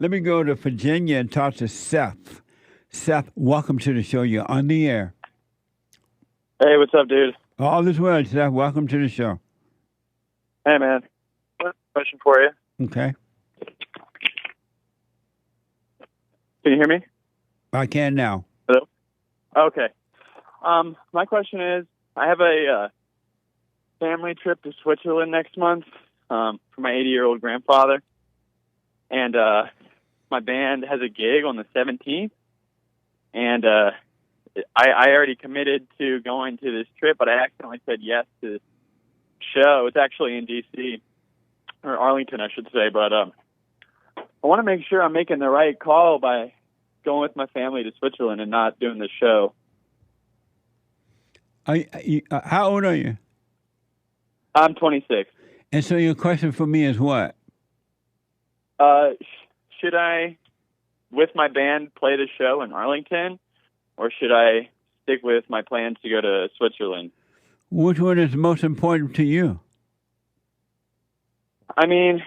Let me go to Virginia and talk to Seth. Seth, welcome to the show. You're on the air. Hey, what's up, dude? All is well, Seth. Welcome to the show. Hey, man. One question for you. Okay. Can you hear me? I can now. Hello? Okay. My question is, I have a family trip to Switzerland next month for my 80-year-old grandfather. And my band has a gig on the 17th. And I already committed to going to this trip, but I accidentally said yes to this show. It's actually in D.C., or Arlington, I should say. But I want to make sure I'm making the right call by going with my family to Switzerland and not doing the show. How old are you? I'm 26. And so your question for me is what? Should I, with my band, play the show in Arlington, or should I stick with my plans to go to Switzerland? Which one is most important to you? I mean,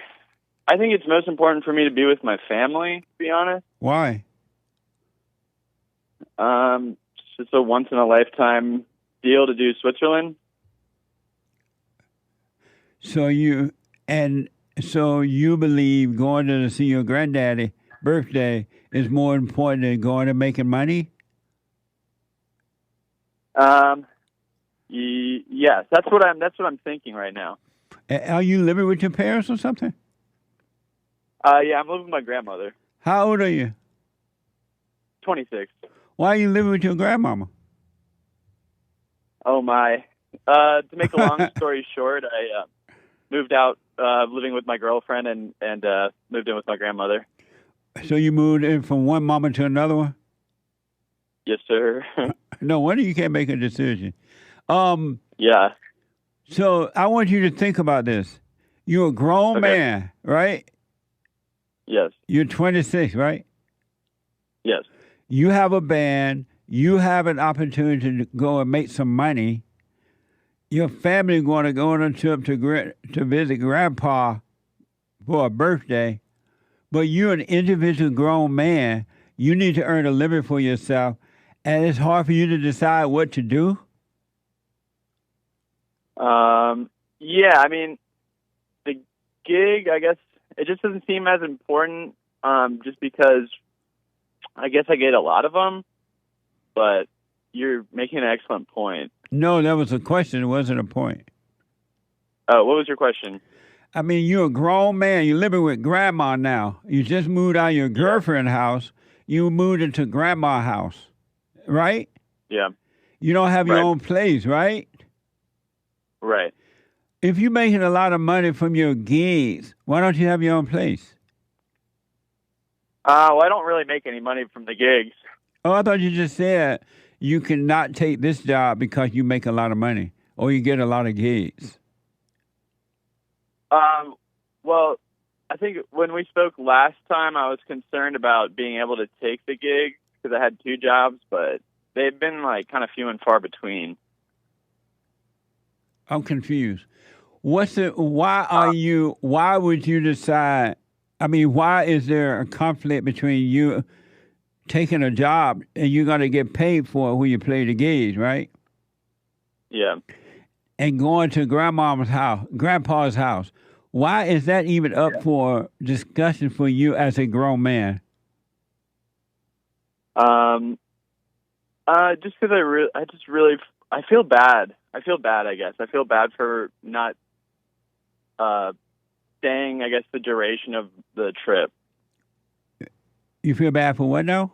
I think it's most important for me to be with my family, to be honest. Why? It's just a once-in-a-lifetime deal to do Switzerland. So you believe going to see your granddaddy birthday is more important than going and making money? Yes, that's what I'm thinking right now. Are you living with your parents or something? Yeah, I'm living with my grandmother. How old are you? 26. Why are you living with your grandmama? Oh my! To make a long story short, I moved out, living with my girlfriend, and moved in with my grandmother. So you moved in from one mama to another one? Yes, sir. No wonder you can't make a decision. Yeah. So I want you to think about this. You're a grown man, right? Yes. You're 26, right? Yes. You have a band. You have an opportunity to go and make some money. Your family going to go on a trip to visit Grandpa for a birthday, but you're an individual grown man. You need to earn a living for yourself, and it's hard for you to decide what to do. Yeah, I mean, the gig, I guess, it just doesn't seem as important, just because I guess I get a lot of them, but you're making an excellent point. No, that was a question. It wasn't a point. Oh, what was your question? I mean, you're a grown man. You're living with grandma now. You just moved out of your girlfriend's house. You moved into grandma's house, right? Yeah. You don't have your own place, right? Right. If you're making a lot of money from your gigs, why don't you have your own place? Well, I don't really make any money from the gigs. Oh, I thought you just said you cannot take this job because you make a lot of money or you get a lot of gigs. Well, I think when we spoke last time, I was concerned about being able to take the gig because I had two jobs, but they've been like kind of few and far between. I'm confused. Why would you decide? I mean, why is there a conflict between you taking a job and you're going to get paid for it when you play the gigs, right? Yeah. And going to grandpa's house. Why is that even up for discussion for you as a grown man? Just because I feel bad. I guess. I feel bad for not staying, I guess, the duration of the trip. You feel bad for what now?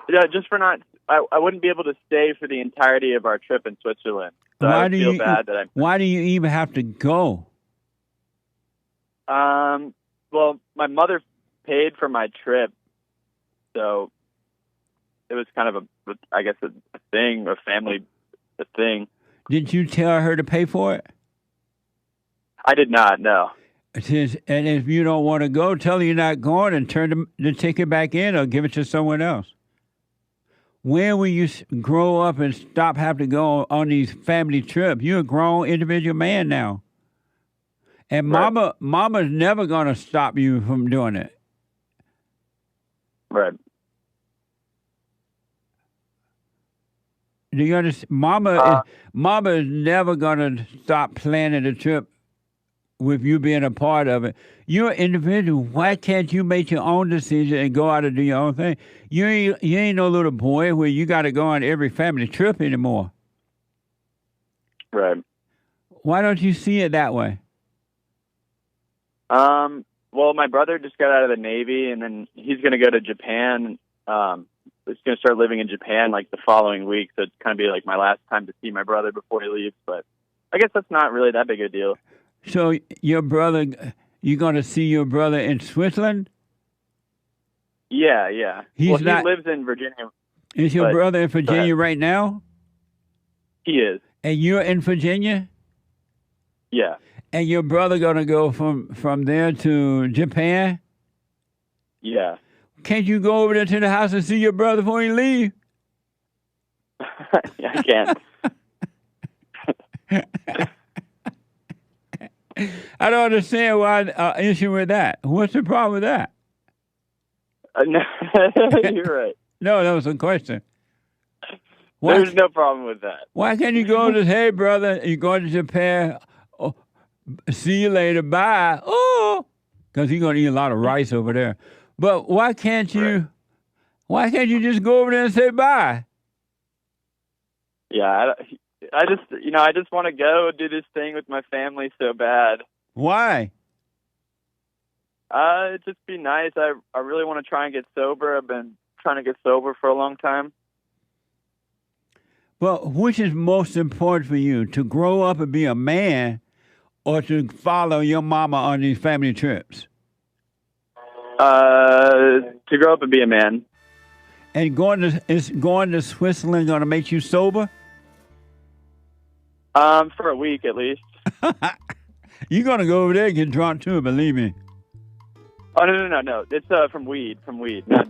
Yeah, just for not. I wouldn't be able to stay for the entirety of our trip in Switzerland. So I feel bad that Why do you even have to go? Well, my mother paid for my trip, so it was kind of a thing, a family thing. Did you tell her to pay for it? I did not, no. And if you don't want to go, tell her you're not going and turn the ticket back in or give it to someone else. When will you grow up and stop having to go on these family trips? You're a grown individual man now. And mama's never going to stop you from doing it. Right. Do you understand? Mama is never gonna stop planning the trip with you being a part of it. You're an individual. Why can't you make your own decision and go out and do your own thing? You ain't no little boy where you got to go on every family trip anymore. Right. Why don't you see it that way? Well, my brother just got out of the Navy, and then he's going to go to Japan. He's going to start living in Japan like the following week. So it's kind of be like my last time to see my brother before he leaves. But I guess that's not really that big a deal. So your brother, you're going to see your brother in Switzerland? Yeah. He lives in Virginia. Is your brother in Virginia right now? He is. And you're in Virginia? Yeah. And your brother going to go from there to Japan? Yeah. Can't you go over there to the house and see your brother before you leave? Yeah, I can't. I don't understand why issue with that. What's the problem with that? No, you're right. No, that was a question. There's no problem with that. Why can't you go to, hey, brother, you're going to Japan. Oh, see you later. Bye. Oh, because you're going to eat a lot of rice over there. But why can't you just go over there and say bye? Yeah, I just want to go do this thing with my family so bad. Why? It'd just be nice. I really want to try and get sober. I've been trying to get sober for a long time. Well, which is most important for you, to grow up and be a man or to follow your mama on these family trips? To grow up and be a man. And is going to Switzerland going to make you sober? For a week at least. You're going to go over there and get drunk too, believe me. Oh, no. It's from weed, not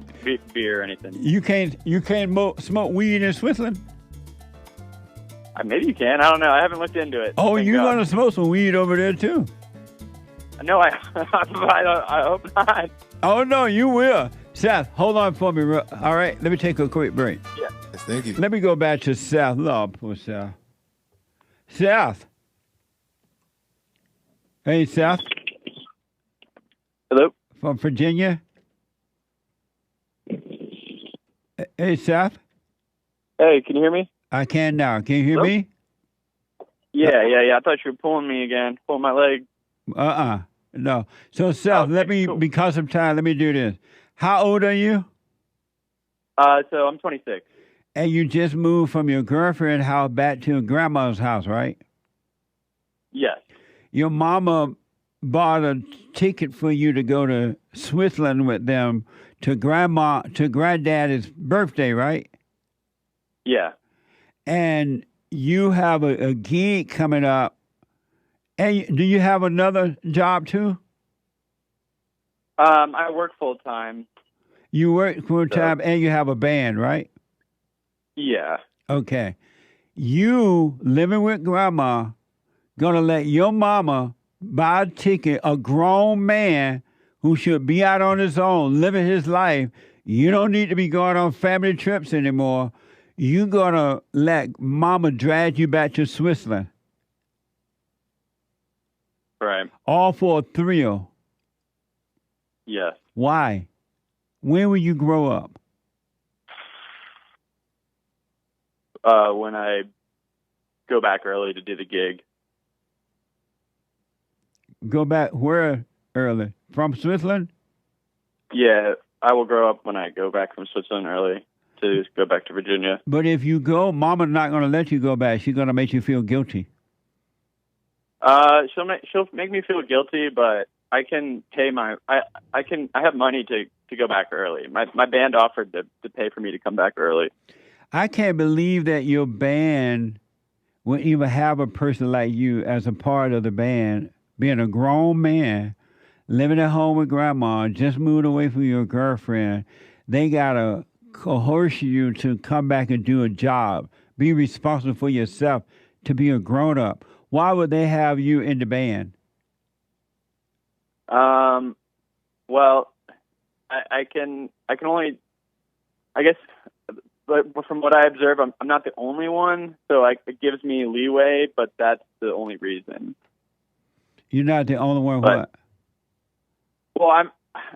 beer or anything. You can't smoke weed in Switzerland? Maybe you can. I don't know. I haven't looked into it. Oh, you're going to smoke some weed over there too? No, I hope not. Oh, no, you will. Seth, hold on for me. All right, let me take a quick break. Yeah. Yes, thank you. Let me go back to Seth. Lord, poor Seth. Seth. Hey, Seth. Hello? From Virginia. Hey, Seth. Hey, can you hear me? I can now. Can you hear me? Yeah. I thought you were pulling me again. Pulling my leg. No. So, Seth, cool. Because of time, let me do this. How old are you? So I'm 26. And you just moved from your girlfriend's house back to your grandma's house, right? Yes. Your mama bought a ticket for you to go to Switzerland with them to granddaddy's birthday, right? Yeah. And you have a gig coming up. And do you have another job too? I work full time. You work full time and you have a band, right? Yeah. Okay. You living with grandma, gonna let your mama buy a ticket, a grown man who should be out on his own, living his life. You don't need to be going on family trips anymore. You gonna let mama drag you back to Switzerland. Right. All for a thrill. Yes. Why? When will you grow up? When I go back early to do the gig. Go back where early? From Switzerland? Yeah, I will grow up when I go back from Switzerland early to go back to Virginia. But if you go, mama's not going to let you go back. She's going to make you feel guilty. She'll make me feel guilty, but I can pay I have money to go back early. My band offered to pay for me to come back early. I can't believe that your band would even have a person like you as a part of the band, being a grown man, living at home with grandma, just moved away from your girlfriend. They got to coerce you to come back and do a job, be responsible for yourself, to be a grown-up. Why would they have you in the band? Well, I can only, I guess, but from what I observe, I'm not the only one, so it gives me leeway, but that's the only reason. You're not the only one. But, What? well, I'm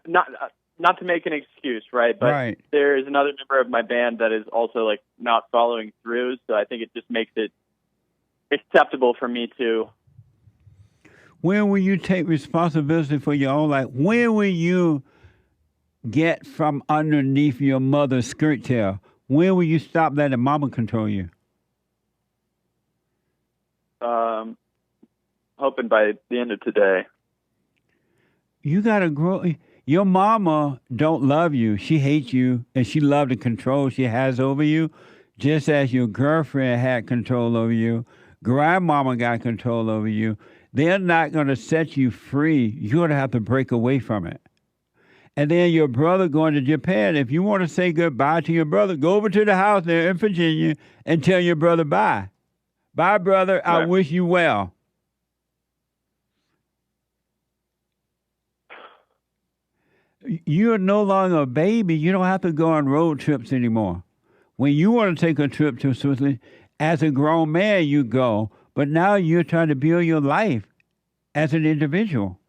not to make an excuse, right? But Right. there is another member of my band that is also like not following through, so I think it just makes it acceptable for me to. When will you take responsibility for your own life? When will you get from underneath your mother's skirt tail? When will you stop letting mama control you? Hoping by the end of today. You gotta grow. Your mama don't love you. She hates you, and she loves the control she has over you, just as your girlfriend had control over you. Grandmama got control over you. They're not gonna set you free. You're gonna have to break away from it. And then your brother going to Japan. If you want to say goodbye to your brother, go over to the house there in Virginia and tell your brother bye. Bye, brother. I Right. wish you well. You're no longer a baby. You don't have to go on road trips anymore. When you want to take a trip to Switzerland, as a grown man, you go. But now you're trying to build your life as an individual.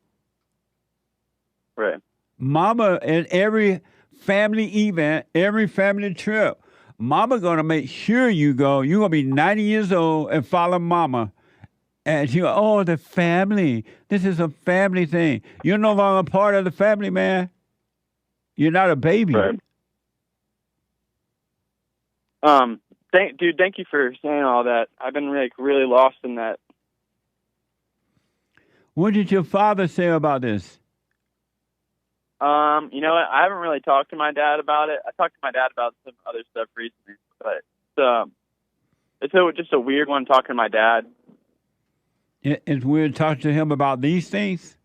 Right. Mama, at every family event, every family trip, mama gonna make sure you go. You're gonna be 90 years old and follow mama. And you, oh, the family. This is a family thing. You're no longer part of the family, man. You're not a baby. Right. Thank you for saying all that. I've been really lost in that. What did your father say about this? You know what? I haven't really talked to my dad about it. I talked to my dad about some other stuff recently, but it's just a weird one talking to my dad. It's weird to talk to him about these things?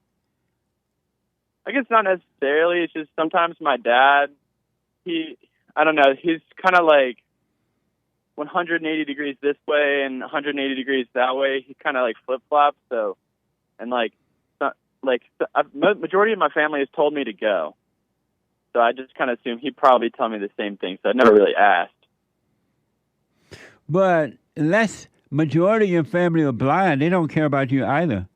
I guess not necessarily. It's just sometimes my dad, I don't know, he's kind of like 180 degrees this way and 180 degrees that way. He kind of like flip-flops. So, and majority of my family has told me to go. So I just kind of assume he'd probably tell me the same thing. So I never really asked. But majority of your family are blind. They don't care about you either.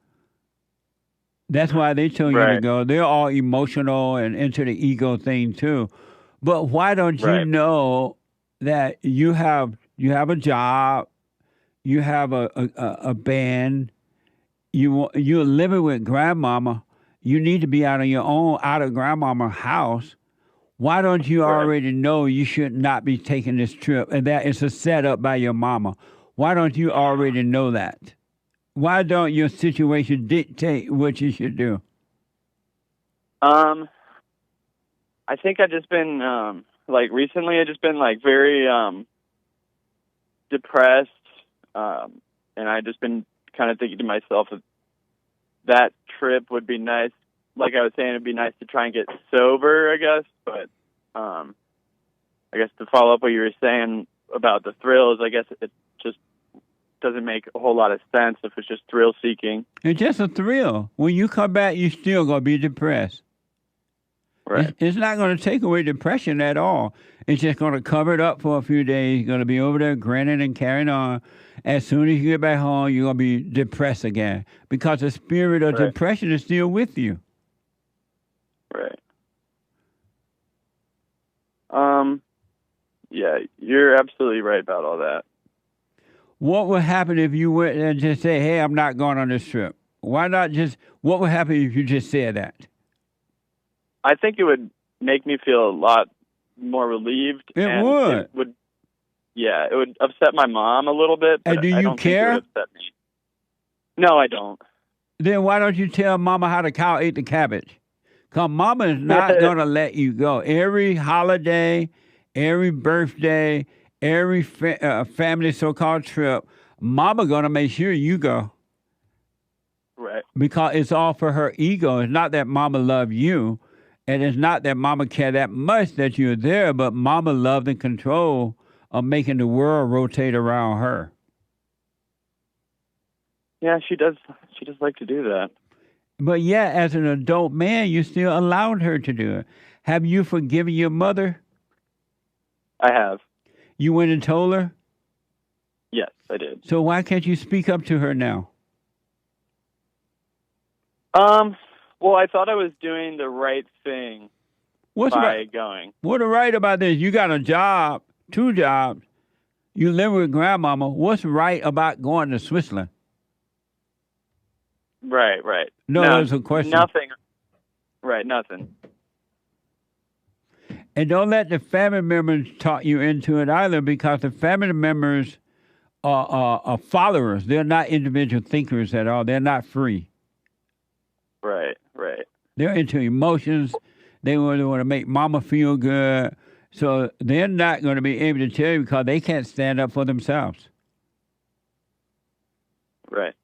That's why they tell you to Right. go. They're all emotional and into the ego thing too. But why don't you Right. know that you have a job, you have a band, you're living with grandmama. You need to be out on your own, out of grandmama's house. Why don't you Right. already know you should not be taking this trip and that it's a setup by your mama? Why don't you already know that? Why don't your situation dictate what you should do? I think I've just been recently I've just been very depressed, and I've just been kind of thinking to myself that trip would be nice. Like I was saying, it'd be nice to try and get sober, I guess. But I guess to follow up what you were saying about the thrills, I guess it just doesn't make a whole lot of sense if it's just thrill seeking. It's just a thrill. When you come back, you're still going to be depressed. Right. It's not going to take away depression at all. It's just going to cover it up for a few days. You're going to be over there grinning and carrying on. As soon as you get back home, you're going to be depressed again because the spirit of Right. depression is still with you. Right. Yeah, you're absolutely right about all that. What would happen if you went and just say, hey, I'm not going on this trip? Why not what would happen if you just said that? I think it would make me feel a lot more relieved. It would. It would upset my mom a little bit. But And do I you don't care? think it would upset me. No, I don't. Then why don't you tell mama how the cow ate the cabbage? Because mama is not going to let you go. Every holiday, every birthday, every family so-called trip, mama going to make sure you go. Right. Because it's all for her ego. It's not that mama love you. And it's not that mama care that much that you're there, but mama love the control of making the world rotate around her. Yeah, she does. She does like to do that. But yeah, as an adult man, you still allowed her to do it. Have you forgiven your mother? I have. You went and told her? Yes, I did. So why can't you speak up to her now? Well, I thought I was doing the right thing What's by right? going. What's right about this? You got a job, 2 jobs. You live with grandmama. What's right about going to Switzerland? Right. No, that's a question. Nothing. Right, nothing. And don't let the family members talk you into it either, because the family members are followers. They're not individual thinkers at all. They're not free. Right. They're into emotions. They want to make mama feel good. So they're not going to be able to tell you because they can't stand up for themselves. Right.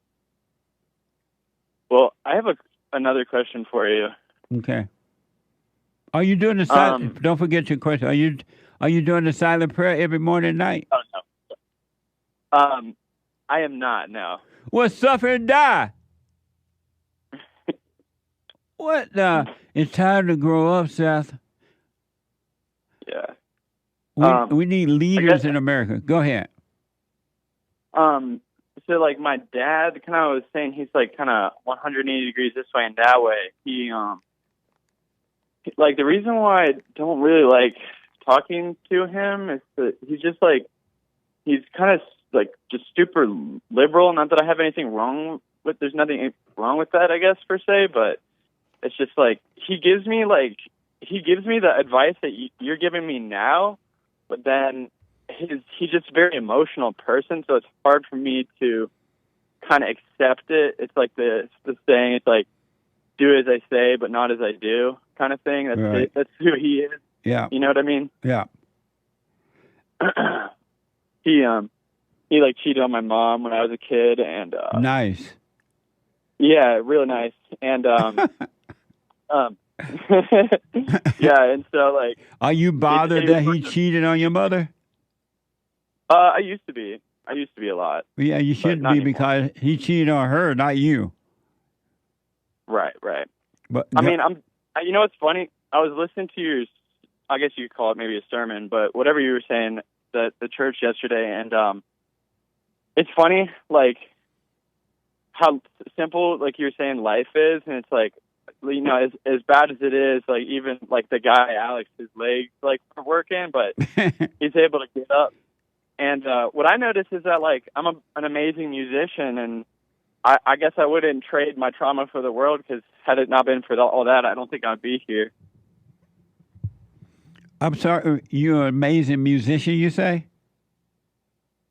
Well, I have another question for you. Okay. Are you doing the silent? Don't forget your question. Are you doing the silent prayer every morning and night? Oh no. I am not. No. Well, suffer and die. What the? It's time to grow up, Seth. Yeah. We need leaders in America. Go ahead. So like my dad kind of was saying he's like kind of 180 degrees this way and that way. He like the reason why I don't really like talking to him is that he's just like he's kind of like just super liberal. Not that I have anything wrong with. There's nothing wrong with that, I guess, per se. But it's just like he gives me the advice that you're giving me now, but then he's just a very emotional person, so it's hard for me to kind of accept it. It's like the saying, it's like do as I say, but not as I do, kind of thing. That's right. That's who he is. Yeah. You know what I mean? Yeah. He like cheated on my mom when I was a kid, and nice. Yeah, really nice. And yeah, and so like, are you bothered that he cheated on your mother? I used to be a lot. Yeah, you shouldn't be anymore, because he cheated on her, not you. Right. But I mean, you know what's funny? I was listening to your, I guess you could call it maybe a sermon, but whatever you were saying at the church yesterday, and it's funny, like how simple, like you were saying, life is, and it's like, you know, as bad as it is, like even like the guy Alex, his legs like aren't working, but he's able to get up. And what I noticed is that like I'm an amazing musician, and I guess I wouldn't trade my trauma for the world, because had it not been for all that, I don't think I'd be here. I'm sorry, you're an amazing musician, you say?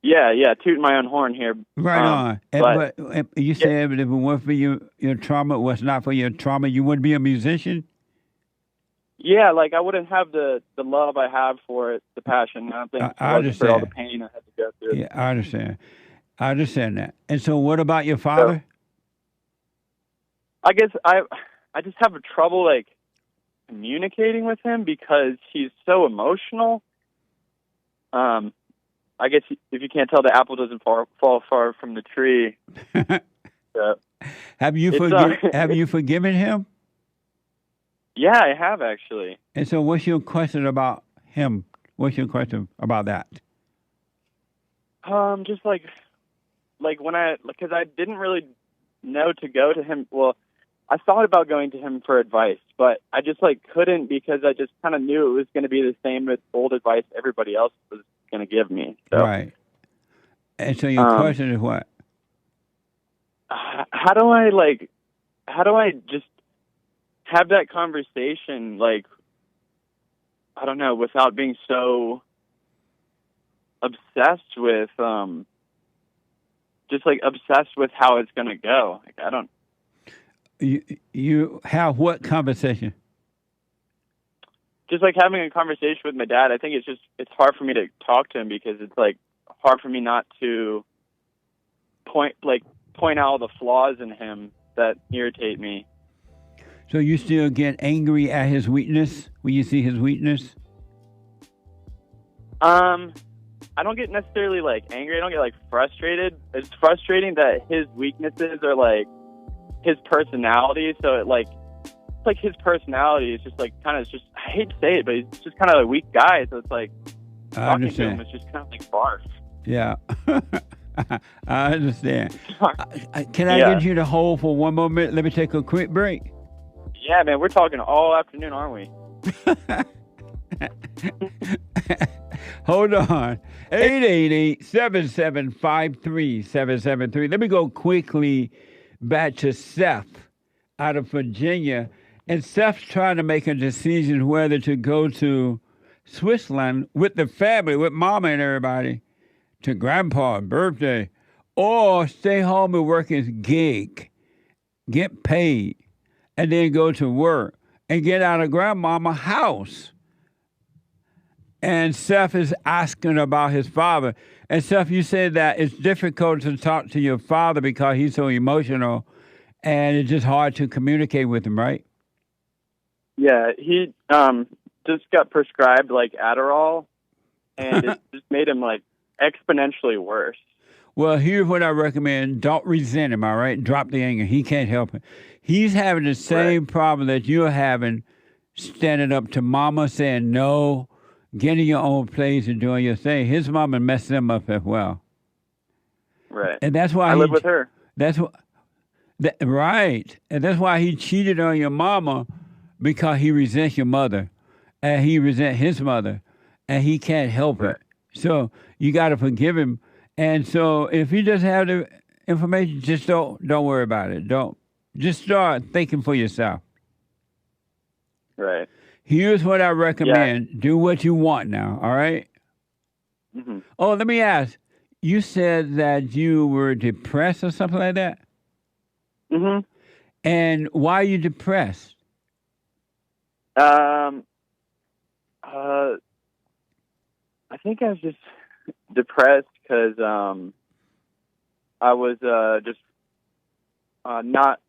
Yeah, tooting my own horn here. Right on. But you said if it weren't for your trauma, was not for your trauma, you wouldn't be a musician? Yeah, like I wouldn't have the love I have for it, the passion. I don't think I understand. For all the pain I had to go through. Yeah, I understand that. And so what about your father? I guess I just have trouble like communicating with him because he's so emotional. I guess if you can't tell, the apple doesn't fall far from the tree. Have you forgiven him? Yeah, I have actually. And so what's your question about him? What's your question about that? Just like because I didn't really know to go to him. Well, I thought about going to him for advice, but I just like couldn't, because I just kind of knew it was going to be the same with old advice everybody else was going to give me. So. Right. And so your question is what? How do I just have that conversation, like, I don't know, without being so obsessed with, just like obsessed with how it's going to go. Like, I don't. You have what conversation? Just like having a conversation with my dad. I think it's hard for me to talk to him, because it's like hard for me not to point out all the flaws in him that irritate me. So you still get angry at his weakness when you see his weakness? I don't get necessarily like angry. I don't get like frustrated. It's frustrating that his weaknesses are like his personality. So it's like his personality is just like kind of just I hate to say it, but he's just kind of a weak guy. So it's like I talking to him understand. is just kind of like barf. Yeah. I understand. Can I Yeah. get you to hold for one more minute? Let me take a quick break. Yeah, man, we're talking all afternoon, aren't we? Hold on. 888-775-3773. Let me go quickly back to Seth out of Virginia. And Seth's trying to make a decision whether to go to Switzerland with the family, with mama and everybody, to grandpa's birthday, or stay home and work his gig, get paid, and then go to work and get out of grandmama's house. And Seth is asking about his father. And Seth, you said that it's difficult to talk to your father because he's so emotional and it's just hard to communicate with him, right? Yeah, he just got prescribed like Adderall, and it just made him like exponentially worse. Well, here's what I recommend. Don't resent him, all right? Drop the anger. He can't help it. He's having the same problem that you're having, standing up to mama, saying no, getting your own place and doing your thing. His mama messed him up as well. Right. And that's why I live with her. That's what. Right. And that's why he cheated on your mama, because he resents your mother and he resents his mother and he can't help it. So you got to forgive him. And so if you just have the information, just don't worry about it. Just start thinking for yourself. Right. Here's what I recommend. Yeah. Do what you want now, all right? Mm-hmm. Oh, let me ask. You said that you were depressed or something like that? Mm-hmm. And why are you depressed? I think I was just depressed because I was just not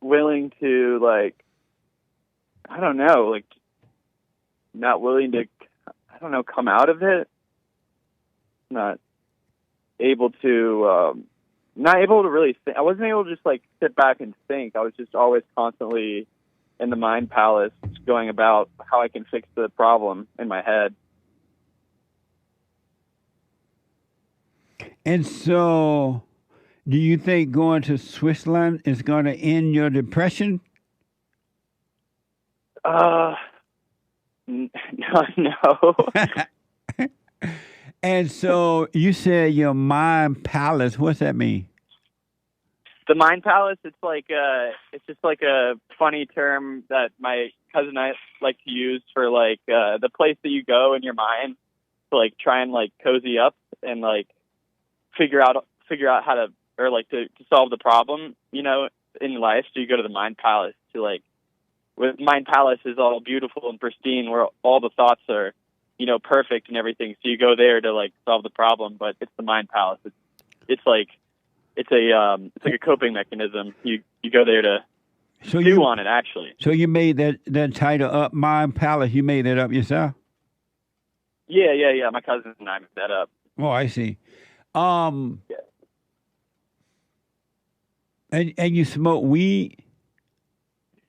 willing to, like, I don't know, like, not willing to, I don't know, come out of it. Not able to really think. I wasn't able to just, like, sit back and think. I was just always constantly in the mind palace going about how I can fix the problem in my head. And so, do you think going to Switzerland is going to end your depression? No. And so, you said your mind palace. What's that mean? The mind palace, it's just like a funny term that my cousin and I like to use for, like, the place that you go in your mind to, like, try and, like, cozy up and, like, figure out how to, or like to solve the problem, you know, in life. So you go to the mind palace to, like, with mind palace is all beautiful and pristine, where all the thoughts are, you know, perfect and everything. So you go there to, like, solve the problem, but it's the mind palace. It's like a coping mechanism. You go there to stew on it, actually. So you made that title up, Mind Palace. You made that up yourself? Yeah. My cousin and I made that up. Oh, I see. Yeah. And you smoke weed?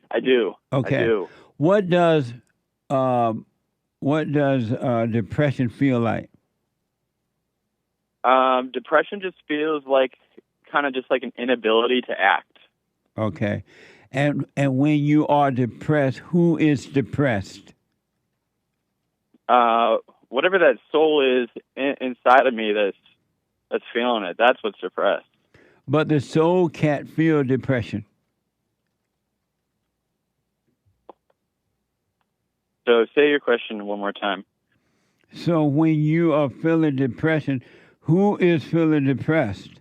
I do. Okay. I do. What does depression feel like? Depression just feels like kind of just like an inability to act. Okay. And when you are depressed, who is depressed? Whatever that soul is inside of me that's feeling it, that's what's depressed. But the soul can't feel depression. So say your question one more time. So when you are feeling depression, who is feeling depressed?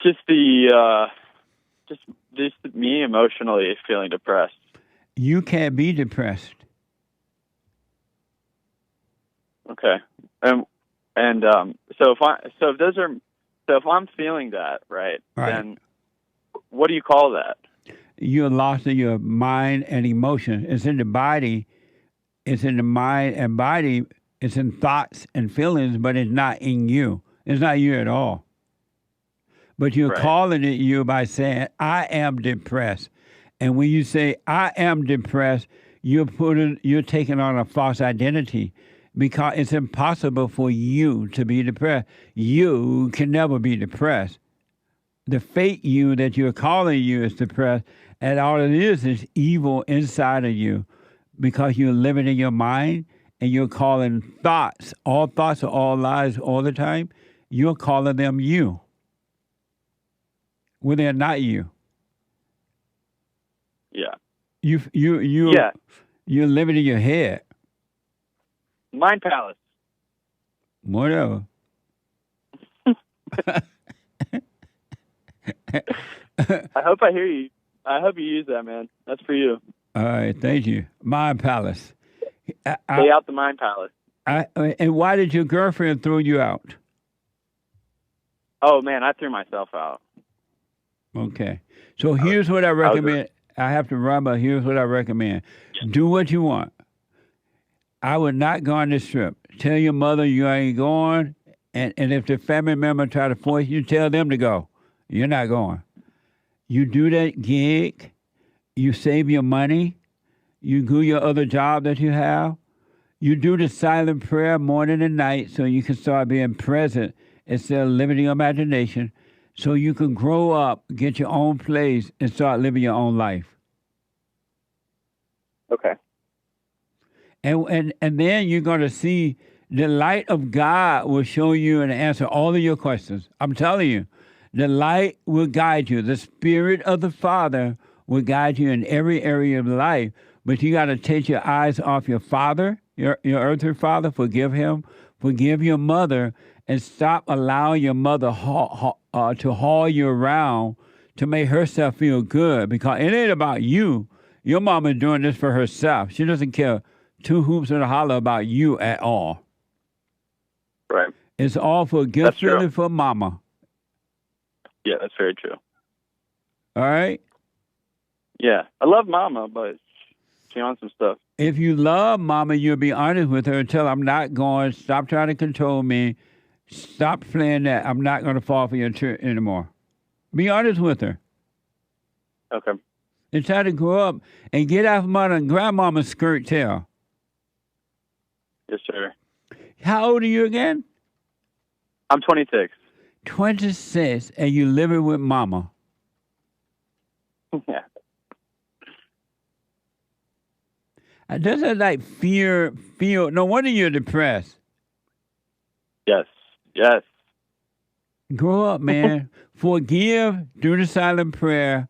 Just me emotionally feeling depressed. You can't be depressed. Okay. So if I'm feeling that, right, then what do you call that? You're lost in your mind and emotion. It's in the body. It's in the mind and body. It's in thoughts and feelings, but it's not in you. It's not you at all. But you're calling it you by saying, I am depressed. And when you say, I am depressed, you're taking on a false identity because it's impossible for you to be depressed. You can never be depressed. The fake you that you're calling you is depressed, and all it is evil inside of you because you're living in your mind and you're calling all thoughts are all lies all the time. You're calling them you when they're not you. Yeah. You're living in your head. Mind palace. Whatever. I hope I hear you. I hope you use that, man. That's for you. All right, thank you. Mind palace. Stay out the mind palace. And why did your girlfriend throw you out? Oh man, I threw myself out. Okay. So here's what I recommend. I have to run, but here's what I recommend. Do what you want. I would not go on this trip. Tell your mother you ain't going, and if the family member try to force you, tell them to go. You're not going. You do that gig, you save your money, you do your other job that you have, you do the silent prayer morning and night so you can start being present instead of living in your imagination, so you can grow up, get your own place, and start living your own life. Okay. And then you're going to see the light of God will show you and answer all of your questions. I'm telling you, the light will guide you. The Spirit of the Father will guide you in every area of life. But you got to take your eyes off your father, your earthly father, forgive him, forgive your mother, and stop allowing your mother to haul you around to make herself feel good, because it ain't about you. Your mama is doing this for herself. She doesn't care two hoops and a holler about you at all. Right. It's all for guilt feeling for mama. Yeah, that's very true. All right? Yeah. I love mama, but she on some stuff. If you love mama, you'll be honest with her and tell her, I'm not going. Stop trying to control me. Stop playing that. I'm not going to fall for your trick anymore. Be honest with her. Okay. And try to grow up and get out from under grandmama's skirt tail. Yes, sir. How old are you again? I'm 26. 26, and you living with mama. Yeah. Doesn't like feel? No wonder you're depressed. Yes. Yes. Grow up, man. Forgive, do the silent prayer.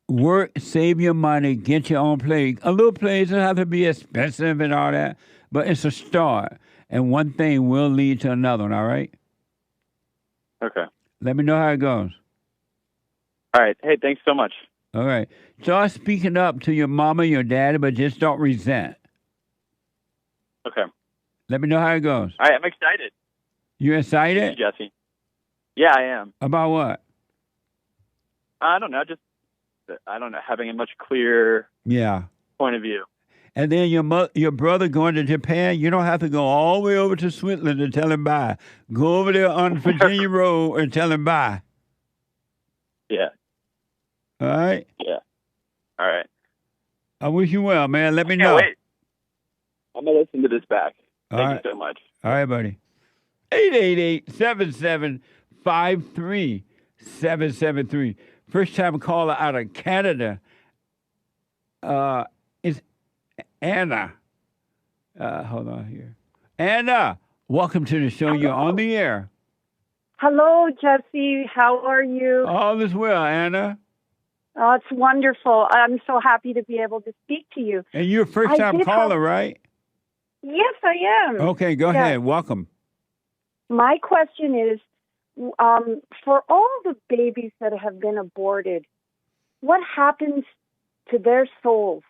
Work, save your money, get your own place. A little place doesn't have to be expensive and all that, but it's a start. And one thing will lead to another one, all right? Okay. Let me know how it goes. All right. Hey, thanks so much. All right. Start speaking up to your mama, your daddy, but just don't resent. Okay. Let me know how it goes. All right, I'm excited. You excited? Thank you, Jesse. Yeah, I am. About what? I don't know. Just, having a much clearer point of view. And then your brother going to Japan, you don't have to go all the way over to Switzerland to tell him bye. Go over there on Virginia Road and tell him bye. Yeah. All right? Yeah. All right. I wish you well, man. Let me know. Wait. I'm going to listen to this back. Thank you so much. All right, buddy. 888-7753-773. First time caller out of Canada is Anna. Hold on here. Anna, welcome to the show. Hello. You're on the air. Hello, Jesse. How are you? All is well, Anna. Oh, it's wonderful. I'm so happy to be able to speak to you. And you're a first-time caller, right? Yes, I am. Okay, go ahead. Welcome. My question is, for all the babies that have been aborted, what happens to their souls?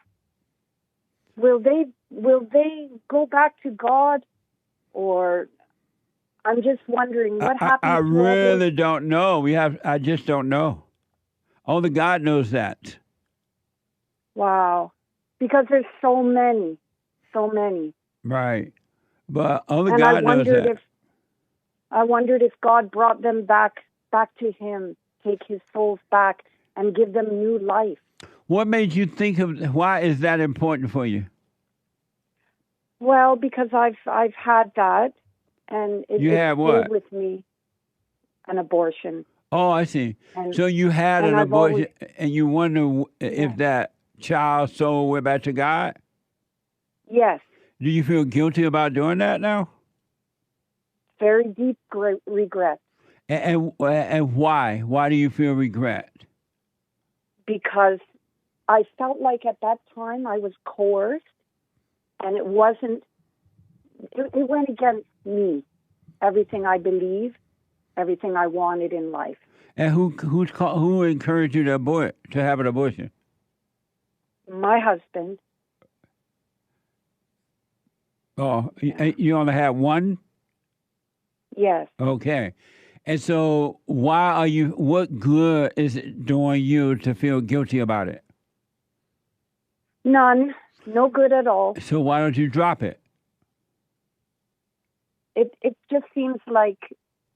Will they go back to God, or I'm just wondering what happens. I really don't know. I just don't know. Only God knows that. Wow, because there's so many. Right, but only God knows that. I wondered if God brought them back to Him, take His souls back, and give them new life. What made you think of? Why is that important for you? Well, because I've had that, and You it had stayed what? with me, an abortion, Oh, I see. and So you had an I've abortion, always and you wonder if yeah. that child's soul went back to God. Yes, Do you feel guilty about doing that now? very deep regret And why? Why do you feel regret? because I felt like at that time I was coerced, and it wasn't. It went against me, everything I believed, everything I wanted in life. And who encouraged you to have an abortion? My husband, Oh, yeah. you only had one? Yes, Okay. And so what good is it doing you to feel guilty about it? none, no good at all. So why don't you drop it? It just seems like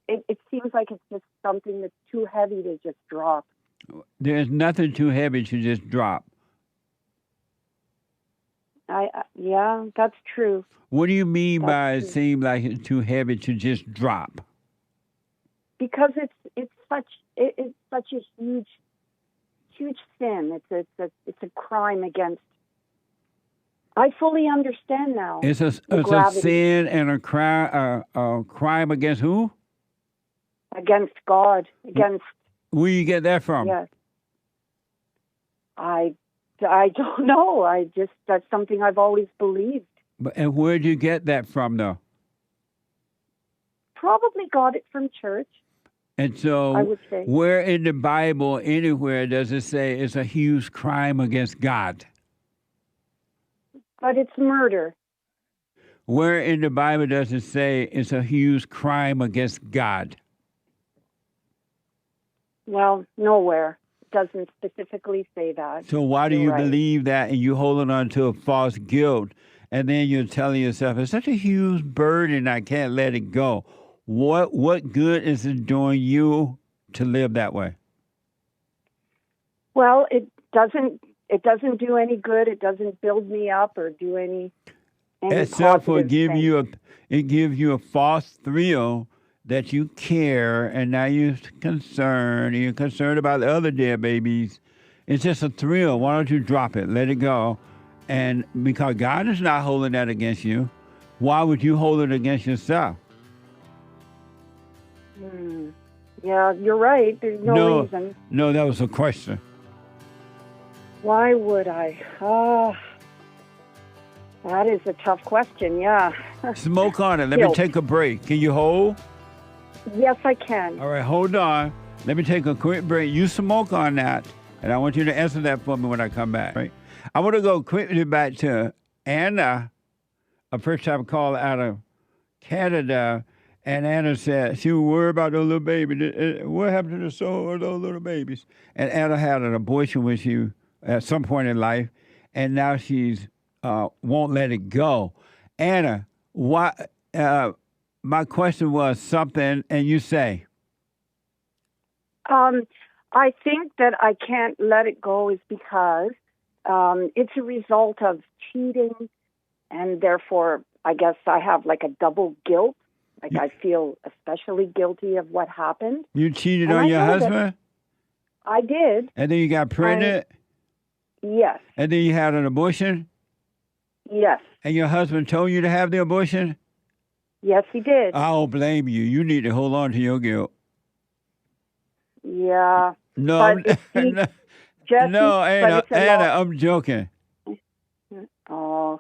it seems like it's just something that's too heavy to just drop. There's nothing too heavy to just drop. Yeah, that's true. What do you mean That's by it true. seems like it's too heavy to just drop? Because it's such a huge sin. It's a crime against. I fully understand now. It's a gravity. sin and a crime against who? Against God, against. Where you get that from? Yes. I don't know. That's something I've always believed. And where'd you get that from, though? Probably got it from church. And so, I would say. where in the Bible, anywhere, does it say it's a huge crime against God? But it's murder. Where in the Bible does it say it's a huge crime against God? Well, nowhere. It doesn't specifically say that. So why do You're you right. believe that and you holding on to a false guilt, and then you're telling yourself it's such a huge burden I can't let it go? What good is it doing you to live that way? Well, it doesn't do any good. It doesn't build me up or do any Except for positive thing. it gives you a false thrill that you care, and now you're concerned. You're concerned about the other dead babies. It's just a thrill. Why don't you drop it? Let it go. And because God is not holding that against you, why would you hold it against yourself? Yeah, you're right. There's no reason. No, that was a question. Why would I? That is a tough question, yeah. Smoke on it. Let me take a break. Can you hold? Yes, I can. All right, hold on. Let me take a quick break. You smoke on that, and I want you to answer that for me when I come back. Right? I want to go quickly back to Anna, a first-time caller out of Canada, and Anna said she was worried about those little babies. What happened to the soul of those little babies? And Anna had an abortion with you at some point in life, and now she's won't let it go. Anna, why? My question was something, and you say. I think that I can't let it go is because it's a result of cheating, and therefore I guess I have like a double guilt. Like I feel especially guilty of what happened. You cheated on your husband? I did. And then you got pregnant? Yes. And then you had an abortion? Yes. And your husband told you to have the abortion? Yes, he did. I don't blame you. You need to hold on to your guilt. Yeah. No, but Jesse, no, but Anna, I'm joking. Oh.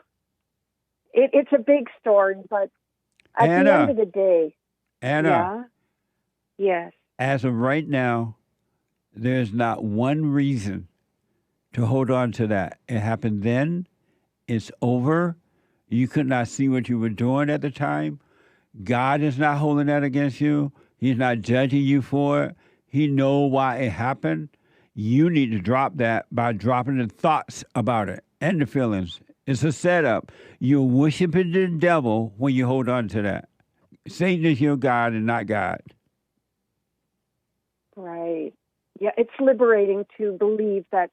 It's a big story, but at Anna, the end of the day. Anna. Yeah. Yes. As of right now, there's not one reason to hold on to that. It happened then. It's over. You could not see what you were doing at the time. God is not holding that against you. He's not judging you for it. He knows why it happened. You need to drop that by dropping the thoughts about it and the feelings. It's a setup. You're worshiping the devil when you hold on to that. Satan is your God and not God. Right. Yeah, it's liberating to believe that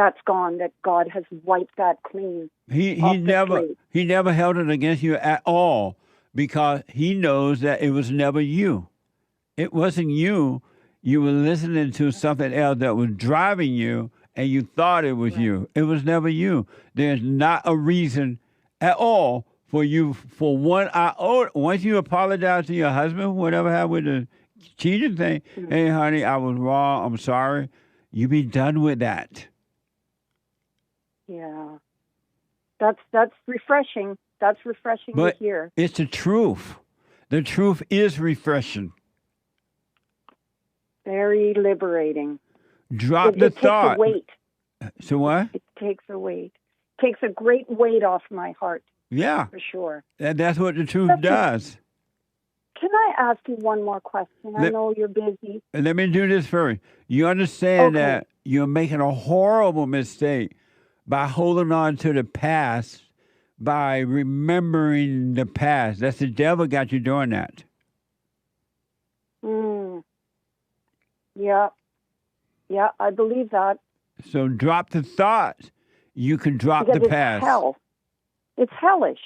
that's gone, that God has wiped that clean. He off the never slate. he never held it against you at all because he knows that it was never you. It wasn't you. You were listening to something else that was driving you, and you thought it was Right. you. It was never you. There's not a reason at all for you for one iota. Once you apologize to your husband, whatever happened with the cheating thing, hey honey, I was wrong. I'm sorry. You be done with that. Yeah. That's refreshing. That's refreshing But to hear. it's the truth. The truth is refreshing. Very liberating. Drop It the takes thought. a weight. So what? It takes a weight. Takes a great weight off my heart, Yeah, for sure. and that's what the truth That's it. does. Can I ask you one more question? I Let- know you're busy. And let me do this first. You understand Okay. that you're making a horrible mistake by holding on to the past, by remembering the past. That's the devil got you doing that. Mm. Yeah. Yeah, I believe that. So drop the thought. You can drop Because the it's past. hell. It's hellish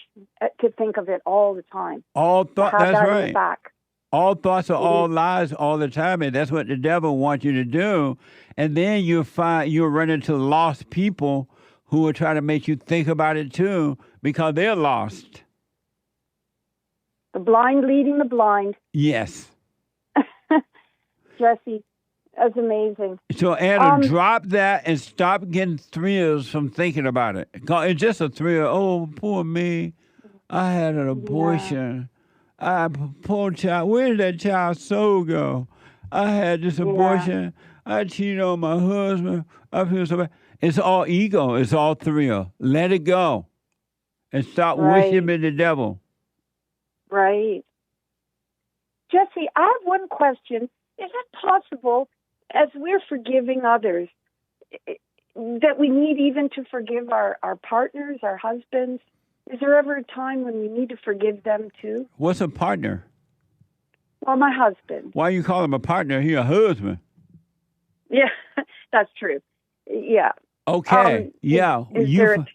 to think of it all the time. All To thought. have That's that in the right. back. All thoughts are It all is. lies all the time, and that's what the devil wants you to do. And then you'll run into lost people who will try to make you think about it too because they're lost. The blind leading the blind. Yes. Jesse, that's amazing. So Anna, Um, drop that and stop getting thrills from thinking about it. 'Cause it's just a thrill. Oh, poor me. I had an abortion. Poor child. Where did that child's soul go? I had this abortion. I cheated on my husband. I feel so bad. It's all ego. It's all thrill. Let it go. And stop Right. worshiping the devil. Right. Jesse, I have one question. Is it possible, as we're forgiving others, that we need even to forgive our partners, our husbands? Is there ever a time when we need to forgive them too? What's a partner? Well, my husband. Why you call him a partner? He a husband. Yeah, that's true. Yeah. Okay. Yeah. Is there a-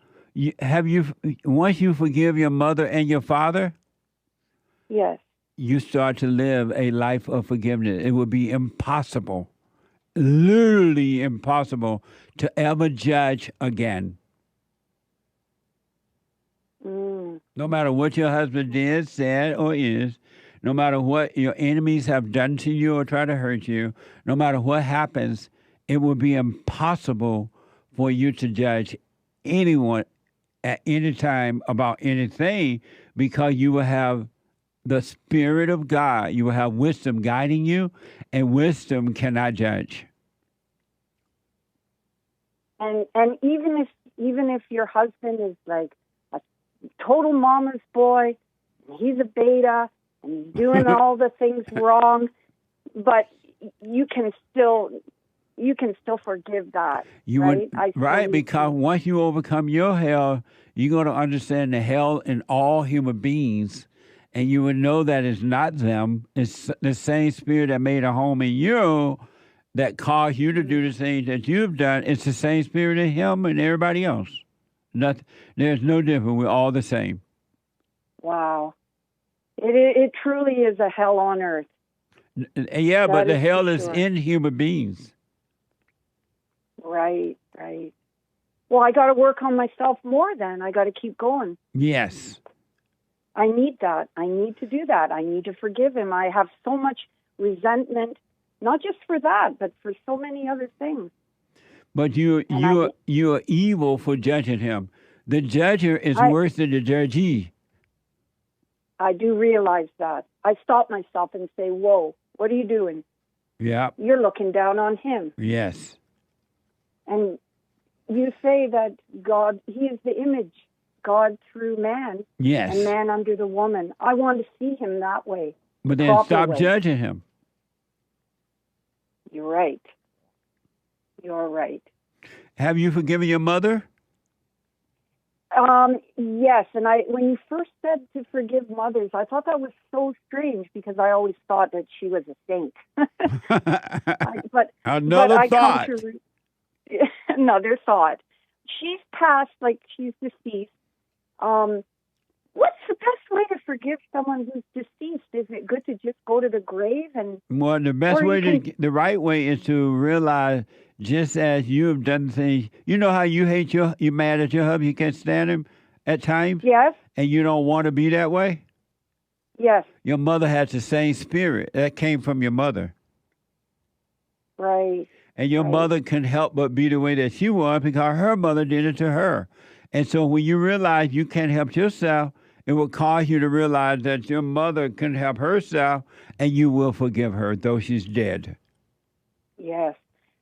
Once you forgive your mother and your father, Yes. you start to live a life of forgiveness. It would be impossible, literally impossible, to ever judge again. Mm. No matter what your husband did, said, or is, no matter what your enemies have done to you or try to hurt you, no matter what happens, it will be impossible for you to judge anyone at any time about anything because you will have the Spirit of God. You will have wisdom guiding you, and wisdom cannot judge. And even if your husband is like a total mama's boy, and he's a beta and he's doing all the things wrong, but you can still forgive that. You right? would, right, because once you overcome your hell, you're going to understand the hell in all human beings, and you would know that it's not them. It's the same spirit that made a home in you that caused you to do the things that you've done. It's the same spirit in him and everybody else. There's no difference. We're all the same. Wow. It truly is a hell on earth. Yeah, but That the is hell for is sure. in human beings. Right. Well, I got to work on myself more then. I got to keep going. Yes. I need that. I need to do that. I need to forgive him. I have so much resentment, not just for that, but for so many other things. But you are evil for judging him. The judger is worse than the judgee. I do realize that. I stop myself and say, whoa, what are you doing? Yeah. You're looking down on him. Yes. And you say that God, he is the image, God through man, Yes. and man under the woman. I want to see him that way. But then proper stop way. judging him. You're right. You're right. Have you forgiven your mother? Yes, and when you first said to forgive mothers, I thought that was so strange because I always thought that she was a saint. But Another I thought. come to another thought. She's passed, like she's deceased. What's the best way to forgive someone who's deceased? Is it good to just go to the grave and? Well, the best Or way you the right way is to realize, just as you have done things, you know how you hate you're mad at your hubby, you can't stand him at times, Yes, and you don't want to be that way? yes, Your mother has the same spirit. That came from your mother. right. And your Right. mother can help but be the way that she was because her mother did it to her. And so when you realize you can't help yourself, it will cause you to realize that your mother can help herself and you will forgive her, though she's dead. Yes.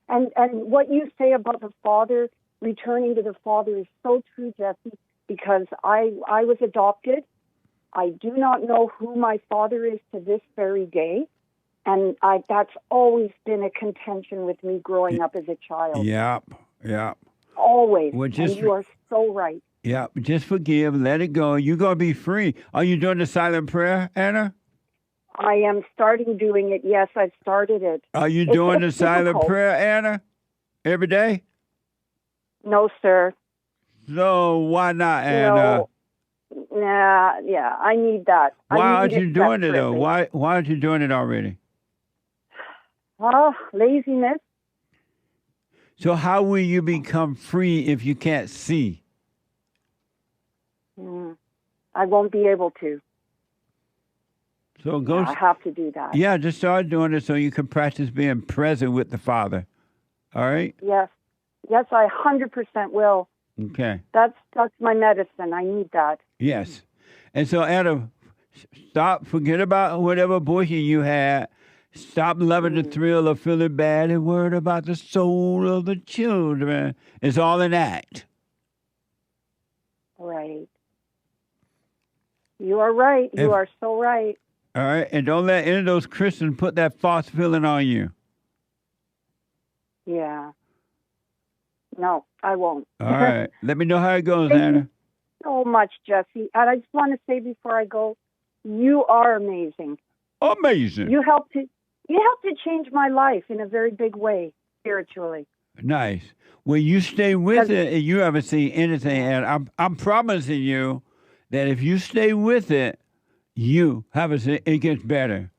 And what you say about the father, returning to the father, is so true, Jesse, because I was adopted. I do not know who my father is to this very day. And that's always been a contention with me growing up as a child. Yep. Always. Well, And you are so right. Yeah, just forgive, let it go. You're going to be free. Are you doing the silent prayer, Anna? I am starting doing it. Yes, I've started it. Are you doing the It's silent difficult. prayer, Anna, every day? No, sir. So why not, Anna? No. Nah, yeah, I need that. Why I aren't need you doing it, though? desperately. Why aren't you doing it already? Oh, laziness. So how will you become free if you can't see? I won't be able to. So go. I have to do that. Yeah, just start doing it so you can practice being present with the Father. All right? Yes. Yes, I 100% will. Okay. That's my medicine. I need that. Yes. And so, Anna, forget about whatever abortion you had. Stop loving the thrill of feeling bad and worried about the soul of the children. It's all an act. Right. You are right. You are so right. All right? And don't let any of those Christians put that false feeling on you. Yeah. No, I won't. All right. Let me know how it goes, Thank Anna. you so much, Jesse. And I just want to say before I go, you are amazing. Amazing. You helped to change my life in a very big way, spiritually. Nice. Well, you stay with it and you haven't seen anything. And I'm promising you that if you stay with it, you haven't seen it gets better.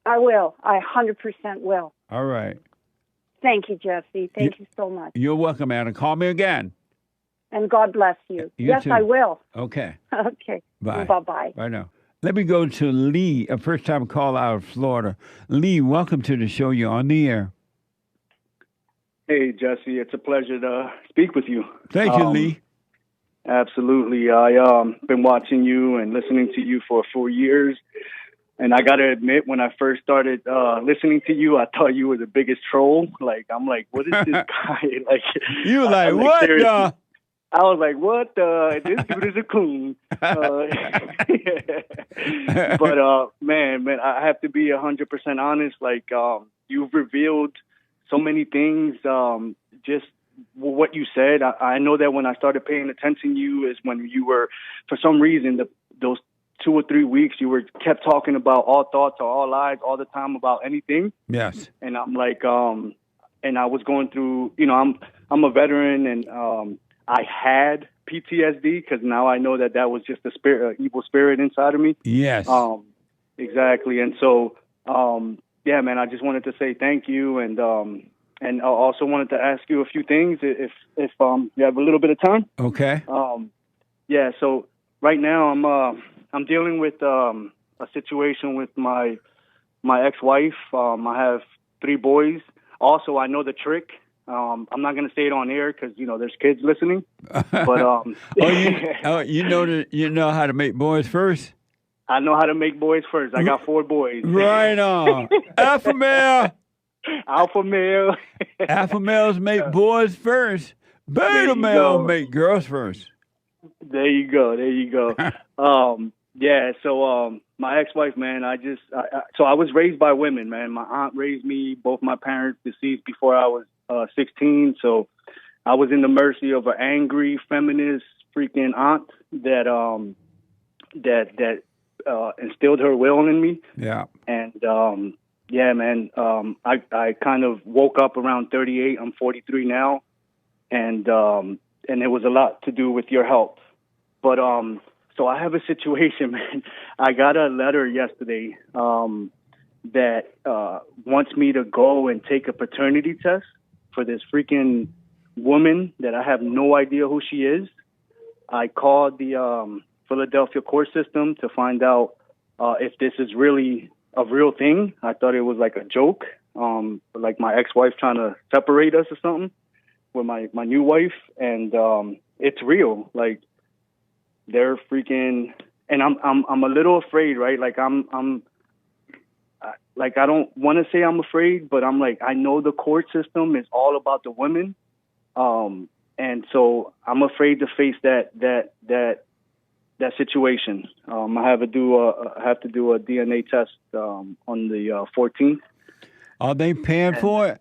I will. I 100% will. All right. Thank you, Jesse. Thank you so much. You're welcome, Anna. Call me again. And God bless you. You Yes, too. I will. Okay. Okay. Bye. Bye-bye. Bye now. Let me go to Lee, a first-time call out of Florida. Lee, welcome to the show. You're on the air. Hey, Jesse. It's a pleasure to speak with you. Thank you, Lee. Absolutely. I been watching you and listening to you for 4 years. And I got to admit, when I first started listening to you, I thought you were the biggest troll. I'm like, what is this guy? You were like, what seriously. the? I was like, what the? This dude is a coon. But, man, I have to be 100% honest. You've revealed so many things, just what you said. I know that when I started paying attention to you is when you were, for some reason, those 2 or 3 weeks, you were kept talking about all thoughts or all lies all the time about anything. Yes. And I'm like, and I was going through, I'm a veteran and I had PTSD because now I know that was just a spirit, evil spirit inside of me. Yes. Exactly. And so, yeah, man, I just wanted to say thank you. And I also wanted to ask you a few things if you have a little bit of time. Okay. Yeah. So right now I'm dealing with a situation with my ex-wife. I have 3 boys. Also, I know the trick. I'm not going to say it on air because there's kids listening. But you know how to make boys first. I know how to make boys first. I got 4 boys. Right on. Alpha male. Alpha male. Alpha males make boys first. Beta male make girls first. There you go. Yeah. So my ex-wife, man, so I was raised by women, man. My aunt raised me. Both my parents deceased before I was 16. So I was in the mercy of an angry feminist freaking aunt that instilled her will in me. Yeah. And yeah, man, I kind of woke up around 38. I'm 43 now. and it was a lot to do with your help. But so I have a situation, man. I got a letter yesterday that wants me to go and take a paternity test for this freaking woman that I have no idea who she is. I called the Philadelphia court system to find out if this is really a real thing. I thought it was like a joke, like my ex-wife trying to separate us or something with my new wife, and it's real. Like, they're freaking, and I'm a little afraid, right? Like I don't want to say I'm afraid, but I'm like, I know the court system is all about the women, and so I'm afraid to face that situation. I have to do a DNA test on the 14th. Are they paying for it?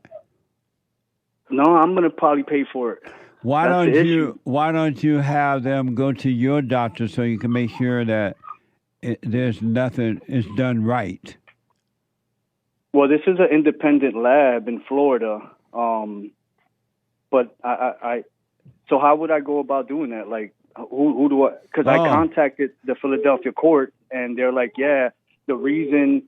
No, I'm gonna probably pay for it. Why don't you have them go to your doctor so you can make sure that there's nothing is done right? Well, this is an independent lab in Florida, but I so how would I go about doing that? Like, who do I? Because I contacted the Philadelphia court, and they're like, yeah, the reason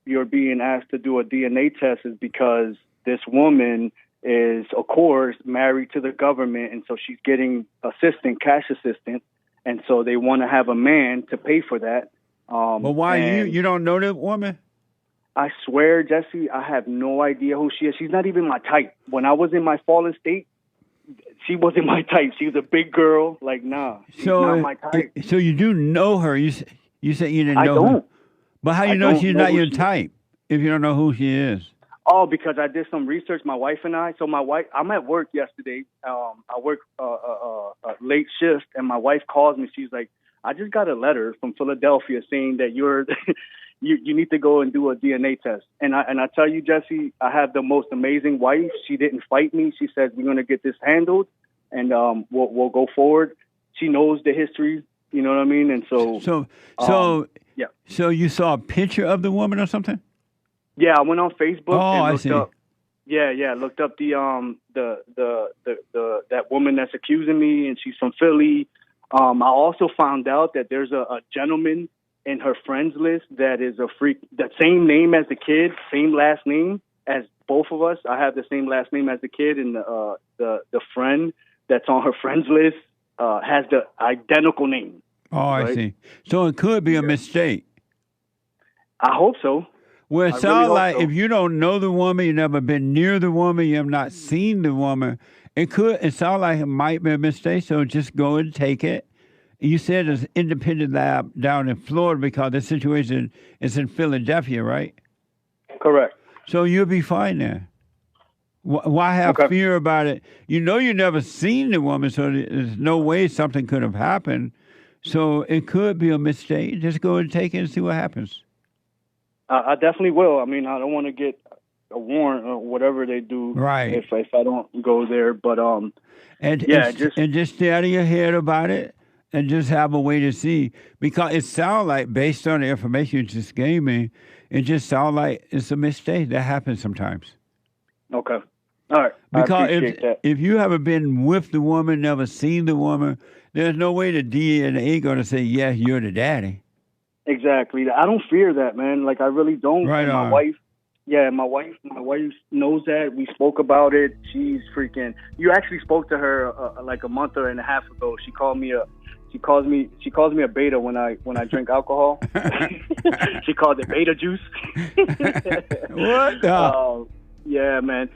you're being asked to do a DNA test is because this woman is, of course, married to the government, and so she's getting cash assistance, and so they want to have a man to pay for that. But why you don't know that woman? I swear, Jesse, I have no idea who she is. She's not even my type. When I was in my fallen state, she wasn't my type. She was a big girl. Like, nah, she's not my type. So you do know her. You said you didn't know I don't. her. But how you know she's not your type if you don't know who she is? Oh, because I did some research, my wife and I. So I'm at work yesterday. I work a late shift, and my wife calls me. She's like, I just got a letter from Philadelphia saying that you're you need to go and do a DNA test. And I tell you, Jesse, I have the most amazing wife. She didn't fight me. She said, we're going to get this handled, and we'll go forward. She knows the history. You know what I mean? And so yeah. So you saw a picture of the woman or something? Yeah, I went on Facebook and looked I see. up. Yeah, looked up the that woman that's accusing me, and she's from Philly. I also found out that there's a gentleman in her friends list that is a freak, that same name as the kid, same last name as both of us. I have the same last name as the kid, and the friend that's on her friends list has the identical name. Oh, right? I see. So it could be a mistake. I hope so. Well, it sounds like if you don't know the woman, you've never been near the woman, you have not seen the woman, it sounds like it might be a mistake, so just go and take it. You said it's an independent lab down in Florida because the situation is in Philadelphia, right? Correct. So you'll be fine there. Why have fear about it? You know you never seen the woman, so there's no way something could have happened. So it could be a mistake. Just go and take it and see what happens. I definitely will. I mean, I don't want to get a warrant or whatever they do, right? If I don't go there, but just stay out of your head about it, and just have a way to see. Because it sounds like, based on the information you just gave me, it just sounds like it's a mistake that happens sometimes. Okay, all right. Because if you haven't been with the woman, never seen the woman, there's no way the DNA going to say, yes, you're the daddy. Exactly. I don't fear that, man. Like, I really don't. Right. My wife knows that. We spoke about it. She's freaking. You actually spoke to her like a month and a half ago. She calls me a beta when I drink alcohol. She called it beta juice. What? Yeah, man.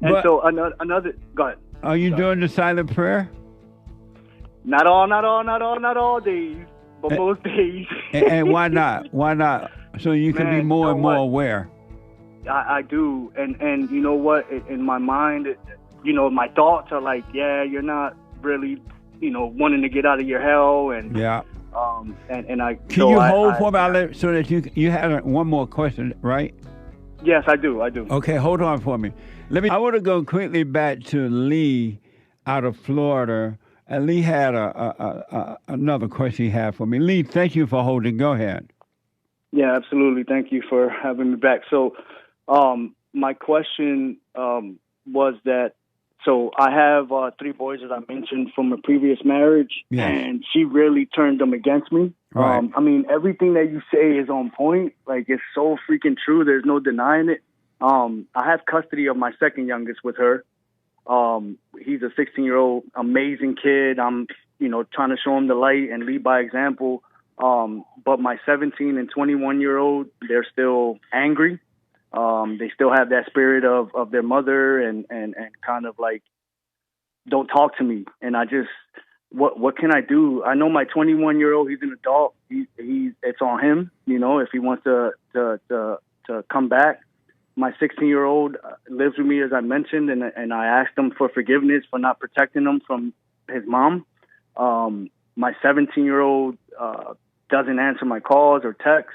And so another. Go ahead. Are you doing the silent prayer? Not all days. But most days. And why not? Why not? So you can be more and more aware. I do. And you know what? In my mind, my thoughts are like, yeah, you're not really, wanting to get out of your hell. And yeah. And I. Can you hold for me so that you have one more question, right? Yes, I do. Okay, hold on for me. I want to go quickly back to Lee out of Florida. And Lee had another question he had for me. Lee, thank you for holding. Go ahead. Yeah, absolutely. Thank you for having me back. So my question was that, So I have 3 boys, as I mentioned, from a previous marriage, and she really turned them against me. Right. I mean, everything that you say is on point. Like, it's so freaking true. There's no denying it. I have custody of my second youngest with her. He's a 16-year-old, amazing kid. I'm, trying to show him the light and lead by example. But my 17 and 21-year-old, they're still angry. They still have that spirit of their mother and kind of like, don't talk to me. And I just, what can I do? I know my 21-year-old, he's an adult. It's on him, if he wants to come back. My 16-year-old lives with me, as I mentioned, and I asked him for forgiveness for not protecting him from his mom. My 17-year-old doesn't answer my calls or texts.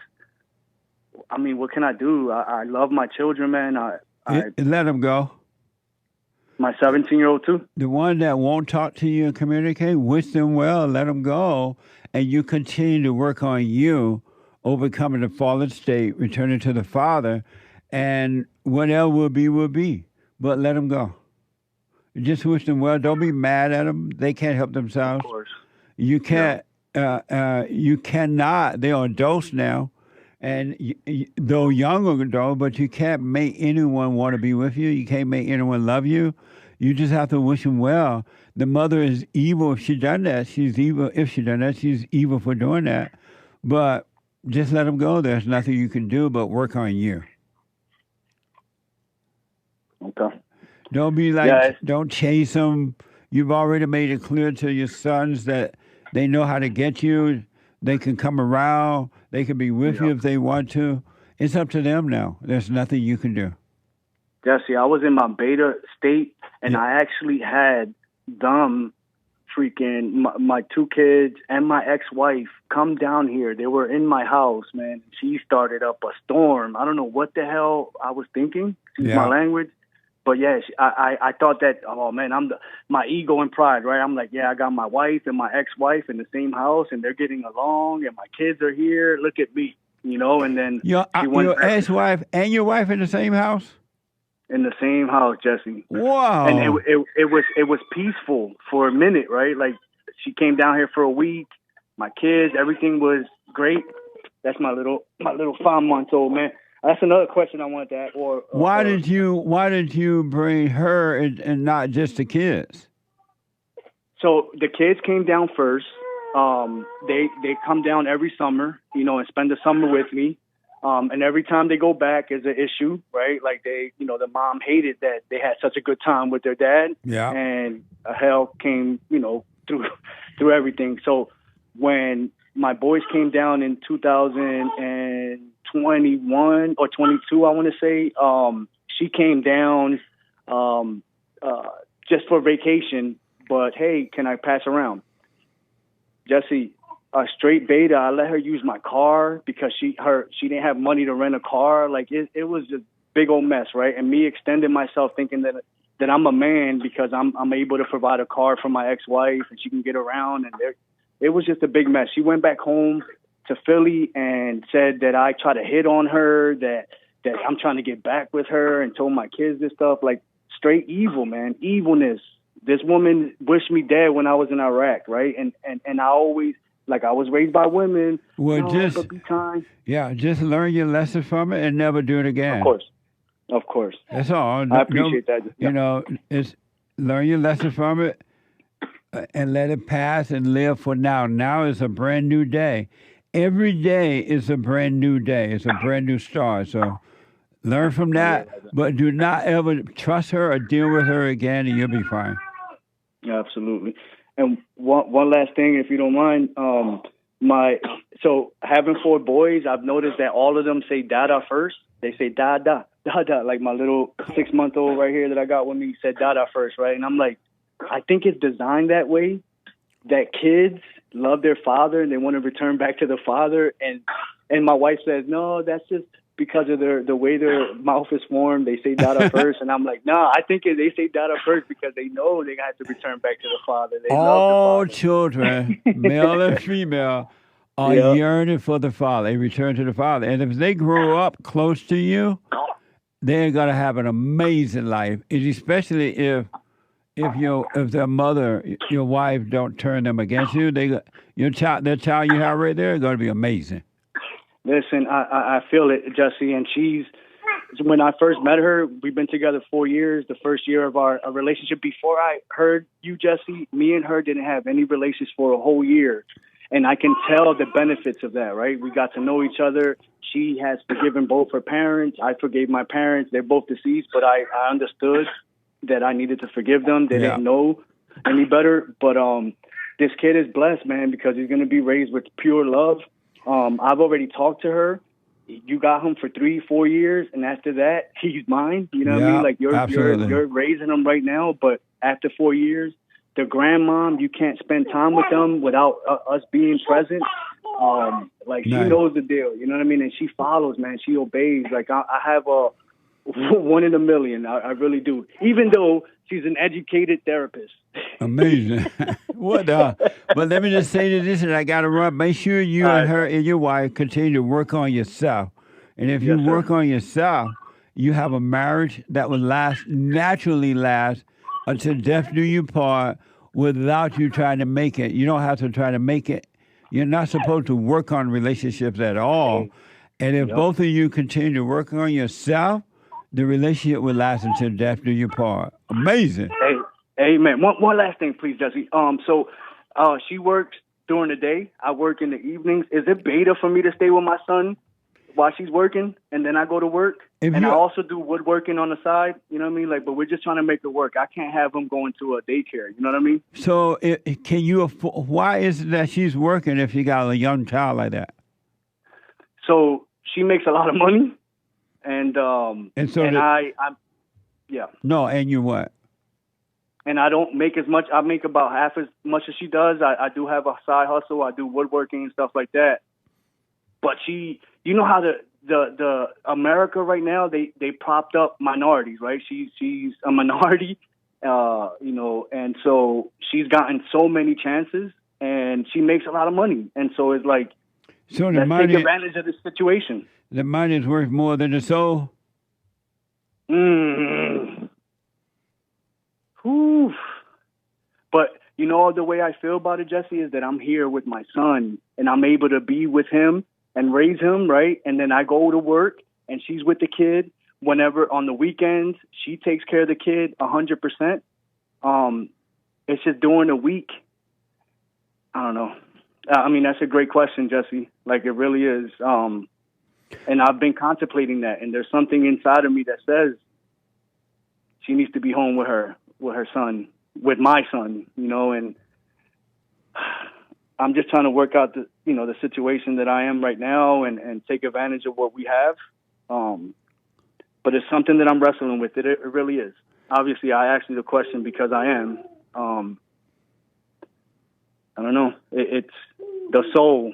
I mean, what can I do? I love my children, man. Let them go. My 17-year-old too. The one that won't talk to you and communicate, wish them well, let them go, and you continue to work on you, overcoming the fallen state, returning to the Father, and whatever will be. But let them go. Just wish them well. Don't be mad at them. They can't help themselves. Of course. You can't. You cannot. They're adults now. And though younger adult, but you can't make anyone want to be with you. You can't make anyone love you. You just have to wish them well. The mother is evil if she done that. She's evil if she done that. She's evil for doing that. But just let them go. There's nothing you can do but work on you. Okay. Don't be like, don't chase them. You've already made it clear to your sons that they know how to get you. They can come around. They can be with you if they want to. It's up to them now. There's nothing you can do. Jesse, I was in my beta state, and I actually had them freaking, my 2 kids and my ex-wife come down here. They were in my house, man. She started up a storm. I don't know what the hell I was thinking. Excuse my language. But yeah, I thought that, oh man, my ego and pride, right? I'm like, yeah, I got my wife and my ex-wife in the same house, and they're getting along, and my kids are here. Look at me, And then your ex-wife and your wife in the same house. In the same house, Jesse. Wow. And it was peaceful for a minute, right? Like, she came down here for a week. My kids, everything was great. That's my little 5-month-old, man. That's another question I wanted to ask. Why did you bring her and not just the kids? So the kids came down first. They come down every summer, and spend the summer with me. And every time they go back is an issue, right? Like the mom hated that they had such a good time with their dad. Yeah. And hell came, through everything. So when my boys came down in 2021 or 22, I want to say, she came down just for vacation. But hey, can I pass around? Jesse, a straight beta. I let her use my car because she didn't have money to rent a car. Like it was a big old mess, right? And me extending myself, thinking that I'm a man because I'm able to provide a car for my ex-wife and she can get around. And it was just a big mess. She went back home to Philly and said that I tried to hit on her, that I'm trying to get back with her, and told my kids this stuff. Like straight evil, man, evilness. This woman wished me dead when I was in Iraq, right? And I always. Like, I was raised by women. Well, just learn your lesson from it and never do it again. Of course. That's all. I appreciate that. It's learn your lesson from it and let it pass and live for now. Now is a brand new day. Every day is a brand new day. It's a brand new start. So learn from that, but do not ever trust her or deal with her again, and you'll be fine. Absolutely. And one last thing, if you don't mind, so having 4 boys, I've noticed that all of them say dada first. They say dada. Like my little 6-month-old right here that I got with me said dada first, right? And I'm like, I think it's designed that way, that kids love their father and they want to return back to the father. And my wife says, no, that's just because of the way their mouth is formed. They say dada first. And I'm like, no, I think they say dada first because they know they have to return back to the father. They all children, male and female, are yearning for the father. They return to the father. And if they grow up close to you, they're going to have an amazing life, and especially if if the mother, your wife, don't turn them against you, the child you have right there is going to be amazing. Listen, I feel it, Jesse, and when I first met her, we've been together 4 years, the first year of our relationship. Before I heard you, Jesse, me and her didn't have any relations for a whole year. And I can tell the benefits of that, right? We got to know each other. She has forgiven both her parents. I forgave my parents. They're both deceased, but I understood that I needed to forgive them. They didn't know any better. But this kid is blessed, man, because he's going to be raised with pure love. I've already talked to her. You got him for 3-4 years, and after that, he's mine. You know what I mean? Like you're raising him right now, but after 4 years, the grandmom, you can't spend time with them without us being present. She knows the deal. You know what I mean? And she follows, man. She obeys. Like I have a 1 in a million. I really do. Even though she's an educated therapist. Amazing. What? But let me just say this, and I got to run. Make sure you and her and your wife continue to work on yourself. And if you work on yourself, you have a marriage that will naturally last until death do you part, without you trying to make it. You don't have to try to make it. You're not supposed to work on relationships at all. And if both of you continue to work on yourself, the relationship will last until death do you part. Amazing. Hey, amen. One last thing, please, Jesse. So she works during the day. I work in the evenings. Is it beta for me to stay with my son while she's working, and then I go to work? I also do woodworking on the side. You know what I mean? But we're just trying to make it work. I can't have him going to a daycare. You know what I mean? So can you? Why is it that she's working if you got a young child like that? So she makes a lot of money, and No, and you what? And I don't make as much. I make about half as much as she does. I do have a side hustle. I do woodworking and stuff like that. But you know how the America right now, they propped up minorities, right? She's a minority, and so she's gotten so many chances, and she makes a lot of money, and so it's like, let's take advantage of this situation. The money is worth more than the soul. Whew. But the way I feel about it, Jesse, is that I'm here with my son, and I'm able to be with him and raise him, right? And then I go to work, and she's with the kid. Whenever on the weekends, she takes care of the kid 100%. It's just during the week. I don't know. I mean, that's a great question, Jesse. Like, it really is. And I've been contemplating that, and there's something inside of me that says she needs to be home with her son, with my son, and I'm just trying to work out the situation that I am right now and take advantage of what we have. But it's something that I'm wrestling with. It really is. Obviously, I asked you the question because I am. I don't know. It's the soul,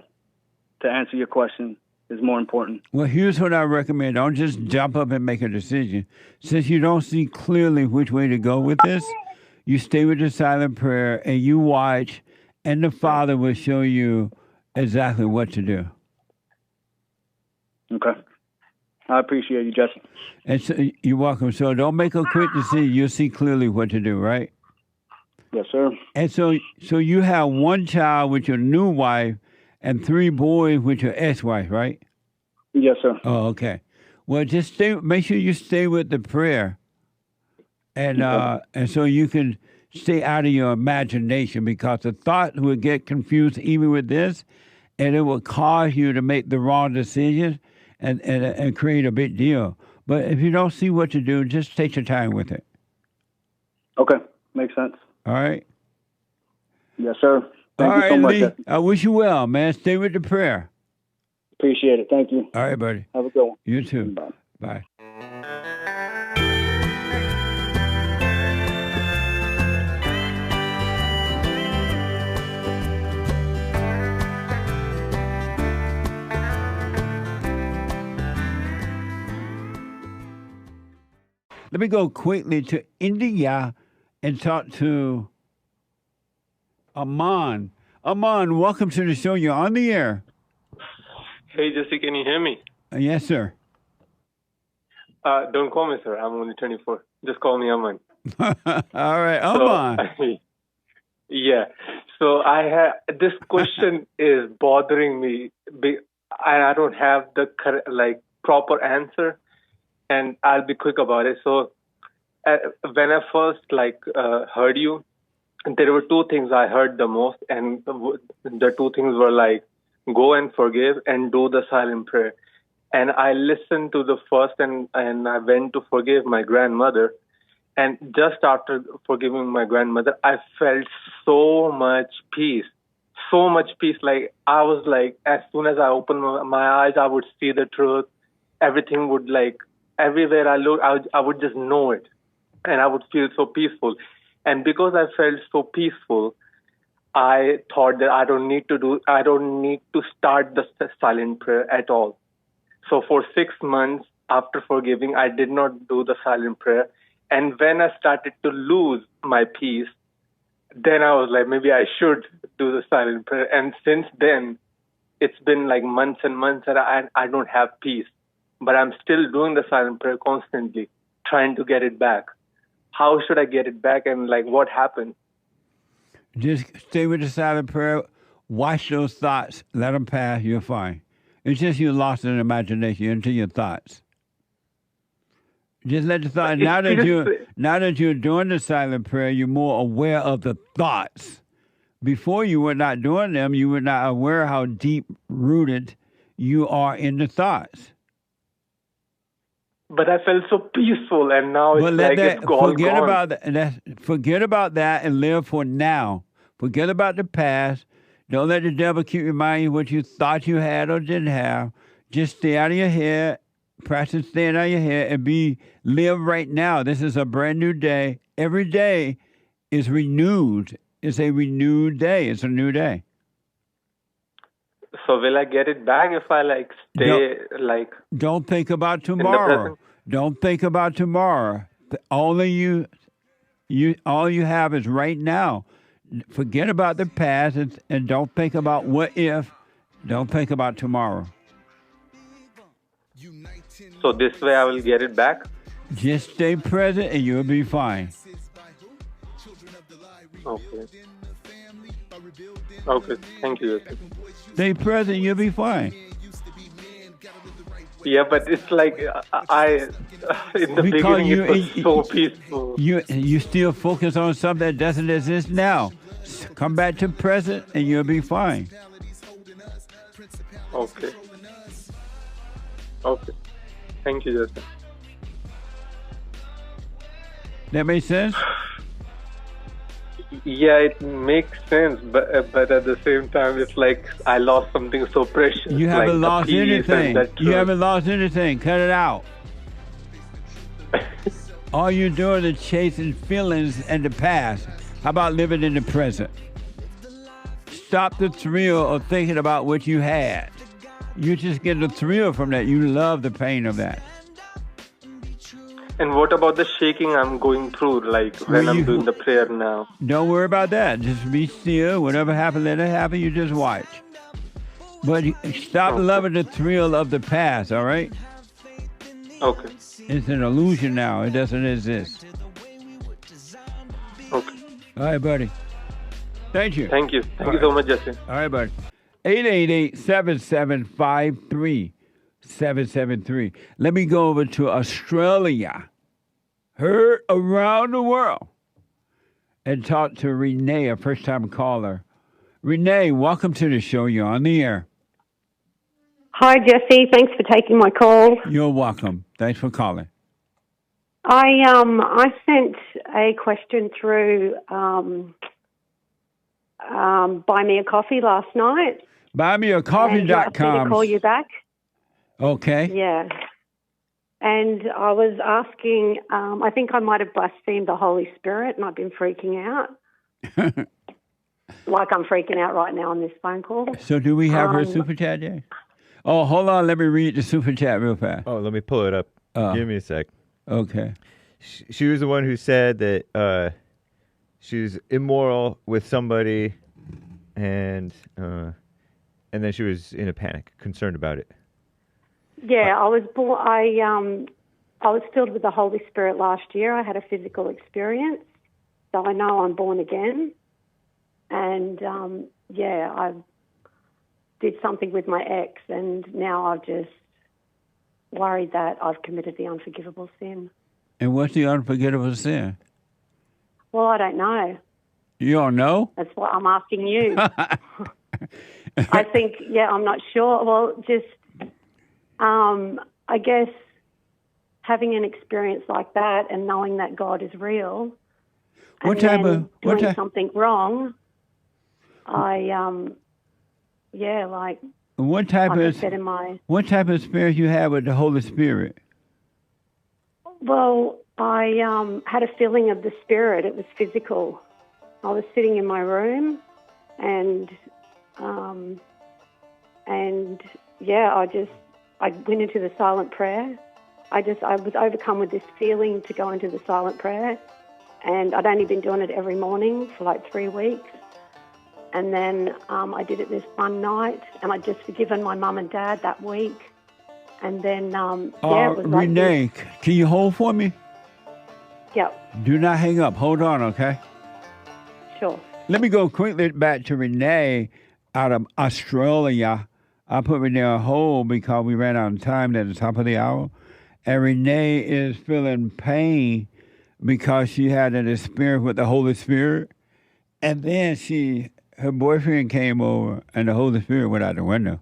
to answer your question, is more important. Well, here's what I recommend. Don't just jump up and make a decision. Since you don't see clearly which way to go with this, you stay with the silent prayer and you watch, and the Father will show you exactly what to do. Okay. I appreciate you, Jesse. And so, you're welcome. So don't make a quick decision. You'll see clearly what to do, right? Yes, sir. And so you have one child with your new wife and 3 boys with your ex-wife, right? Yes, sir. Oh, okay. Well, just make sure you stay with the prayer. And so you can stay out of your imagination, because the thought will get confused even with this, and it will cause you to make the wrong decisions and create a big deal. But if you don't see what to do, just take your time with it. Okay. Makes sense. All right? Yes, sir. Thank you so much. Lee, I wish you well, man. Stay with the prayer. Appreciate it. Thank you. All right, buddy. Have a good one. You too. Bye. Bye. Let me go quickly to India and talk to AMAN. AMAN, welcome to the show. You're on the air. Hey, Jesse, can you hear me? Yes, sir. Don't call me, sir. I'm only 24. Just call me Aman. All right, So, Oman. yeah. So this question is bothering me, and I don't have the proper answer, and I'll be quick about it. So, when I first heard you, there were two things I heard the most, and the two things were like, go and forgive and do the silent prayer. And I listened to the first, and I went to forgive my grandmother. And just after forgiving my grandmother, I felt so much peace, so much peace. Like I was like, as soon as I opened my eyes, I would see the truth. Everything would everywhere I look, I would just know it, and I would feel so peaceful. And because I felt so peaceful, I thought that I don't need to start the silent prayer at all. So for 6 months after forgiving, I did not do the silent prayer. And when I started to lose my peace, then I was like, maybe I should do the silent prayer. And since then, it's been like months and months that I don't have peace. But I'm still doing the silent prayer constantly, trying to get it back. How should I get it back, and what happened? Just stay with the silent prayer. Watch those thoughts. Let them pass. You're fine. It's just you lost in imagination into your thoughts. Just let the thought. Now that you're doing the silent prayer, you're more aware of the thoughts. Before you were not doing them, you were not aware how deep rooted you are in the thoughts. But I felt so peaceful, and now it's all gone. Forget about that and live for now. Forget about the past. Don't let the devil keep reminding you what you thought you had or didn't have. Just stay out of your head. Practice staying out of your head and live right now. This is a brand new day. Every day is renewed. It's a renewed day. It's a new day. So will I get it back if I stay Don't think about tomorrow. Don't think about tomorrow. All you have is right now. Forget about the past and don't think about what if. Don't think about tomorrow. So this way I will get it back? Just stay present and you'll be fine. Okay. Okay, thank you. Stay present, you'll be fine. Yeah, but it's like in the beginning it was so peaceful. You still focus on something that doesn't exist now. Come back to present and you'll be fine. Okay. Okay. Thank you, Justin. That makes sense? Yeah, it makes sense, but at the same time, it's like I lost something so precious. You haven't lost anything. You haven't lost anything. Cut it out. All you're doing is chasing feelings and the past. How about living in the present? Stop the thrill of thinking about what you had. You just get the thrill from that. You love the pain of that. And what about the shaking I'm going through, when I'm doing the prayer now? Don't worry about that. Just be still. Whatever happens, let it happen. You just watch. But stop loving the thrill of the past, all right? Okay. It's an illusion now. It doesn't exist. Okay. All right, buddy. Thank you. Thank you. Thank you so much, Justin. All right, buddy. 888-7753-773. Let me go over to Australia. Heard around the world. And talk to Renee, a first-time caller. Renee, welcome to the show. You're on the air. Hi, Jesse. Thanks for taking my call. You're welcome. Thanks for calling. I sent a question through Buy Me a Coffee last night. BuyMeACoffee.com. You asked me to call you back. Okay. Yeah. And I was asking, I think I might have blasphemed the Holy Spirit, and I've been freaking out. Like I'm freaking out right now on this phone call. So do we have her super chat yet? Oh, hold on. Let me read the super chat real fast. Oh, let me pull it up. Give me a sec. Okay. She was the one who said that she was immoral with somebody, and then she was in a panic, concerned about it. Yeah, I I was filled with the Holy Spirit last year. I had a physical experience, so I know I'm born again. And, I did something with my ex, and now I've just worried that I've committed the unforgivable sin. And what's the unforgivable sin? Well, I don't know. You don't know? That's what I'm asking you. I think, I'm not sure. Well, just, I guess having an experience like that and knowing that God is real, What and type then of doing something wrong, what type like I of said in my... what type of spirit you have with the Holy Spirit? Well, I had a feeling of the Spirit. It was physical. I was sitting in my room, and I went into the silent prayer. I was overcome with this feeling to go into the silent prayer, and I'd only been doing it every morning for like 3 weeks. And then I did it this one night, and I'd just forgiven my mum and dad that week. And then, it was like Renee, can you hold for me? Yep. Do not hang up. Hold on, okay? Sure. Let me go quickly back to Renee out of Australia. I put Renee on hold because we ran out of time at the top of the hour. And Renee is feeling pain because she had an experience with the Holy Spirit. And then her boyfriend came over and the Holy Spirit went out the window.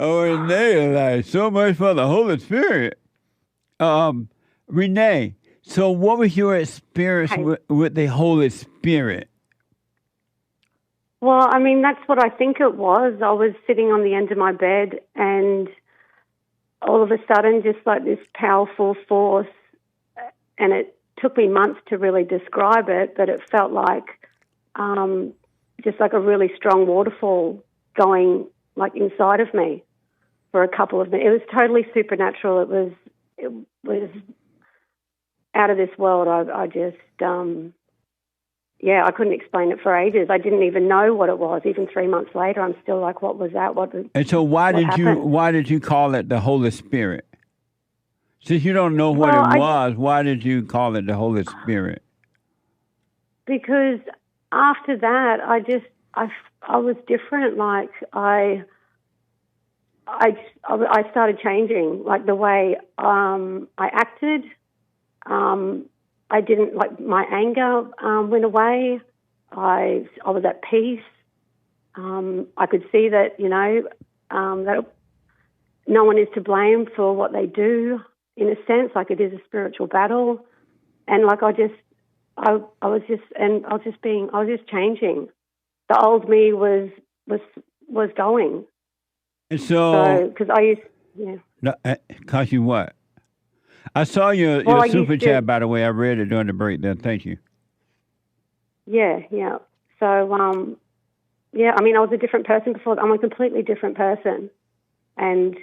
Oh, Renee, like, so much for the Holy Spirit. Renee, so what was your experience with the Holy Spirit? Well, I mean, that's what I think it was. I was sitting on the end of my bed, and all of a sudden, just like this powerful force, and it took me months to really describe it, but it felt like just like a really strong waterfall going like inside of me for a couple of minutes. It was totally supernatural. It was out of this world. I just, I couldn't explain it for ages. I didn't even know what it was. Even 3 months later, I'm still like, what was that? And so why did you call it the Holy Spirit? Since you don't know what it was, why did you call it the Holy Spirit? Because after that, I was different. Like I started changing, like the way I acted. I didn't like my anger went away. I was at peace. I could see that that no one is to blame for what they do. In a sense, like it is a spiritual battle, and like I was just changing. The old me was going. And so because I used, Cause you what? I saw your super chat, by the way. I read it during the break there. Thank you. Yeah. So, I mean, I was a different person before. I'm a completely different person. And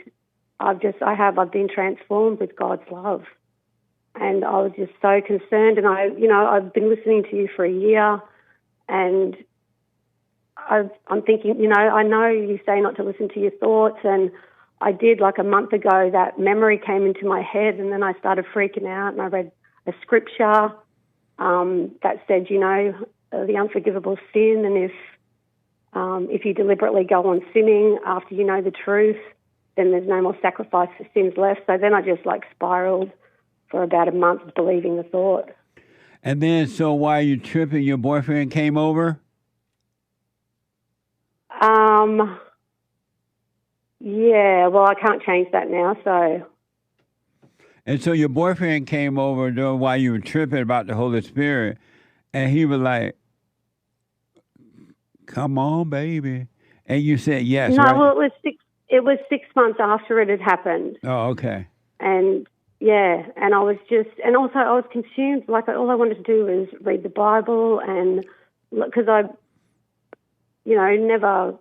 I've been transformed with God's love. And I was just so concerned. And I've been listening to you for a year, and I'm thinking, I know you say not to listen to your thoughts, and I did like a month ago. That memory came into my head, and then I started freaking out, and I read a scripture that said, the unforgivable sin, and if you deliberately go on sinning after you know the truth, then there's no more sacrifice for sins left. So then I just like spiraled for about a month believing the thought. And then, so while you tripping, your boyfriend came over? Yeah, well, I can't change that now, so. And so your boyfriend came over while you were tripping about the Holy Spirit, and he was like, come on, baby. And you said yes, no, right? well, it was 6 months after it had happened. Oh, okay. And, and I was and also I was consumed. Like, all I wanted to do was read the Bible, and because I, never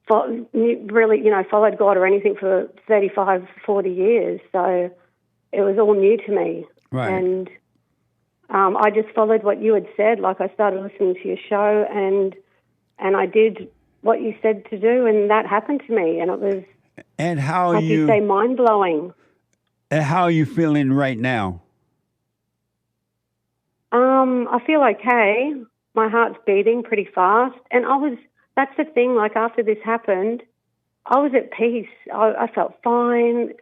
really, followed God or anything for 35, 40 years. So it was all new to me. Right. And I just followed what you had said. Like, I started listening to your show, and I did what you said to do, and that happened to me, and it was, And how like you say, mind-blowing. And how are you feeling right now? I feel okay. My heart's beating pretty fast, and that's the thing, like after this happened, I was at peace. I felt fine.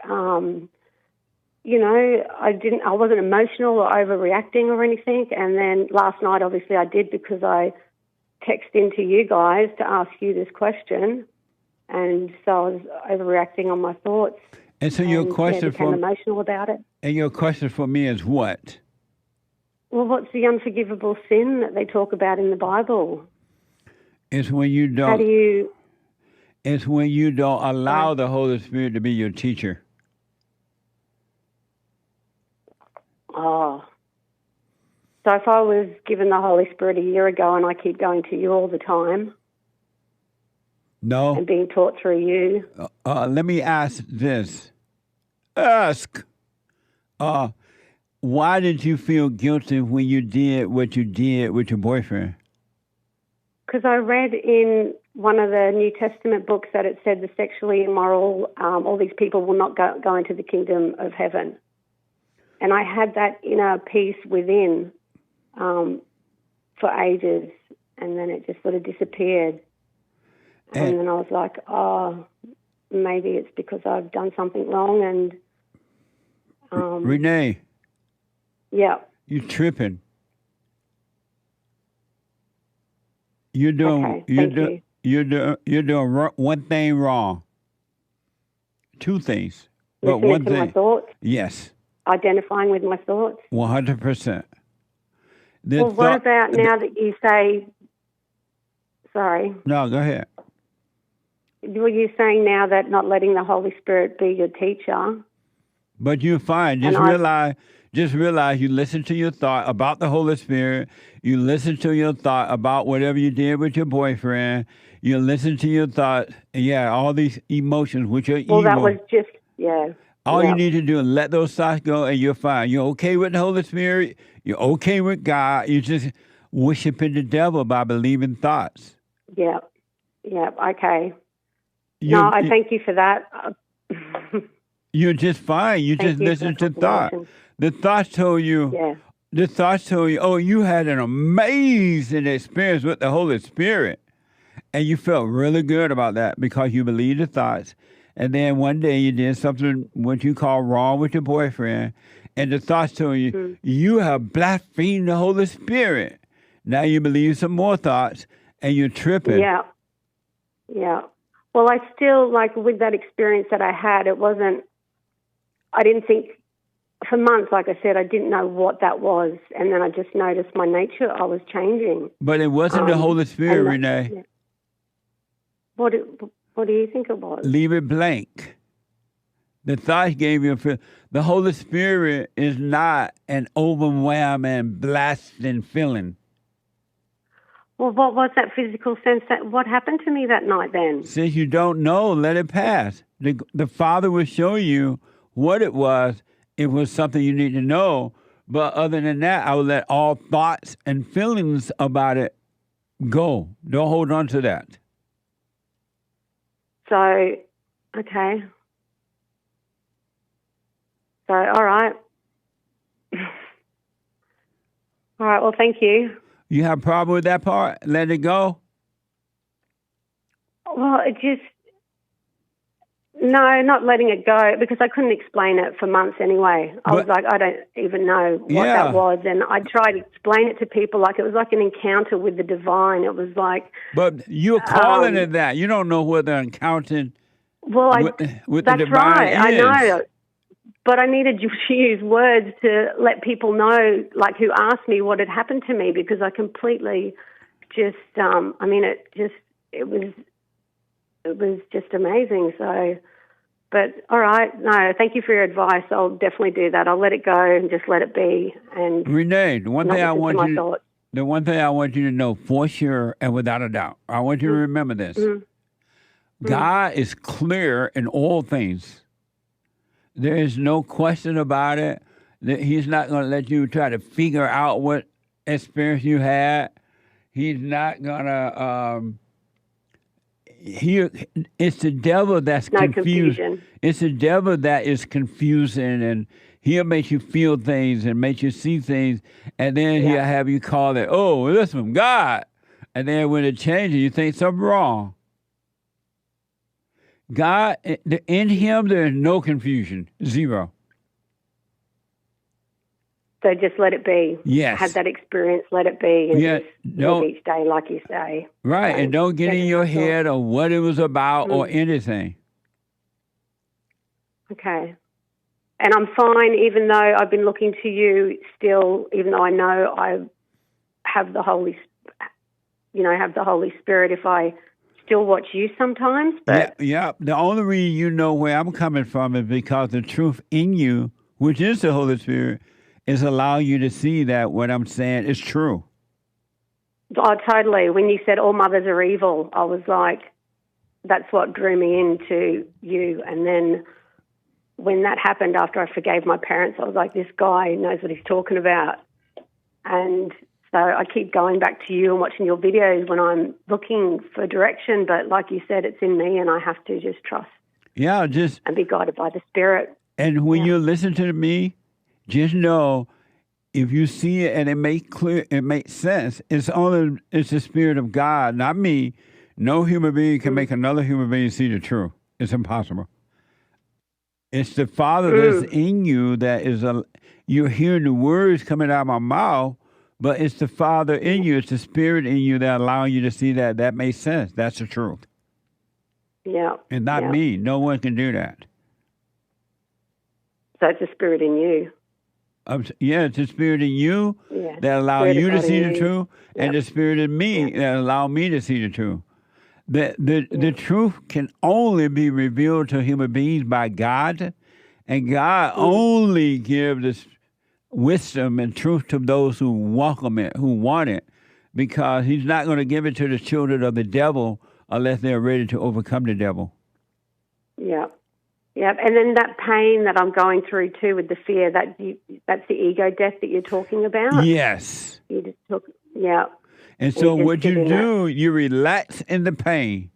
You know, I wasn't emotional or overreacting or anything. And then last night, obviously, I did, because I texted into you guys to ask you this question, and so I was overreacting on my thoughts. And so your question became emotional about it. And your question for me is what? Well, what's the unforgivable sin that they talk about in the Bible? It's when you don't. How do you? It's when you don't allow the Holy Spirit to be your teacher. Oh. So if I was given the Holy Spirit a year ago and I keep going to you all the time, no, and being taught through you. Let me ask this. Why did you feel guilty when you did what you did with your boyfriend? Because I read in one of the New Testament books that it said the sexually immoral, all these people will not go into the kingdom of heaven. And I had that inner peace within for ages, and then it just sort of disappeared. And then I was like, oh, maybe it's because I've done something wrong. And Renee. Yeah. You tripping. You're doing you're doing one thing wrong. Two things. But Listening one to thing. my thoughts. Yes. Identifying with my thoughts. 100%. Well, what about now that you say? Sorry. No, go ahead. Were you saying now that not letting the Holy Spirit be your teacher? But you're fine. Just realize you listen to your thought about the Holy Spirit. You listen to your thought about whatever you did with your boyfriend. You listen to your thought. Yeah, all these emotions, which are evil. Well, that was just, yeah. All you need to do is let those thoughts go, and you're fine. You're okay with the Holy Spirit. You're okay with God. You're just worshiping the devil by believing thoughts. Yeah. Yeah. Okay. I thank you for that. You're just fine. You just listen to thought. The thoughts told you. Yeah. The thoughts told you, oh, you had an amazing experience with the Holy Spirit. And you felt really good about that because you believed the thoughts. And then one day you did something what you call wrong with your boyfriend. And the thoughts told you, you have blasphemed the Holy Spirit. Now you believe some more thoughts and you're tripping. Yeah. Yeah. Well, I still, like with that experience that I had, I didn't think, for months, like I said, I didn't know what that was. And then I just noticed my nature, I was changing. But it wasn't the Holy Spirit, Renee. Yeah. What do you think it was? Leave it blank. The thoughts gave you a feel. The Holy Spirit is not an overwhelming, blasting feeling. Well, what was that physical sense? What happened to me that night then? Since you don't know, let it pass. The Father will show you what it was. It was something you need to know. But other than that, I will let all thoughts and feelings about it go. Don't hold on to that. So, okay. So, all right. All right, well, thank you. You have a problem with that part? Let it go? Well, no, not letting it go, because I couldn't explain it for months anyway. I was like, I don't even know what that was. And I tried to explain it to people like it was like an encounter with the divine. It was like... But you're calling it that. You don't know what the encounter with the divine right. is. I know. But I needed you to use words to let people know, like who asked me what had happened to me, because I completely just, it was just amazing. So, but all right, no, thank you for your advice. I'll definitely do that. I'll let it go and just let it be. And Renee, the one thing I want you to know for sure and without a doubt, I want you to remember this. God is clear in all things. There is no question about it. He's not going to let you try to figure out what experience you had. He's not going to it's the devil that's No confused. confusion. It's the devil that is confusing, and he'll make you feel things and make you see things, and then he'll have you call it, oh, this from God. And then when it changes, you think something wrong. God, in him, there is no confusion. Zero. So just let it be. Yes. Have that experience, let it be, and Yeah, just live each day like you say. Right, and don't get in your head of what it was about or anything. Okay. And I'm fine, even though I've been looking to you still, even though I know I have the Holy Spirit, if I still watch you sometimes. But Yeah. The only reason you know where I'm coming from is because the truth in you, which is the Holy Spirit, is allowing you to see that what I'm saying is true. Oh, totally. When you said all mothers are evil, I was like, that's what drew me into you. And then when that happened after I forgave my parents, I was like, this guy knows what he's talking about. And so I keep going back to you and watching your videos when I'm looking for direction. But like you said, it's in me and I have to just trust. Yeah, and be guided by the Spirit. And when you listen to me, just know if you see it and it makes sense, it's the Spirit of God, not me. No human being can make another human being see the truth. It's impossible. It's the Father that's in you that is you're hearing the words coming out of my mouth, but it's the Father in you, it's the Spirit in you that allowing you to see that. That makes sense. That's the truth. Yeah. And not me. No one can do that. So it's the Spirit in you. It's the Spirit in you that allow you to see the truth, and the Spirit in me that allow me to see the truth. The truth can only be revealed to human beings by God, and God only gives this wisdom and truth to those who welcome it, who want it, because he's not going to give it to the children of the devil unless they're ready to overcome the devil. Yeah. Yeah, and then that pain that I'm going through too with the fear, that's the ego death that you're talking about? Yes. You just took, And so what you do, you relax in the pain.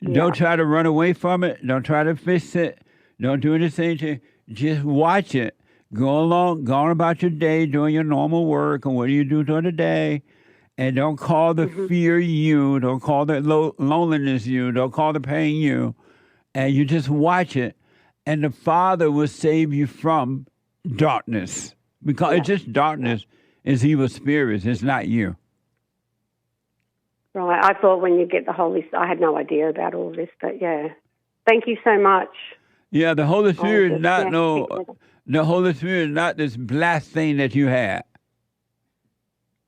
Don't try to run away from it. Don't try to fix it. Don't do anything. Just watch it. Go on about your day, doing your normal work, and what do you do during the day. And don't call the fear you. Don't call the loneliness you. Don't call the pain you. And you just watch it, and the Father will save you from darkness. Because it's just darkness. It's evil spirits. It's not you. Right. I thought when you get the Holy Spirit, I had no idea about all this, but thank you so much. Yeah, the Holy Spirit is not the Holy Spirit is not this blast thing that you had.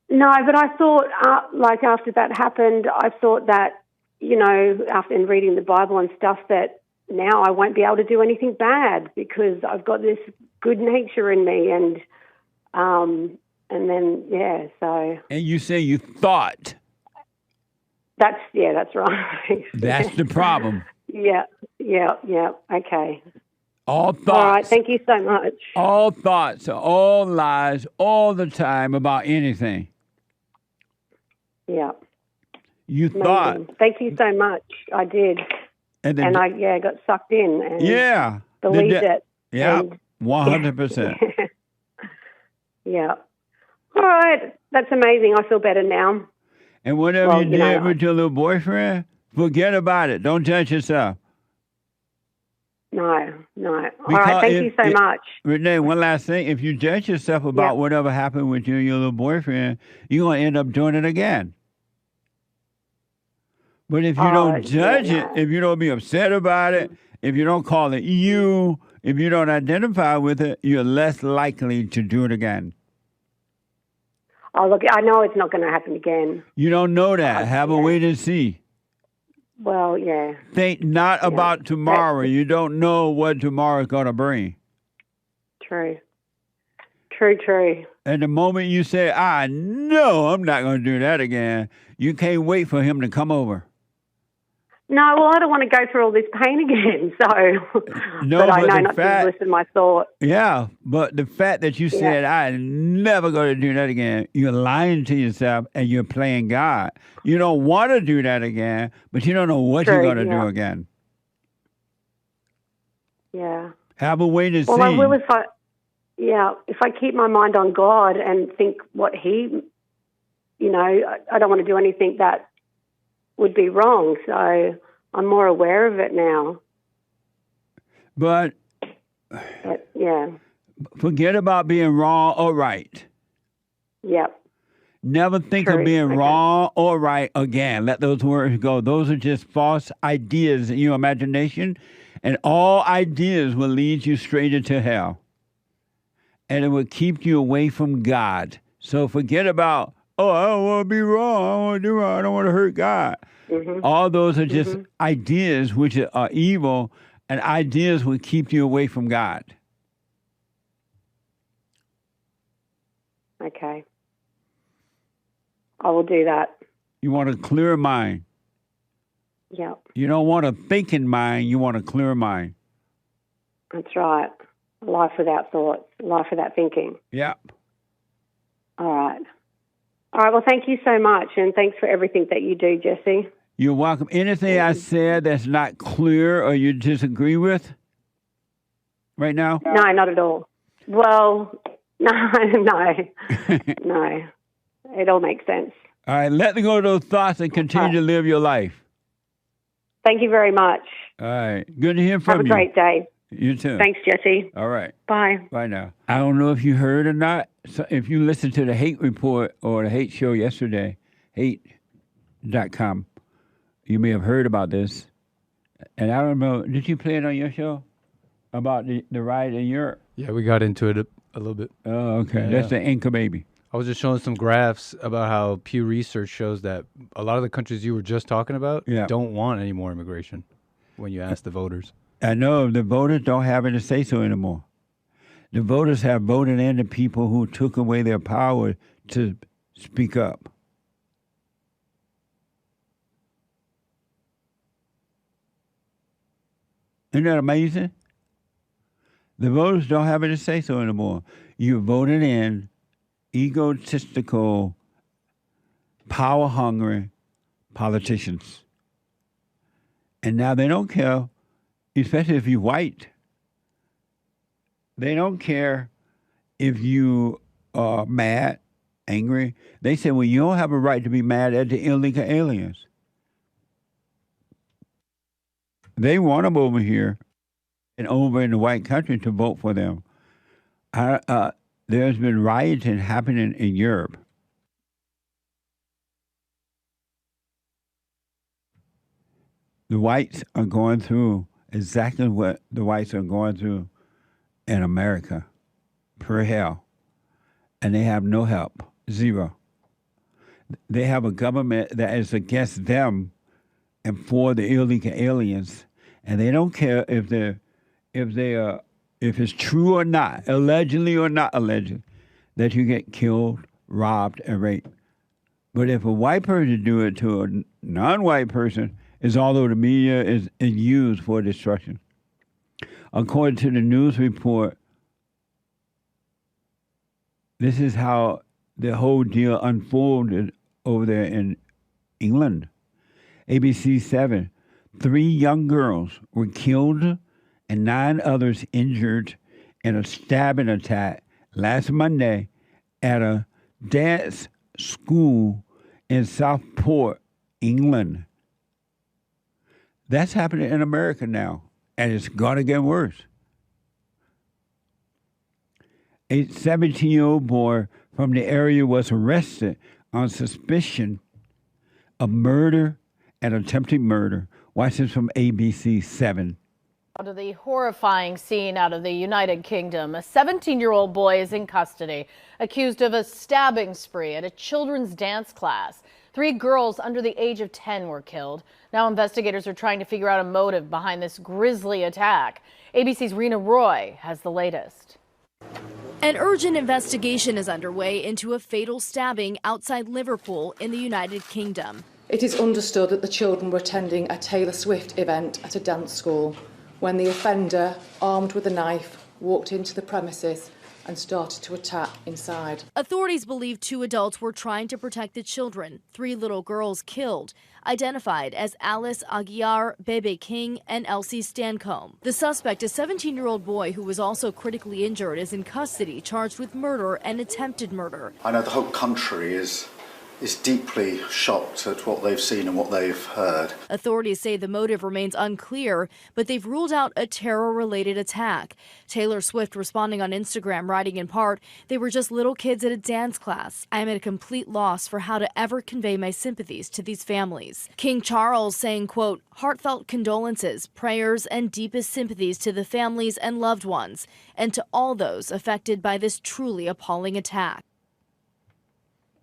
No, but I thought, after that happened, I thought that, after reading the Bible and stuff, that now I won't be able to do anything bad because I've got this good nature in me, and then so. And you say you thought. That's right. That's the problem. Yeah. Okay. All thoughts. All right. Thank you so much. All thoughts are all lies all the time about anything. Yeah. You thought. Thank you so much. I did. And I got sucked in and believed it. Yeah, 100%. Yeah. All right. That's amazing. I feel better now. And whatever you did with your little boyfriend, forget about it. Don't judge yourself. No. All right. Thank you so much. Renee, one last thing. If you judge yourself about whatever happened with you and your little boyfriend, you're going to end up doing it again. But if you don't judge it, if you don't be upset about it, if you don't call it you, if you don't identify with it, you're less likely to do it again. Oh, look, I know it's not going to happen again. You don't know that. Have a wait and see. Well, yeah. Think not about tomorrow. You don't know what tomorrow is going to bring. True. And the moment you say, I know I'm not going to do that again, you can't wait for him to come over. No, well, I don't want to go through all this pain again. So, No, but I but know the not fact- to listen my thoughts. Yeah, but the fact that you said, I'm never going to do that again, you're lying to yourself and you're playing God. You don't want to do that again, but you don't know what you're True, going to yeah. do again. Yeah. Have a wait and Well, see. I will if I keep my mind on God and think what He, I don't want to do anything that would be wrong. So I'm more aware of it now. But Yeah. forget about being wrong or right. Yep. Never think True. of being Okay. wrong or right again. Let those words go. Those are just false ideas in your imagination, and all ideas will lead you straight into hell. And it will keep you away from God. So forget about, I don't want to be wrong. I don't want to do wrong. I don't want to hurt God. Mm-hmm. All those are just ideas which are evil, and ideas will keep you away from God. Okay. I will do that. You want a clear mind. Yep. You don't want a thinking mind. You want a clear mind. That's right. Life without thoughts, life without thinking. Yep. All right. All right. Well, thank you so much, and thanks for everything that you do, Jesse. You're welcome. Anything I said that's not clear or you disagree with right now? No, not at all. Well, no. It all makes sense. All right, let go of those thoughts and continue to live your life. Thank you very much. All right. Good to hear from Have you. a great day. You too. Thanks, Jesse. All right. Bye. Bye now. I don't know if you heard or not. So if you listened to the Hate Report or the Hate Show yesterday, hate.com, you may have heard about this. And I don't know, did you play it on your show? About the riot in Europe? Yeah, we got into it a little bit. Oh, okay. Yeah. That's the Anchor Baby. I was just showing some graphs about how Pew Research shows that a lot of the countries you were just talking about don't want any more immigration when you ask the voters. I know the voters don't have any say-so anymore. The voters have voted in the people who took away their power to speak up. Isn't that amazing? The voters don't have any say-so anymore. You voted in egotistical, power-hungry politicians. And now they don't care, especially if you're white. They don't care if you are mad, angry. They say, well, you don't have a right to be mad at the illegal aliens. They want them over here and over in the white country to vote for them. There's been rioting happening in Europe. The whites are going through exactly what the whites are going through in America, per hell. And they have no help, zero. They have a government that is against them and for the illegal aliens, and they don't care if it's true or not, allegedly or not alleged, that you get killed, robbed, and raped. But if a white person do it to a non-white person, it's all over the media is used for destruction. According to the news report, this is how the whole deal unfolded over there in England. ABC 7, 3 young girls were killed and 9 others injured in a stabbing attack last Monday at a dance school in Southport, England. That's happening in America now, and it's going to get worse. A 17-year-old boy from the area was arrested on suspicion of murder and attempted murder. Watch this from ABC 7. To the horrifying scene out of the United Kingdom. A 17-year-old boy is in custody, accused of a stabbing spree at a children's dance class. 3 girls under the age of 10 were killed. Now investigators are trying to figure out a motive behind this grisly attack. ABC's RENEE Roy has the latest. An urgent investigation is underway into a fatal stabbing outside Liverpool in the United Kingdom. It is understood that the children were attending a Taylor Swift event at a dance school when the offender, armed with a knife, walked into the premises and started to attack inside. Authorities believe 2 adults were trying to protect the children. 3 little girls killed, identified as Alice Aguiar, Bebe King, and Elsie Stancombe. The suspect, a 17-year-old boy who was also critically injured, is in custody, charged with murder and attempted murder. I know the whole country is deeply shocked at what they've seen and what they've heard. Authorities say the motive remains unclear, but they've ruled out a terror-related attack. Taylor Swift responding on Instagram, writing in part, "They were just little kids at a dance class. I am at a complete loss for how to ever convey my sympathies to these families." King Charles saying, quote, "Heartfelt condolences, prayers, and deepest sympathies to the families and loved ones, and to all those affected by this truly appalling attack."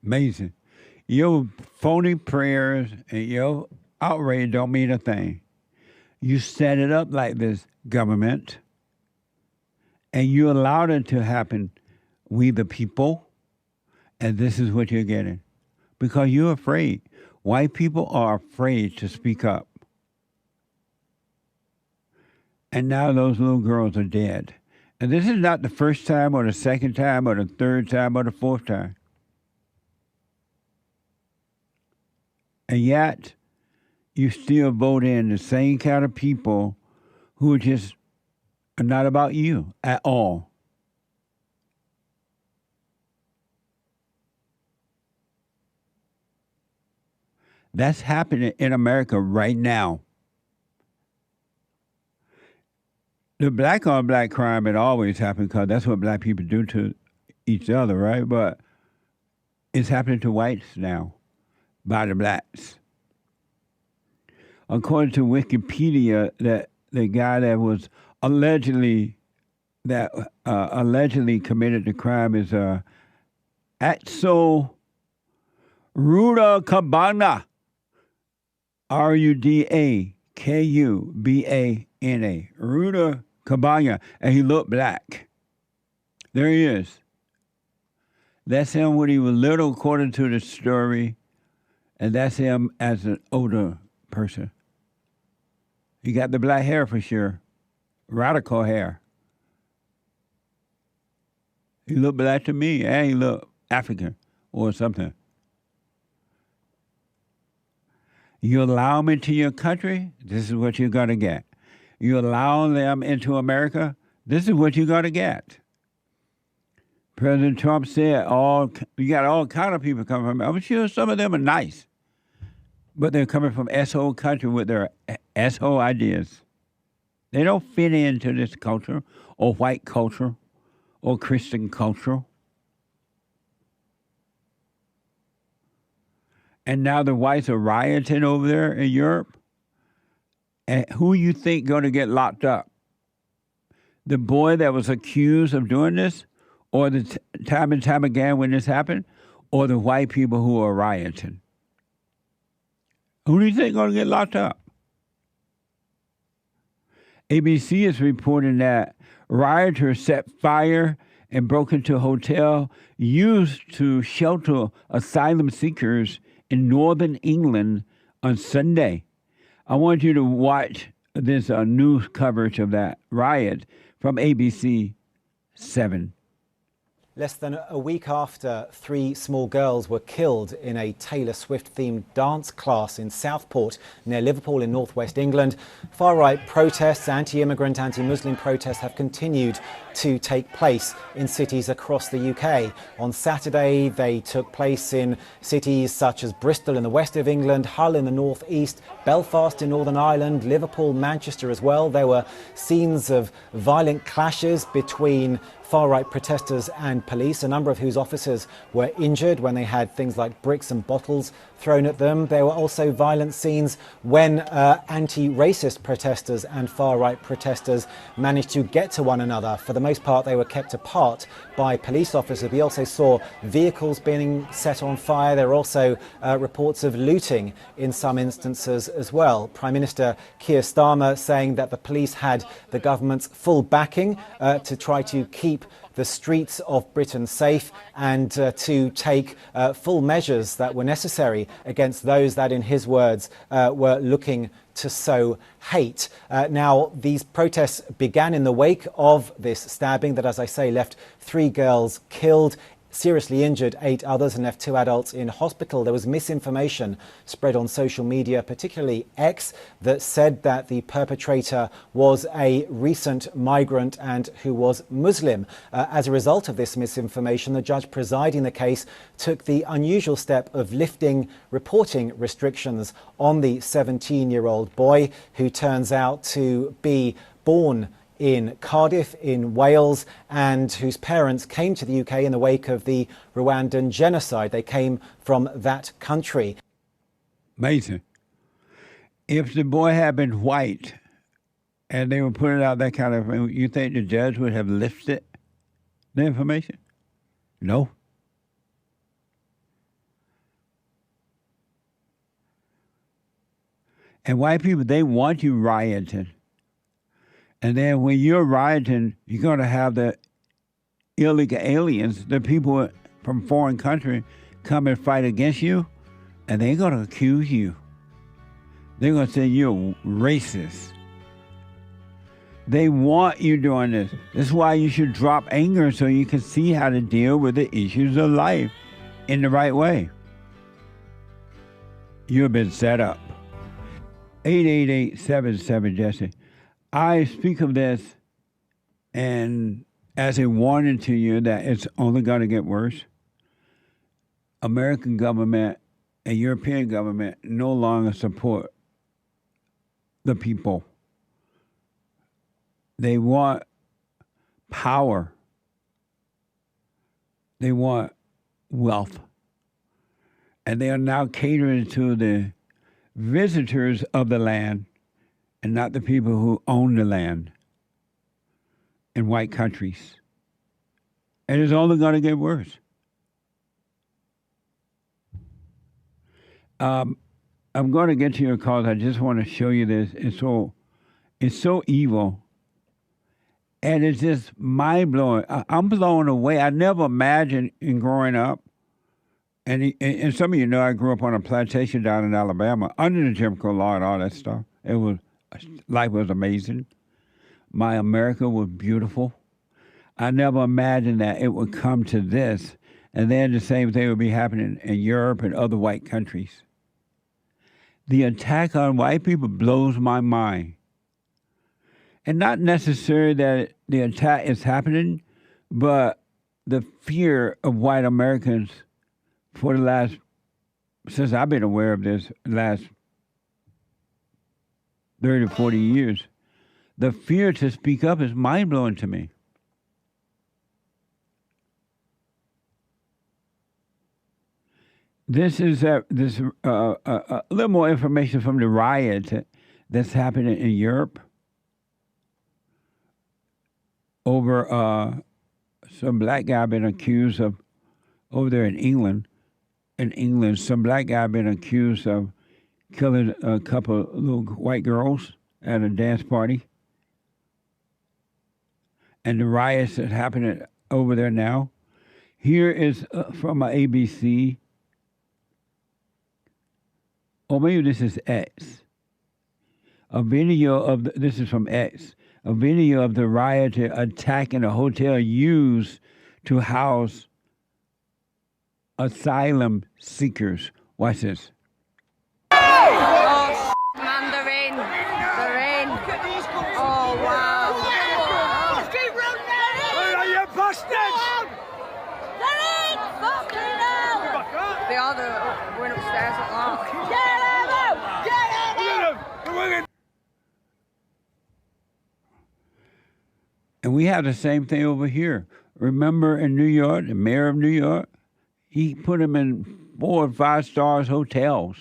Amazing. Your phony prayers and your outrage don't mean a thing. You set it up like this, government, and you allowed it to happen, we the people, and this is what you're getting. Because you're afraid. White people are afraid to speak up. And now those little girls are dead. And this is not the first time or the second time or the third time or the fourth time. And yet, you still vote in the same kind of people who just are not about you at all. That's happening in America right now. The black on black crime, it always happens because that's what black people do to each other, right? But it's happening to whites now. By the blacks. According to Wikipedia, that the guy that was allegedly committed the crime is Atso Rudakabana, Rudakubana, Rudakabana, and he looked black. There he is. That's him when he was little, according to the story. And that's him as an older person. He got the black hair for sure. Radical hair. He looked black to me, and he looked African or something. You allow them into your country, this is what you're going to get. You allow them into America, this is what you're going to get. President Trump said, you got all kind of people coming from, I'm sure some of them are nice, but they're coming from S-hole country with their S-hole ideas. They don't fit into this culture or white culture or Christian culture. And now the whites are rioting over there in Europe. And who you think going to get locked up? The boy that was accused of doing this? Or the time and time again when this happened, or the white people who are rioting? Who do you think is going to get locked up? ABC is reporting that rioters set fire and broke into a hotel used to shelter asylum seekers in northern England on Sunday. I want you to watch this news coverage of that riot from ABC 7. Less than a week after 3 small girls were killed in a Taylor Swift-themed dance class in Southport near Liverpool in northwest England, far-right protests, anti-immigrant, anti-Muslim protests have continued to take place in cities across the UK. On Saturday, they took place in cities such as Bristol in the west of England, Hull in the northeast, Belfast in Northern Ireland, Liverpool, Manchester as well. There were scenes of violent clashes between far-right protesters and police, a number of whose officers were injured when they had things like bricks and bottles thrown at them. There were also violent scenes when anti-racist protesters and far-right protesters managed to get to one another. For the most part, they were kept apart by police officers. We also saw vehicles being set on fire. There were also reports of looting in some instances as well. Prime Minister Keir Starmer saying that the police had the government's full backing to try to keep keep the streets of Britain safe and to take full measures that were necessary against those that, in his words, were looking to sow hate. Now, these protests began in the wake of this stabbing that, as I say, left 3 girls killed, seriously injured 8 others, and left 2 adults in hospital. There was misinformation spread on social media, particularly X, that said that the perpetrator was a recent migrant and who was Muslim. As a result of this misinformation, the judge presiding the case took the unusual step of lifting reporting restrictions on the 17-year-old boy, who turns out to be born in Cardiff in Wales and whose parents came to the UK in the wake of the Rwandan genocide. They came from that country. Amazing. If the boy had been white and they were putting out that kind of, you think the judge would have lifted the information? No. And white people, they want you rioting. And then when you're rioting, you're going to have the illegal aliens, the people from foreign countries, come and fight against you, and they're going to accuse you. They're going to say you're racist. They want you doing this. That's why you should drop anger so you can see how to deal with the issues of life in the right way. You've been set up. 888-77-JESSE. I speak of this and as a warning to you that it's only going to get worse. American government and European government no longer support the people. They want power. They want wealth. And they are now catering to the visitors of the land and not the people who own the land in white countries. And it's only going to get worse. I'm going to get to your calls. I just want to show you this. It's so evil. And it's just mind-blowing. I'm blown away. I never imagined in growing up, and some of you know I grew up on a plantation down in Alabama under the Jim Crow law and all that stuff. Life was amazing. My America was beautiful. I never imagined that it would come to this, and then the same thing would be happening in Europe and other white countries. The attack on white people blows my mind. And not necessarily that the attack is happening, but the fear of white Americans for the last, since I've been aware of this, last 30 or 40 years, the fear to speak up is mind-blowing to me. This is a little more information from the riot that's happening in Europe over some black guy been accused of, over there in England, some black guy been accused of killing a couple of little white girls at a dance party. And the riots that happening over there now. Here is from ABC. Or maybe this is X. A video of, this is from X. A video of the rioter attacking a hotel used to house asylum seekers. Watch this. Oh, man, they're in. They're in. Oh, wow. Where are you bastards? They're in. Fucking hell. They are. They went upstairs at last. Get out! Get out! And we have the same thing over here. Remember in New York, the mayor of New York, he put them in 4 or 5 stars hotels.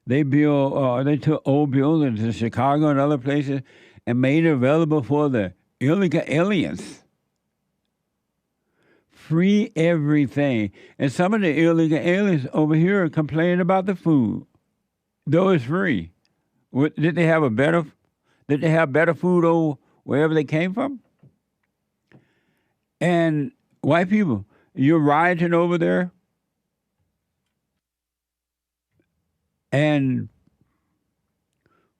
They took old buildings in Chicago and other places and made it available for the illegal aliens. Free everything. And some of the illegal aliens over here are complaining about the food, though it's free. Did they have better food over wherever they came from? And white people, you're rioting over there. And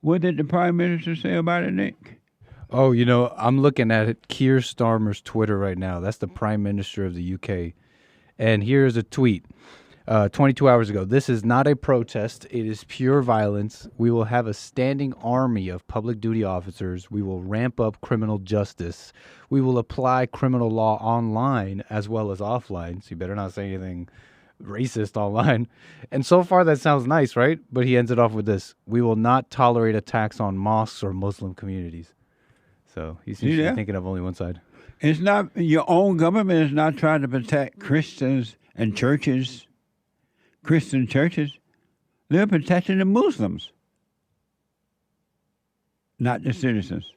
what did the Prime Minister say about it, Nick? Oh, I'm looking at it, Keir Starmer's Twitter right now. That's the Prime Minister of the UK. And here's a tweet 22 hours ago. This is not a protest. It is pure violence. We will have a standing army of public duty officers. We will ramp up criminal justice. We will apply criminal law online as well as offline. So you better not say anything racist online. And so far that sounds nice, right? But he ends it off with this: we will not tolerate attacks on mosques or Muslim communities. So he seems to be thinking of only one side. It's not, your own government is not trying to protect Christians and churches, Christian churches. They're protecting the Muslims, not the citizens.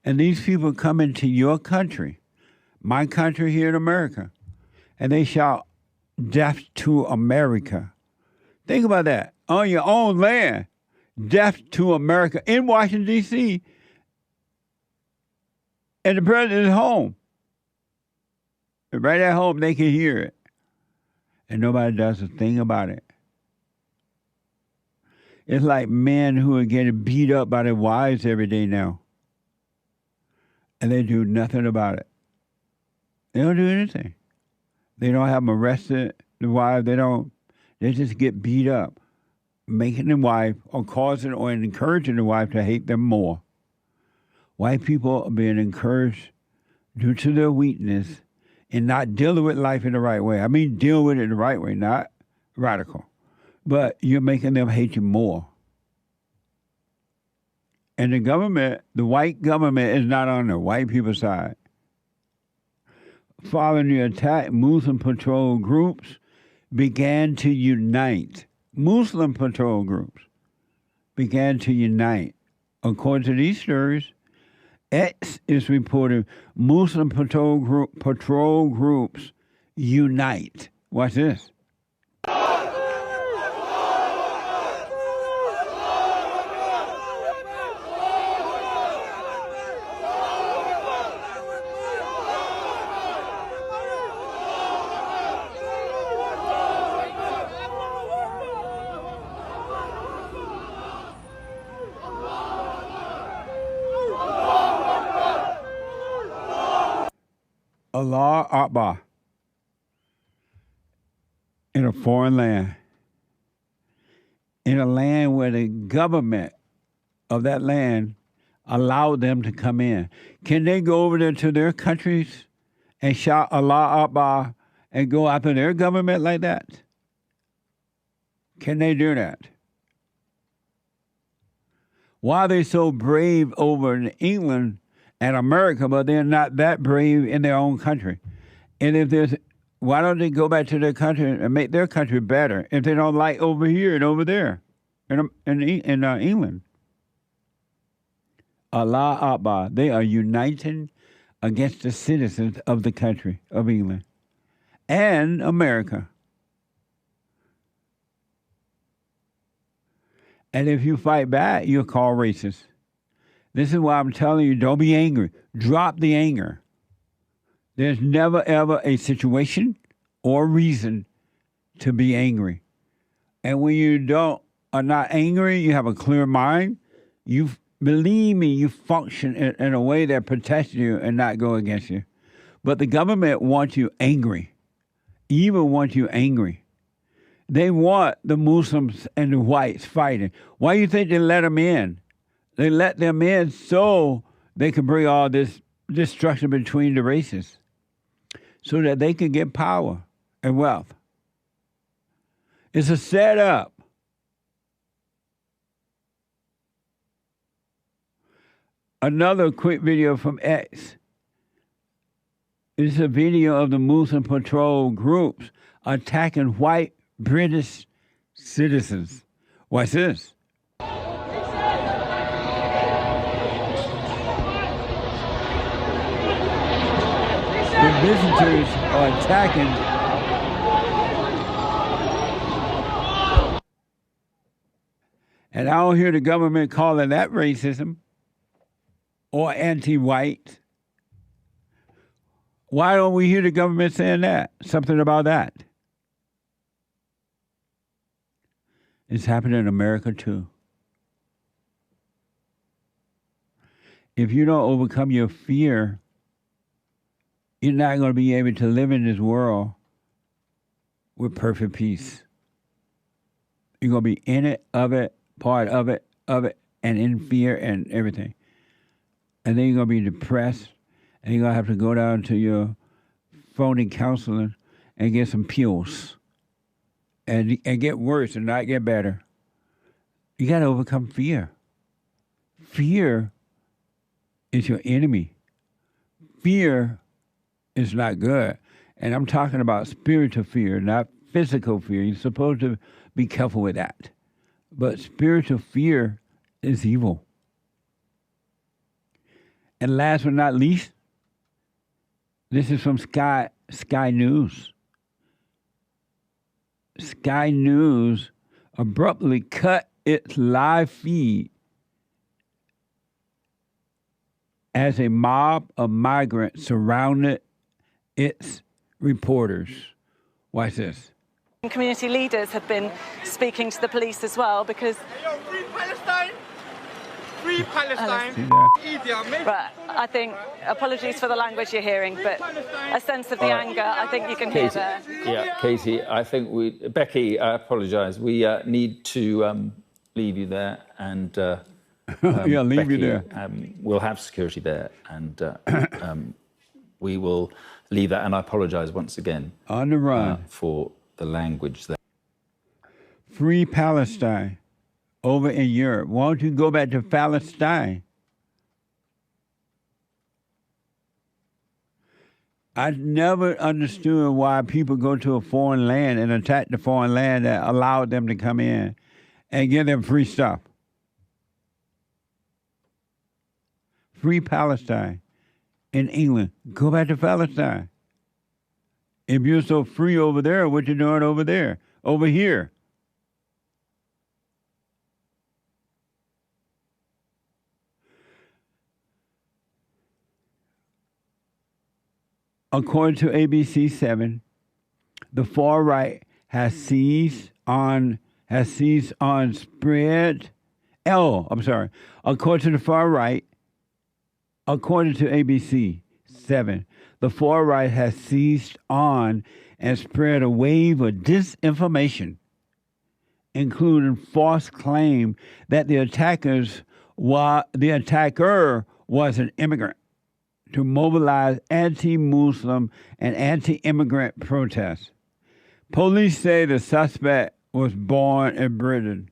And these people come into your country, my country here in America, and they shout, "Death to America." Think about that. On your own land, death to America in Washington, D.C., and the president is home. Right at home, they can hear it. And nobody does a thing about it. It's like men who are getting beat up by their wives every day now. And they do nothing about it. They don't do anything. They don't have them arrested, the wife. They just get beat up, making the wife or causing or encouraging the wife to hate them more. White people are being encouraged due to their weakness in not dealing with life in the right way. I mean, deal with it the right way, not radical. But you're making them hate you more. And the government, the white government, is not on the white people's side. Following the attack, Muslim patrol groups began to unite. Muslim patrol groups began to unite. According to these stories, X is reporting Muslim patrol groups unite. Watch this. Allah Akbar in a foreign land, in a land where the government of that land allowed them to come in. Can they go over there to their countries and shout Allah Akbar and go after their government like that? Can they do that? Why are they so brave over in England and America, but they're not that brave in their own country? And why don't they go back to their country and make their country better if they don't like over here and over there in England? Allah Akbar. They are uniting against the citizens of the country of England and America. And if you fight back, you're called racist. This is why I'm telling you, don't be angry. Drop the anger. There's never, ever a situation or reason to be angry. And when you are not angry, you have a clear mind, believe me, you function in a way that protects you and not go against you. But the government wants you angry. Even wants you angry. They want the Muslims and the whites fighting. Why do you think they let them in? They let them in so they can bring all this destruction between the races so that they can get power and wealth. It's a setup. Another quick video from X. It's a video of the Muslim patrol groups attacking white British citizens. Watch this. The visitors are attacking and I don't hear the government calling that racism. or anti-white. Why don't we hear the government saying that? Something about that. It's happening in America too. If you don't overcome your fear, you're not going to be able to live in this world with perfect peace. You're going to be in it, of it, part of it, and in fear and everything. And then you're going to be depressed, and you're going to have to go down to your phony counselor and get some pills and get worse and not get better. You got to overcome fear. Fear is your enemy. Fear is not good. And I'm talking about spiritual fear, not physical fear. You're supposed to be careful with that. But spiritual fear is evil. And last but not least, this is from Sky News. Sky News abruptly cut its live feed as a mob of migrants surrounded its reporters. Watch this. Community leaders have been speaking to the police as well because... Free Palestine! Free Palestine! But I think, apologies for the language you're hearing, but a sense of the anger, I think you can hear there. Yeah, Katie, I think Becky, I apologise. We need to leave you there and... yeah, leave Becky, you there. We'll have security there and we will leave that. And I apologise once again on the run for the language there. Free Palestine over in Europe. Why don't you go back to Palestine? I never understood why people go to a foreign land and attack the foreign land that allowed them to come in and give them free stuff. Free Palestine in England. Go back to Palestine. If you're so free over there, what you doing over there? Over here. According to ABC 7, the far right has seized on spread. According to the far right, according to ABC 7, the far right has seized on and spread a wave of disinformation, including false claim that the attacker was an immigrant, to mobilize anti-Muslim and anti-immigrant protests. Police say the suspect was born in Britain.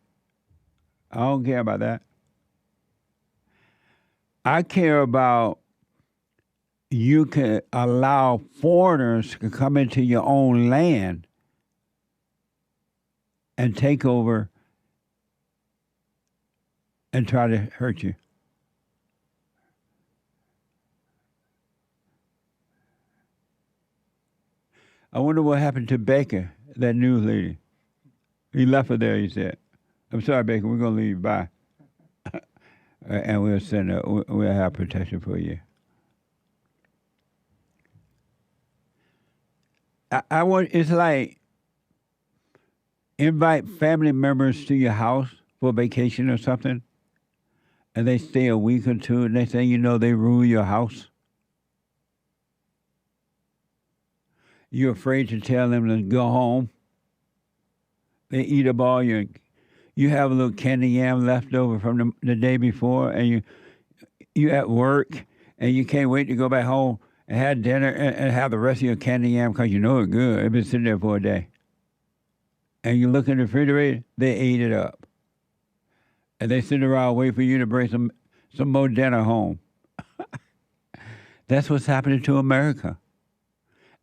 I don't care about that. I care about you can allow foreigners to come into your own land and take over and try to hurt you. I wonder what happened to Baker, that news lady. He left her there, he said. I'm sorry, Baker, we're going to leave. Bye. And we'll have protection for you. It's like invite family members to your house for vacation or something, and they stay a week or two, and they say, they rule your house. You're afraid to tell them to go home. They eat up all your... You have a little candy yam left over from the day before, and you at work, and you can't wait to go back home and have dinner and have the rest of your candy yam because you know it's good. It's been sitting there for a day. And you look in the refrigerator, they ate it up. And they sit around waiting for you to bring some more dinner home. That's what's happening to America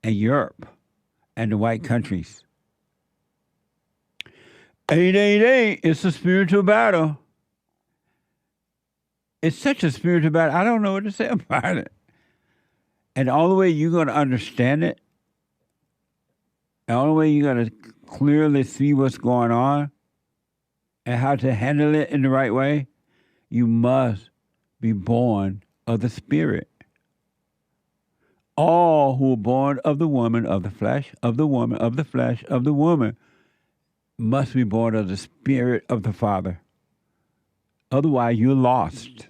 and Europe and the white countries. 888, it's a spiritual battle. It's such a spiritual battle. I don't know what to say about it. And the only way you're going to understand it, the only way you're going to clearly see what's going on and how to handle it in the right way, you must be born of the Spirit. All who are born of the woman, of the flesh, of the woman, of the flesh, of the woman, must be born of the Spirit of the Father. Otherwise, you're lost.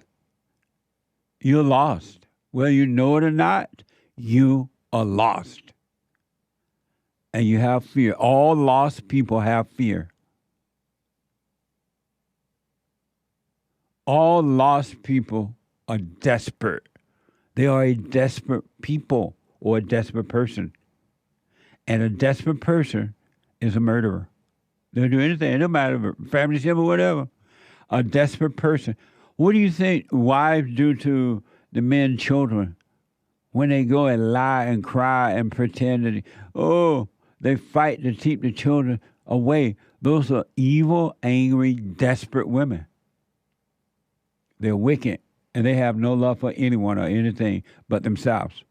You're lost. Whether you know it or not, you are lost. And you have fear. All lost people have fear. All lost people are desperate. They are a desperate people or a desperate person. And a desperate person is a murderer. They'll do anything. It don't matter, family symbol, whatever. A desperate person. What do you think wives do to the men's children when they go and lie and cry and pretend that, they fight to keep the children away? Those are evil, angry, desperate women. They're wicked, and they have no love for anyone or anything but themselves.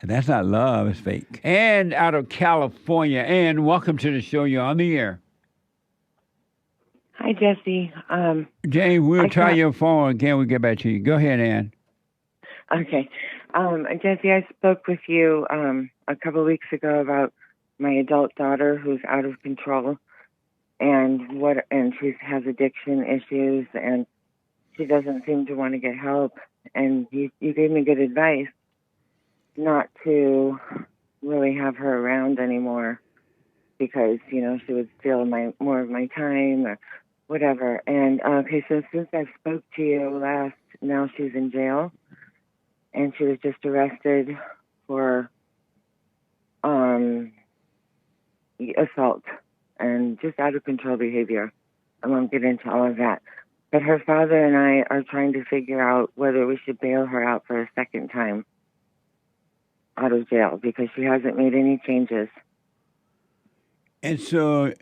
And that's not love, it's fake. And out of California, and welcome to the show. You're on the air. Hi, Jesse. Jane, we'll try your phone again. We'll get back to you. Go ahead, Ann. Okay. Jesse, I spoke with you a couple of weeks ago about my adult daughter who's out of control and she has addiction issues and she doesn't seem to want to get help. And you gave me good advice not to really have her around anymore because, she would steal more of my time or whatever. And, so since I spoke to you last, now she's in jail. And she was just arrested for assault and just out of control behavior. I won't get into all of that. But her father and I are trying to figure out whether we should bail her out for a second time out of jail because she hasn't made any changes. And so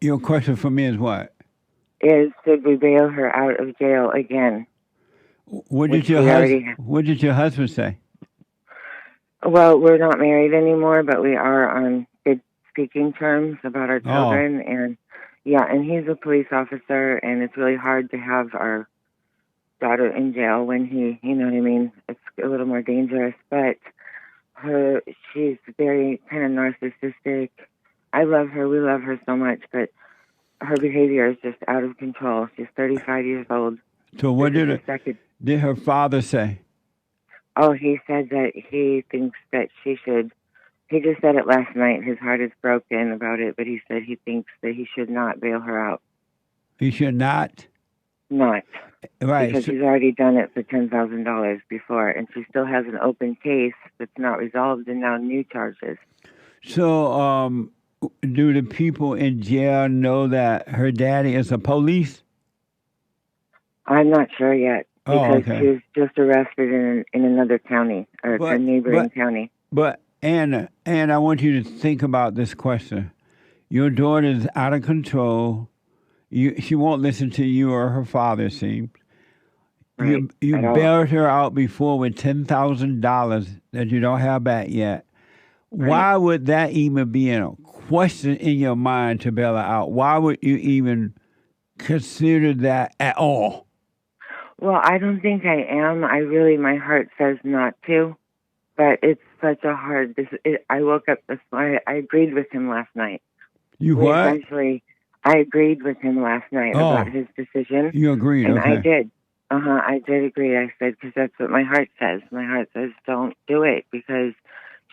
your question for me is what? Should we bail her out of jail again? What did your husband say? Well, we're not married anymore, but we are on good speaking terms about our children. And he's a police officer, and it's really hard to have our daughter in jail when he, you know what I mean? It's a little more dangerous, but she's very kind of narcissistic. I love her. We love her so much, but her behavior is just out of control. She's 35 years old. So what did her father say? Oh, he said that he thinks that she should. He just said it last night. His heart is broken about it, but he said he thinks that he should not bail her out. He should not? Not. Right. Because he's already done it for $10,000 before, and she still has an open case that's not resolved, and now new charges. So, do the people in jail know that her daddy is a police? I'm not sure yet because she was just arrested in another county or a neighboring county. But Anna, I want you to think about this question. Your daughter is out of control. She won't listen to you or her father, it seems. Right. You bailed her out before with $10,000 that you don't have back yet. Right. Why would that even be a question in your mind to bail her out? Why would you even consider that at all? Well, I don't think I am. My heart says not to, but it's such a hard. I woke up this morning. I agreed with him last night. You what? Essentially, I agreed with him last night about his decision. You agreed, and okay. I did. I did agree. I said, because that's what my heart says. My heart says, don't do it because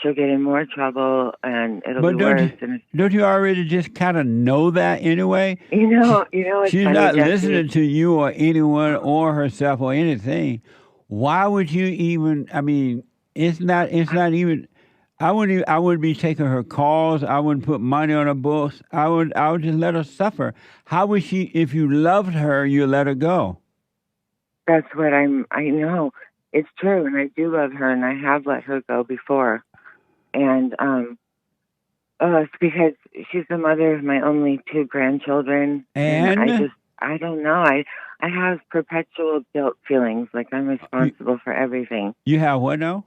she'll get in more trouble and it'll be worse. Don't you already just kind of know that anyway? You know, it's she's funny, not Jesse. listening to you or anyone or herself or anything. Why would you even? I mean, it's not even. I wouldn't be taking her calls. I wouldn't put money on her books. I would just let her suffer. How would she? If you loved her, you let her go. That's what I know. It's true, and I do love her, and I have let her go before. And it's because she's the mother of my only 2 grandchildren. And I don't know. I have perpetual guilt feelings, like I'm responsible for everything. You have what now?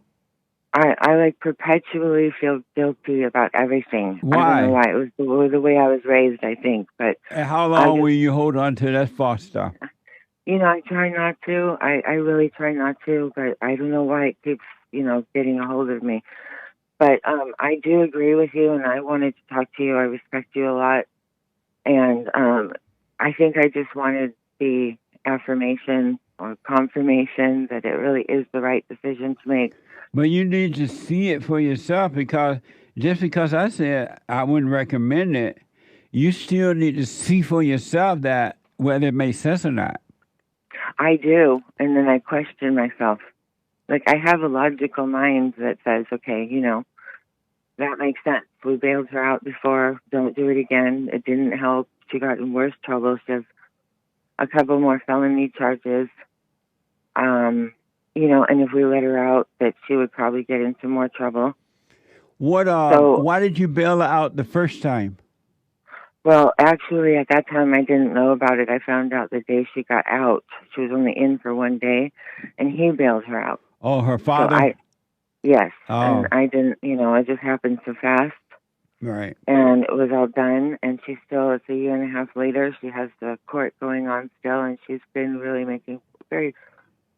I perpetually feel guilty about everything. Why? I don't know why. It was the way I was raised, I think. But and how long will you hold on to that false stuff? I try not to. I really try not to, but I don't know why it keeps, getting a hold of me. But I do agree with you, and I wanted to talk to you. I respect you a lot. And I think I just wanted the affirmation or confirmation that it really is the right decision to make. But you need to see it for yourself, because just because I said I wouldn't recommend it, you still need to see for yourself that whether it makes sense or not. I do, and then I question myself. Like, I have a logical mind that says, okay, that makes sense. We bailed her out before. Don't do it again. It didn't help. She got in worse trouble. She has a couple more felony charges. And if we let her out, that she would probably get into more trouble. Why did you bail her out the first time? Well, actually, at that time, I didn't know about it. I found out the day she got out. She was only in for one day, and he bailed her out. Oh, her father? Yes. Oh. And I didn't, it just happened so fast. Right. And it was all done, and it's a year and a half later. She has the court going on still, and she's been really making very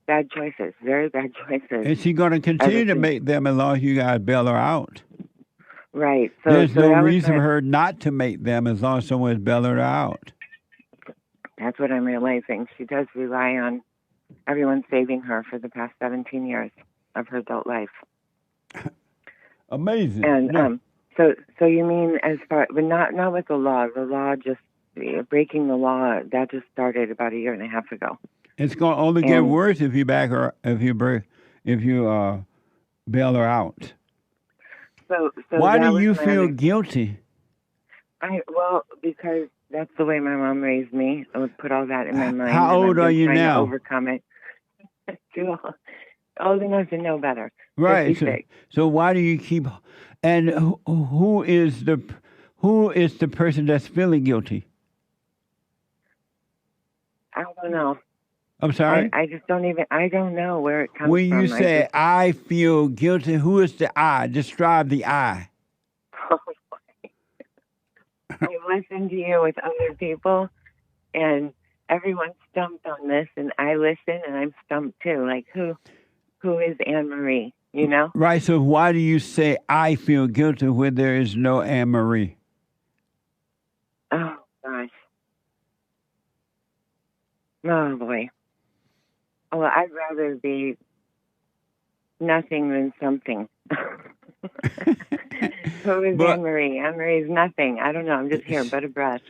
bad choices, very bad choices. And she's going to continue to make them as long as you guys bail her out. Right. There's no reason for her not to make them as long as someone's bailed her out. That's what I'm realizing. She does rely on everyone saving her for the past 17 years of her adult life. Amazing. And so you mean as far, but not with the law. The law just breaking the law, that just started about a year and a half ago. It's going to only get worse if you bail her out. So why do you feel guilty? Because that's the way my mom raised me. I would put all that in my mind. How old are you now? To overcome it. Too old enough to know better. Right. So why do you keep? And who is the person that's feeling guilty? I don't know. I'm sorry? I just I don't know where it comes from. When you say, I feel guilty, who is the I? Describe the I. I listen to you with other people, and everyone's stumped on this, and I listen, and I'm stumped too. Like, who is ANNEMARIE, Right, so why do you say, I feel guilty when there is no ANNEMARIE? Oh, gosh. Oh, boy. Well, I'd rather be nothing than something. Who is ANNEMARIE? ANNEMARIE is nothing. I don't know. I'm just here, but a breath.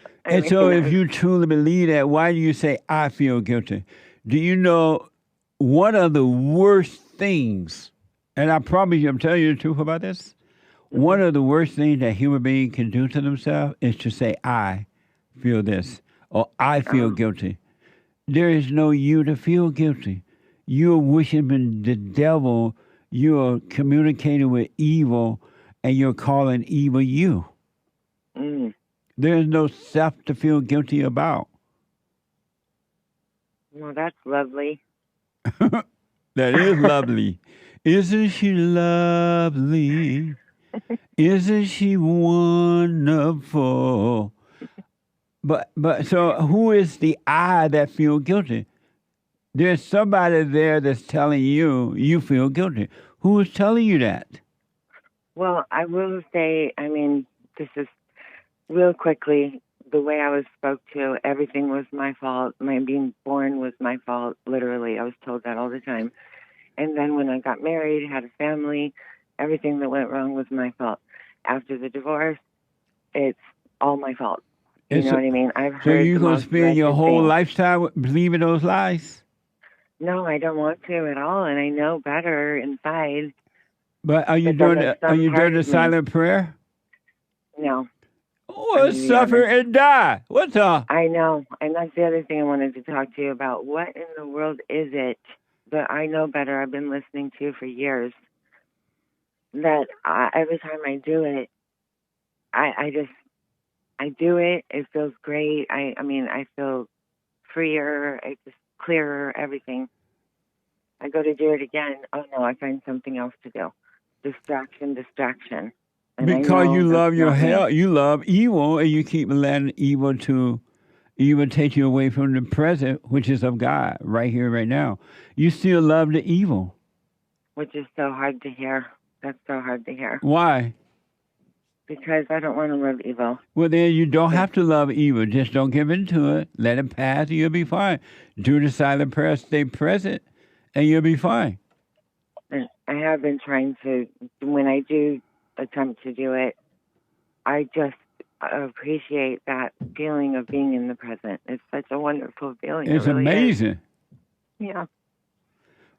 So if you truly believe that, why do you say, I feel guilty? Do you know one of the worst things, and I'm telling you the truth about this, one of the worst things that human beings can do to themselves is to say, I feel this, or I feel guilty. There is no you to feel guilty. You're worshiping the devil. You're communicating with evil, and you're calling evil you. There's no self to feel guilty about. Well, that's lovely. That is lovely. Isn't she lovely? Isn't she wonderful? But so who is the I that feel guilty? There's somebody there that's telling you feel guilty. Who is telling you that? Well, I will say, this is real quickly, the way I was spoke to, everything was my fault. My being born was my fault, literally. I was told that all the time. And then when I got married, had a family, everything that went wrong was my fault. After the divorce, it's all my fault. You know what I mean? I've heard. So you're going to spend your whole lifetime believing those lies? No, I don't want to at all, and I know better inside. But are you doing the silent prayer? No. Oh, suffer and die. What's up? I know, and that's the other thing I wanted to talk to you about. What in the world is it? But I know better. I've been listening to you for years. That every time I do it, I do it. It feels great. I feel freer. It's just clearer. Everything. I go to do it again. Oh no! I find something else to do. Distraction. And because you love your hell, you love evil, and you keep letting evil to evil takes you away from the present, which is of God, right here, right now. You still love the evil. Which is so hard to hear. That's so hard to hear. Why? Because I don't want to live evil. Well, then you don't have to love evil. Just don't give in to it. Let it pass, and you'll be fine. Do the silent prayer, stay present, and you'll be fine. And I have been trying to, when I do attempt to do it, I just appreciate that feeling of being in the present. It's such a wonderful feeling. It's really amazing. Is. Yeah.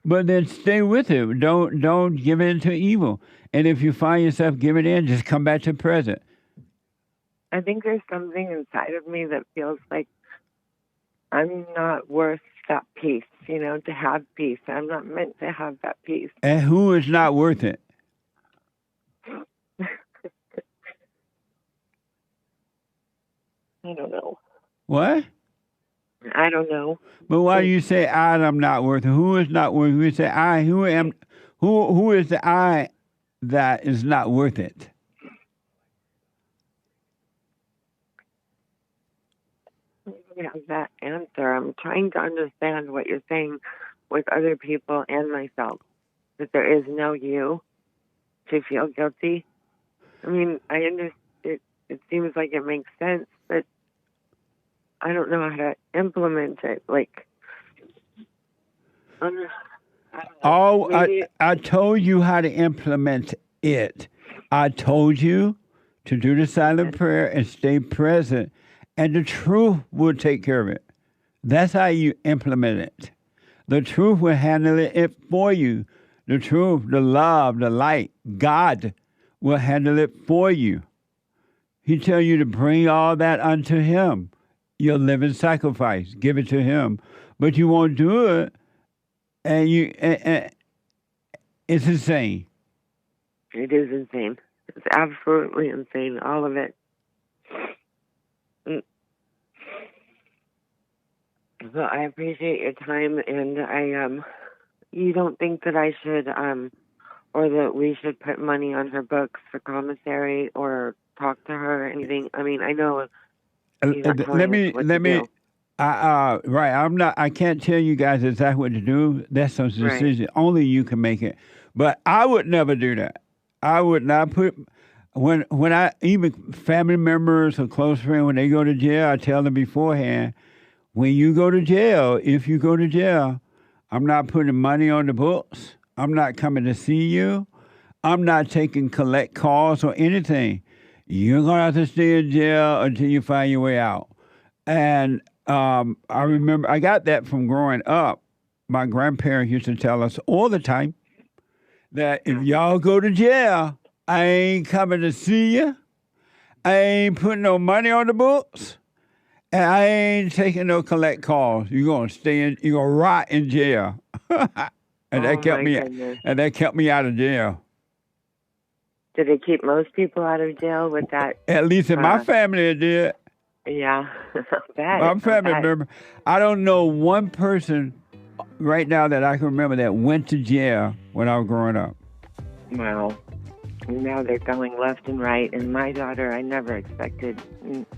But then stay with it. Don't give in to evil. And if you find yourself giving in, just come back to present. I think there's something inside of me that feels like I'm not worth that peace, to have peace. I'm not meant to have that peace. And who is not worth it? I don't know. What? I don't know. But why do you say I'm not worth it? Who is not worth it? You say I. Who am? Who is the I that is not worth it? I don't have that answer. I'm trying to understand what you're saying with other people and myself. That there is no you to feel guilty. I mean, I understand. It seems like it makes sense, but I don't know how to implement it. Like, I told you how to implement it. I told you to do the silent prayer and stay present, and the truth will take care of it. That's how you implement it. The truth will handle it for you. The truth, the love, the light, God will handle it for you. He tell you to bring all that unto Him. Your living sacrifice. Give it to Him. But you won't do it, and it's insane. It is insane. It's absolutely insane, all of it. Well, I appreciate your time, and you don't think that I should, or that we should put money on her books for commissary or talk to her or anything? I mean, I know. Let me. Right. I can't tell you guys exactly what to do. That's a decision. Right. Only you can make it. But I would never do that. I would not put. When I, even family members or close friends, when they go to jail, I tell them beforehand, when you go to jail, if you go to jail, I'm not putting money on the books. I'm not coming to see you. I'm not taking collect calls or anything. You're going to have to stay in jail until you find your way out. And I remember I got that from growing up. My grandparents used to tell us all the time that if y'all go to jail, I ain't coming to see you. I ain't putting no money on the books. And I ain't taking no collect calls. You're going to rot in jail. And that kept me out of jail. Did it keep most people out of jail with that? At least in my family, it did. Yeah, my family member. I don't know one person right now that I can remember that went to jail when I was growing up. Wow. Now they're going left and right. And my daughter, I never expected,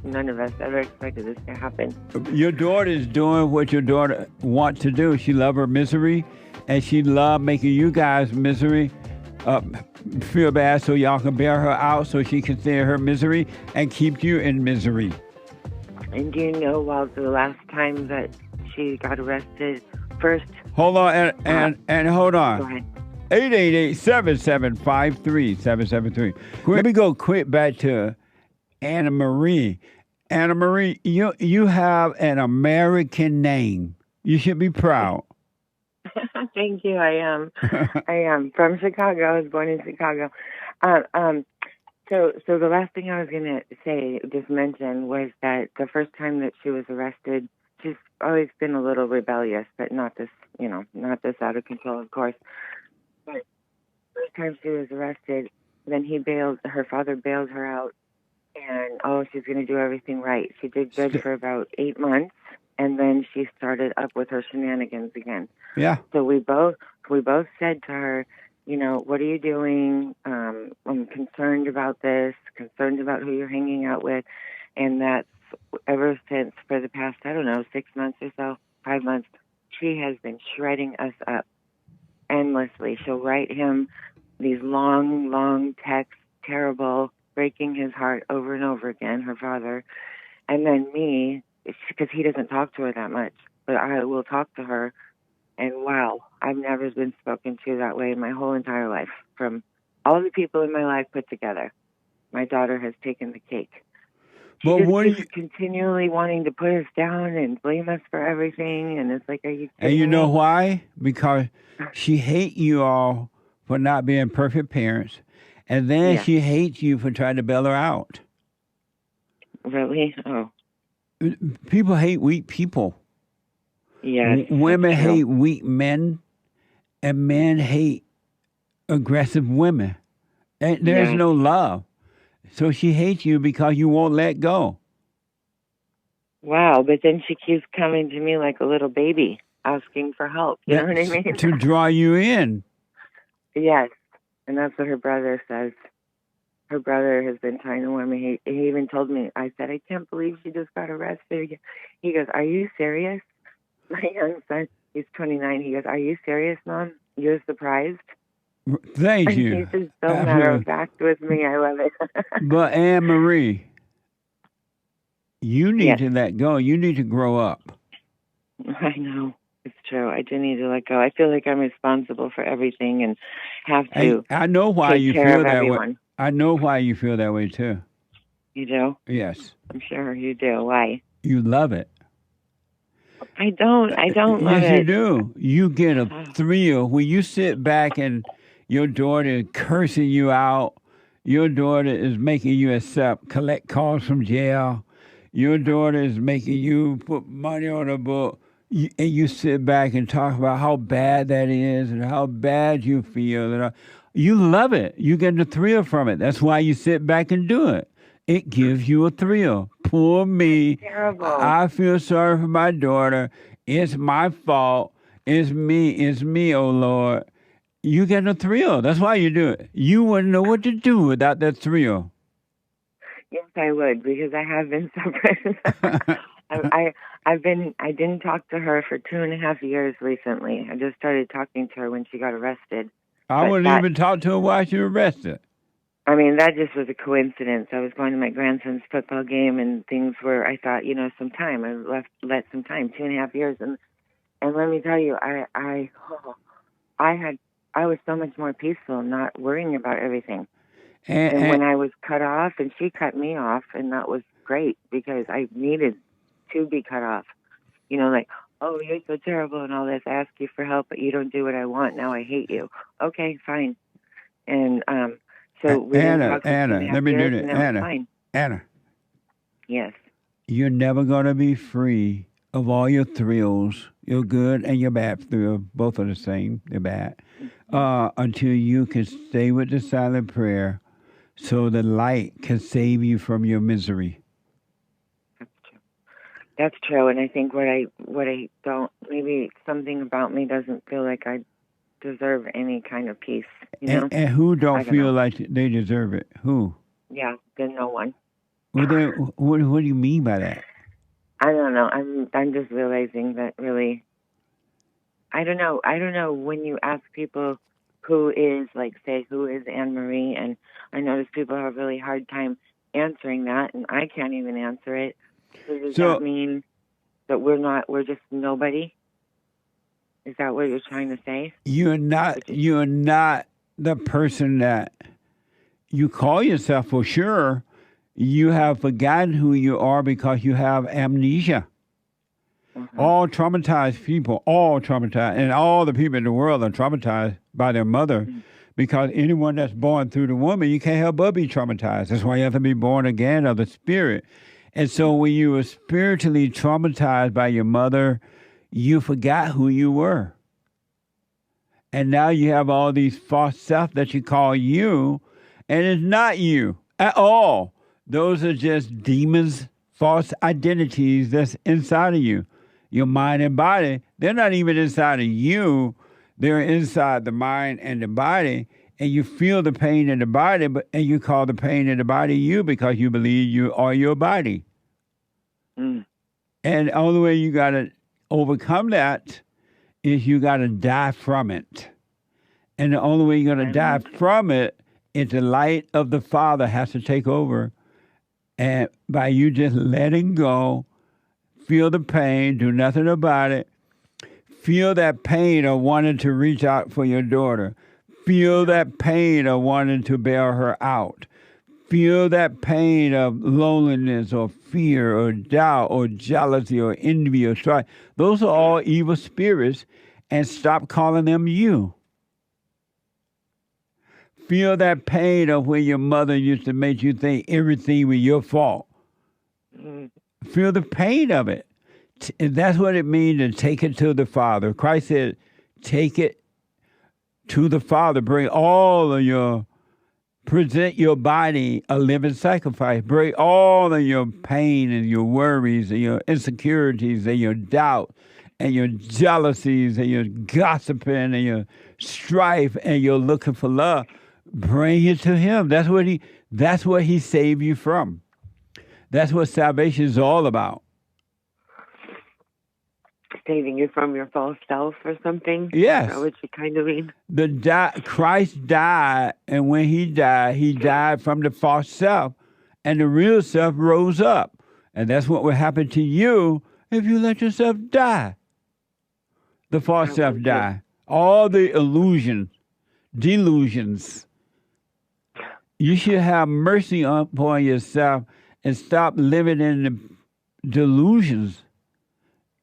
none of us ever expected this to happen. Your daughter is doing what your daughter wants to do. She loves her misery, and she loves making you guys misery. Feel bad so y'all can bear her out so she can stay in her misery and keep you in misery. And do you know, the last time that she got arrested first? Hold on, and hold on. Go ahead. 888-7753-773. Let me go quick back to ANNEMARIE. ANNEMARIE, you have an American name. You should be proud. Thank you. I am. I am from Chicago. I was born in Chicago. So the last thing I was going to say, just mention, was that the first time that she was arrested, she's always been a little rebellious, but not this out of control, of course. But the first time she was arrested, then her father bailed her out, and she's going to do everything right. She did good for about 8 months, and then she started up with her shenanigans again. Yeah. So we both said to her, what are you doing? I'm concerned about this, concerned about who you're hanging out with, and that's ever since for the past, I don't know, 6 months or so, 5 months, she has been shredding us up endlessly. She'll write him these long, long texts, terrible, breaking his heart over and over again, her father. And then me, because he doesn't talk to her that much, but I will talk to her. And wow, I've never been spoken to that way in my whole entire life. From all the people in my life put together, my daughter has taken the cake. She just keeps continually wanting to put us down and blame us for everything. And it's like, are you kidding And you know me? why? Because she hates you all for not being perfect parents. And then she hates you for trying to bail her out. Really? Oh. People hate weak people. Yes. Women that's true. hate weak men, and men hate aggressive women. And there's Yes. no love. So she hates you because you won't let go. Wow, but then she keeps coming to me like a little baby, asking for help. You know what I mean? To draw you in. Yes, and that's what her brother says. Her brother has been trying to warn me. He even told me, I said, I can't believe she just got arrested. He goes, are you serious? My young son, he's 29. He goes, are you serious, Mom? You're surprised? Thank And you. he's just so matter of fact with me. I love it. But Anne-Marie, you need to let go. You need to grow up. I know. It's true. I do need to let go. I feel like I'm responsible for everything and have to I know why take you care feel of that everyone. way. I know why you feel that way too. You do? Yes. I'm sure you do. Why? You love it. I don't love Yes, it. you do. You get a thrill when you sit back and your daughter is cursing you out. Your daughter is making you collect calls from jail. Your daughter is making you put money on a book. And you sit back and talk about how bad that is and how bad you feel. And you love it. You get the thrill from it. That's why you sit back and do it. It gives you a thrill. Poor me. Terrible. I feel sorry for my daughter. It's my fault. It's me, oh Lord. You get a thrill. That's why you do it. You wouldn't know what to do without that thrill. Yes, I would, because I have been suffering. I didn't talk to her for 2.5 years recently. I just started talking to her when she got arrested. I wouldn't even talk to her while she was arrested. I mean, that just was a coincidence. I was going to my grandson's football game, and things were, I thought, some time. I let some time, 2.5 years. And let me tell you, I was so much more peaceful, not worrying about everything. And when I was cut off, and she cut me off, and that was great, because I needed to be cut off. Like, oh, you're so terrible and all this. I ask you for help, but you don't do what I want. Now I hate you. Okay, fine. And so we didn't talk for 2.5 let me do years, this. and now it's fine. Anna. Yes. You're never going to be free of all your thrills, your good and your bad thrills. Both are the same, they're bad. Until you can stay with the silent prayer so the light can save you from your misery. That's true, and I think what I don't, maybe something about me doesn't feel like I deserve any kind of peace, And who don't I don't feel know. like they deserve it? Who? Yeah, then no one. What do you mean by that? I don't know. I'm just realizing that really, I don't know when you ask people who is, like, say, who is Anne-Marie, and I notice people have a really hard time answering that, and I can't even answer it. So does that mean that we're just nobody? Is that what you're trying to say? You're not the person that you call yourself for sure. You have forgotten who you are because you have amnesia. All traumatized people, all traumatized, and all the people in the world are traumatized by their mother, because anyone that's born through the woman, you can't help but be traumatized. That's why you have to be born again of the spirit. And so when you were spiritually traumatized by your mother, you forgot who you were. And now you have all these false self that you call you, and it's not you at all. Those are just demons, false identities that's inside of you. Your mind and body, they're not even inside of you. They're inside the mind and the body, and you feel the pain in the body, and you call the pain in the body you because you believe you are your body. Mm. And the only way you got to overcome that is you got to die from it. And the only way you're going to die from it is the light of the Father has to take over. And by you just letting go, feel the pain, do nothing about it. Feel that pain of wanting to reach out for your daughter. Feel that pain of wanting to bail her out. Feel that pain of loneliness or fear or doubt or jealousy or envy or strife. Those are all evil spirits, and stop calling them you. Feel that pain of when your mother used to make you think everything was your fault. Feel the pain of it. And that's what it means to take it to the Father. Christ said, take it to the Father. Bring all of your, present your body a living sacrifice. Bring all of your pain and your worries and your insecurities and your doubt and your jealousies and your gossiping and your strife and your looking for love. Bring it to Him. That's what He saved you from. That's what salvation is all about. Saving you from your false self or something? Yes. Is that what you kind of mean? Christ died, and when He died from the false self, and the real self rose up. And that's what will happen to you if you let yourself die. The false self die. All the delusions. You should have mercy upon yourself and stop living in the delusions.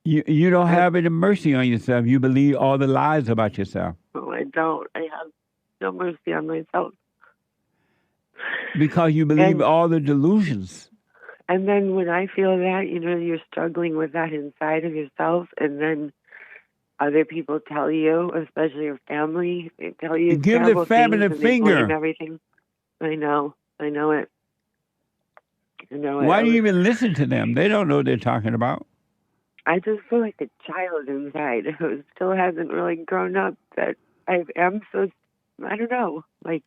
You don't have any mercy on yourself. You believe all the lies about yourself. No, I don't. I have no mercy on myself. Because you believe all the delusions. And then when I feel that, you're struggling with that inside of yourself, and then other people tell you, especially your family, they tell you give the family the finger. And everything. I know it. Why do you even listen to them? They don't know what they're talking about. I just feel like a child inside who still hasn't really grown up. That I am so, I don't know, like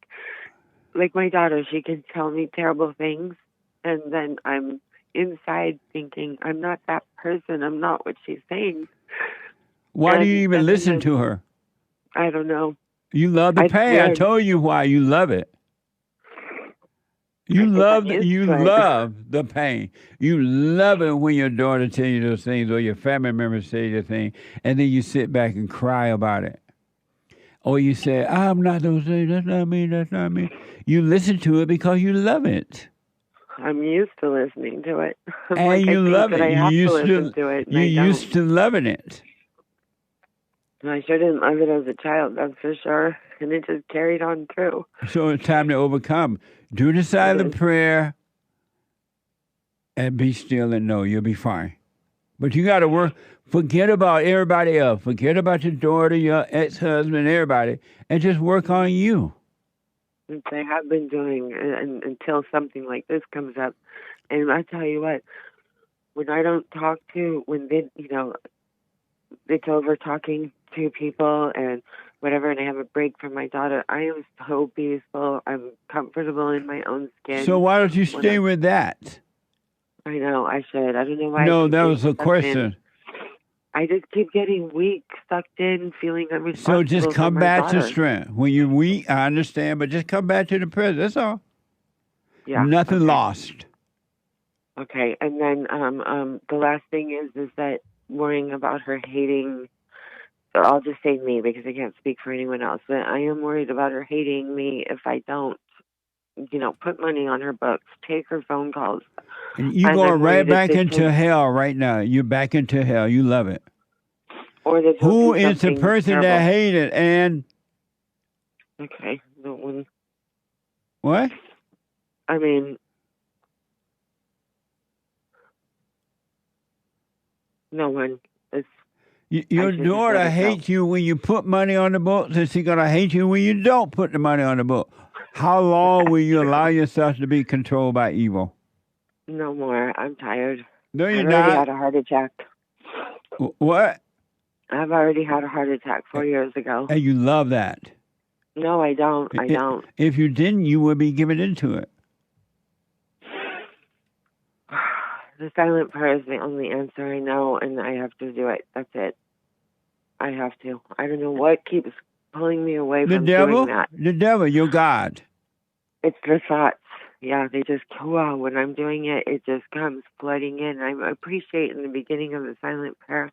my daughter, she can tell me terrible things, and then I'm inside thinking, I'm not that person. I'm not what she's saying. Why do you even listen to her? I don't know. You love the pain. I told you why. You love it. You love the pain. You love it when your daughter tells you those things or your family members say the thing, and then you sit back and cry about it. Or you say, I'm not those things. That's not me. That's not me. You listen to it because you love it. I'm used to listening to it. And you love it. You used to loving it. I sure didn't love it as a child, that's for sure. And it just carried on through. So it's time to overcome. Do the silent prayer and be still and know you'll be fine. But you got to work. Forget about everybody else. Forget about your daughter, your ex-husband, everybody, and just work on you. Which I have been doing until something like this comes up. And I tell you what, when I don't talk to, it's over talking to people and whatever, and I have a break from my daughter, I am so peaceful. I'm comfortable in my own skin. So why don't you stay with that? I know, I should. I don't know why. No, that was a question. I just keep getting weak, sucked in, feeling I'm responsible. So just come back to strength. When you're weak, I understand, but just come back to the present. That's all. Yeah. Nothing lost. Okay, and then the last thing is that worrying about her hating. So I'll just say me because I can't speak for anyone else. But I am worried about her hating me if I don't, put money on her books, take her phone calls. And you're going right back into hell right now. You're back into hell. You love it. Who is the person that hated and? Okay, no one. What? I mean, no one. Your daughter hates you when you put money on the books, and she's going to hate you when you don't put the money on the book. How long will you allow yourself to be controlled by evil? No more. I'm tired. No, you're I've not. already had a heart attack. What? I've already had a heart attack 4 years ago. And you love that. No, I don't. I don't. If you didn't, you would be given into it. The silent prayer is the only answer I know, and I have to do it. That's it. I have to. I don't know what keeps pulling me away The from devil? doing that. The devil, your God. It's the thoughts. Yeah, they just go out. When I'm doing it, it just comes flooding in. I appreciate in the beginning of the silent prayer,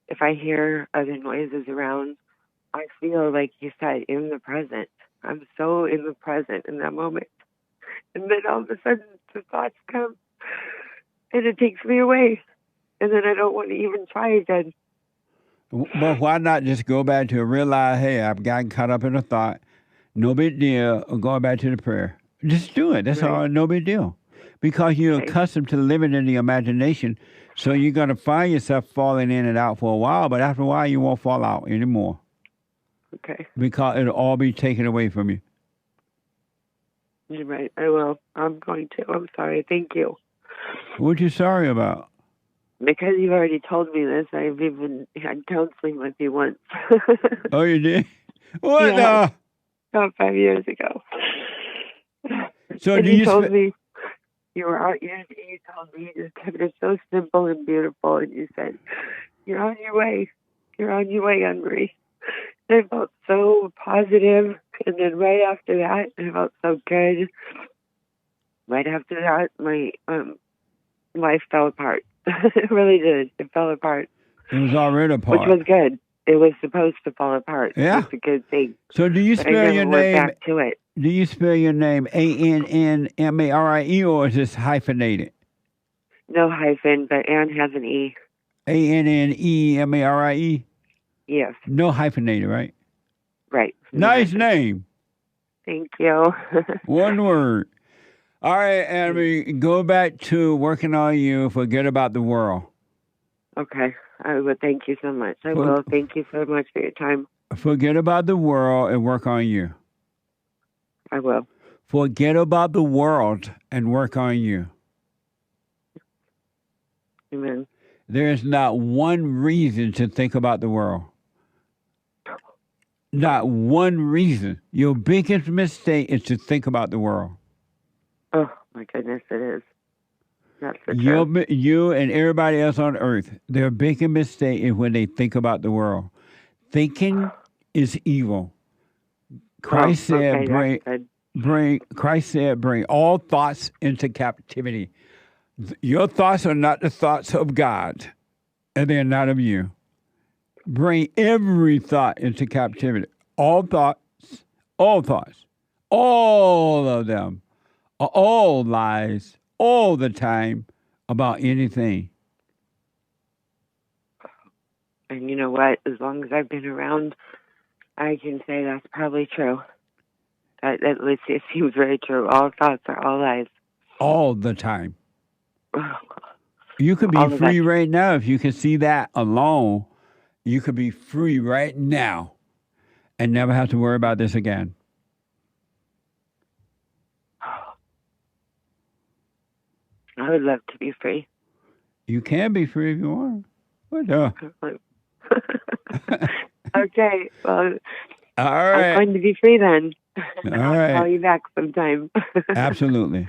if I hear other noises around, I feel, like you said, in the present. I'm so in the present in that moment. And then all of a sudden, the thoughts come, and it takes me away. And then I don't want to even try again. But why not just go back to realize, hey, I've gotten caught up in a thought. No big deal. Or going back to the prayer. Just do it. That's all. No big deal. Because you're accustomed to living in the imagination, so you're going to find yourself falling in and out for a while, but after a while, you won't fall out anymore. Okay. Because it'll all be taken away from you. You're right. I will. I'm going to. I'm sorry. Thank you. What you sorry about? Because you've already told me this, I've even had counseling with you once. Oh, you did? What? Yeah, about 5 years ago. So and do you you told me you were out. You told me you just kept it so simple and beautiful, and you said, "You're on your way. You're on your way, Anne-Marie." And I felt so positive, and then right after that, I felt so good. Right after that, my life fell apart. It really did. It fell apart. It was already apart. Which was good. It was supposed to fall apart. Yeah. It's a good thing. So do you But I spell never your went name? back to it. Do you spell your name ANNEMARIE or is this hyphenated? No hyphen, but Anne has an E. ANNEMARIE? Yes. No hyphenated, right? Right. Nice name. Thank you. One word. All right, Annie, go back to working on you. Forget about the world. Okay. I will. Thank you so much. I will. Thank you so much for your time. Forget about the world and work on you. I will. Forget about the world and work on you. Amen. There is not one reason to think about the world. Not one reason. Your biggest mistake is to think about the world. Oh, my goodness, it is. That's for true. You and everybody else on earth, their biggest mistake is when they think about the world. Thinking is evil. Christ said, bring all thoughts into captivity. Your thoughts are not the thoughts of God, and they're not of you. Bring every thought into captivity. All thoughts, all of them are all lies, all the time about anything. And you know what? As long as I've been around, I can say that's probably true. At least it seems very true. All thoughts are all lies. All the time. You could be free right now if you can see that alone. You could be free right now and never have to worry about this again. I would love to be free. You can be free if you want. What the? Okay. Well, all right. I'm going to be free then. All I'll right. call you back sometime. Absolutely.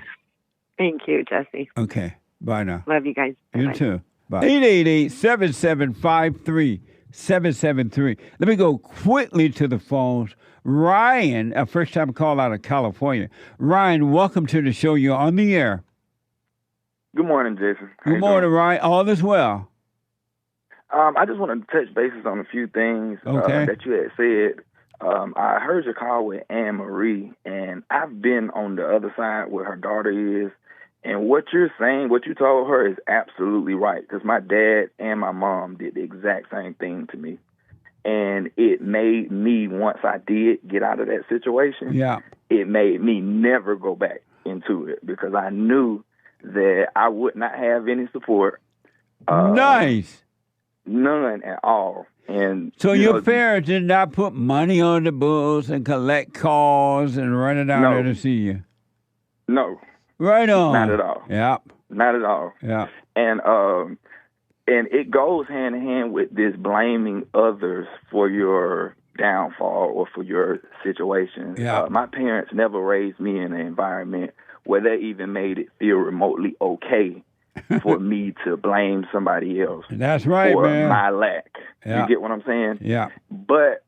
Thank you, Jesse. Okay. Bye now. Love you guys. You Bye-bye. too. Bye. 888-775-3773. Let me go quickly to the phones. Ryan, a first-time call out of California. Ryan, welcome to the show. You're on the air. Good morning, Jason. How Good you morning, doing? Ryan. All is well. I just wanted to touch bases on a few things that you had said. I heard your call with ANNEMARIE, and I've been on the other side where her daughter is. And what you're saying, what you told her is absolutely right, because my dad and my mom did the exact same thing to me. And it made me, once I did get out of that situation, it made me never go back into it, because I knew that I would not have any support. Nice. None at all. And so your parents did not put money on the books and collect calls and run it down there to see you? No. Right on. Not at all. Yep. Not at all. Yeah. And it goes hand in hand with this blaming others for your downfall or for your situation. Yeah. My parents never raised me in an environment where they even made it feel remotely okay for me to blame somebody else. That's right, for man. my lack. Yeah. You get what I'm saying? Yeah. But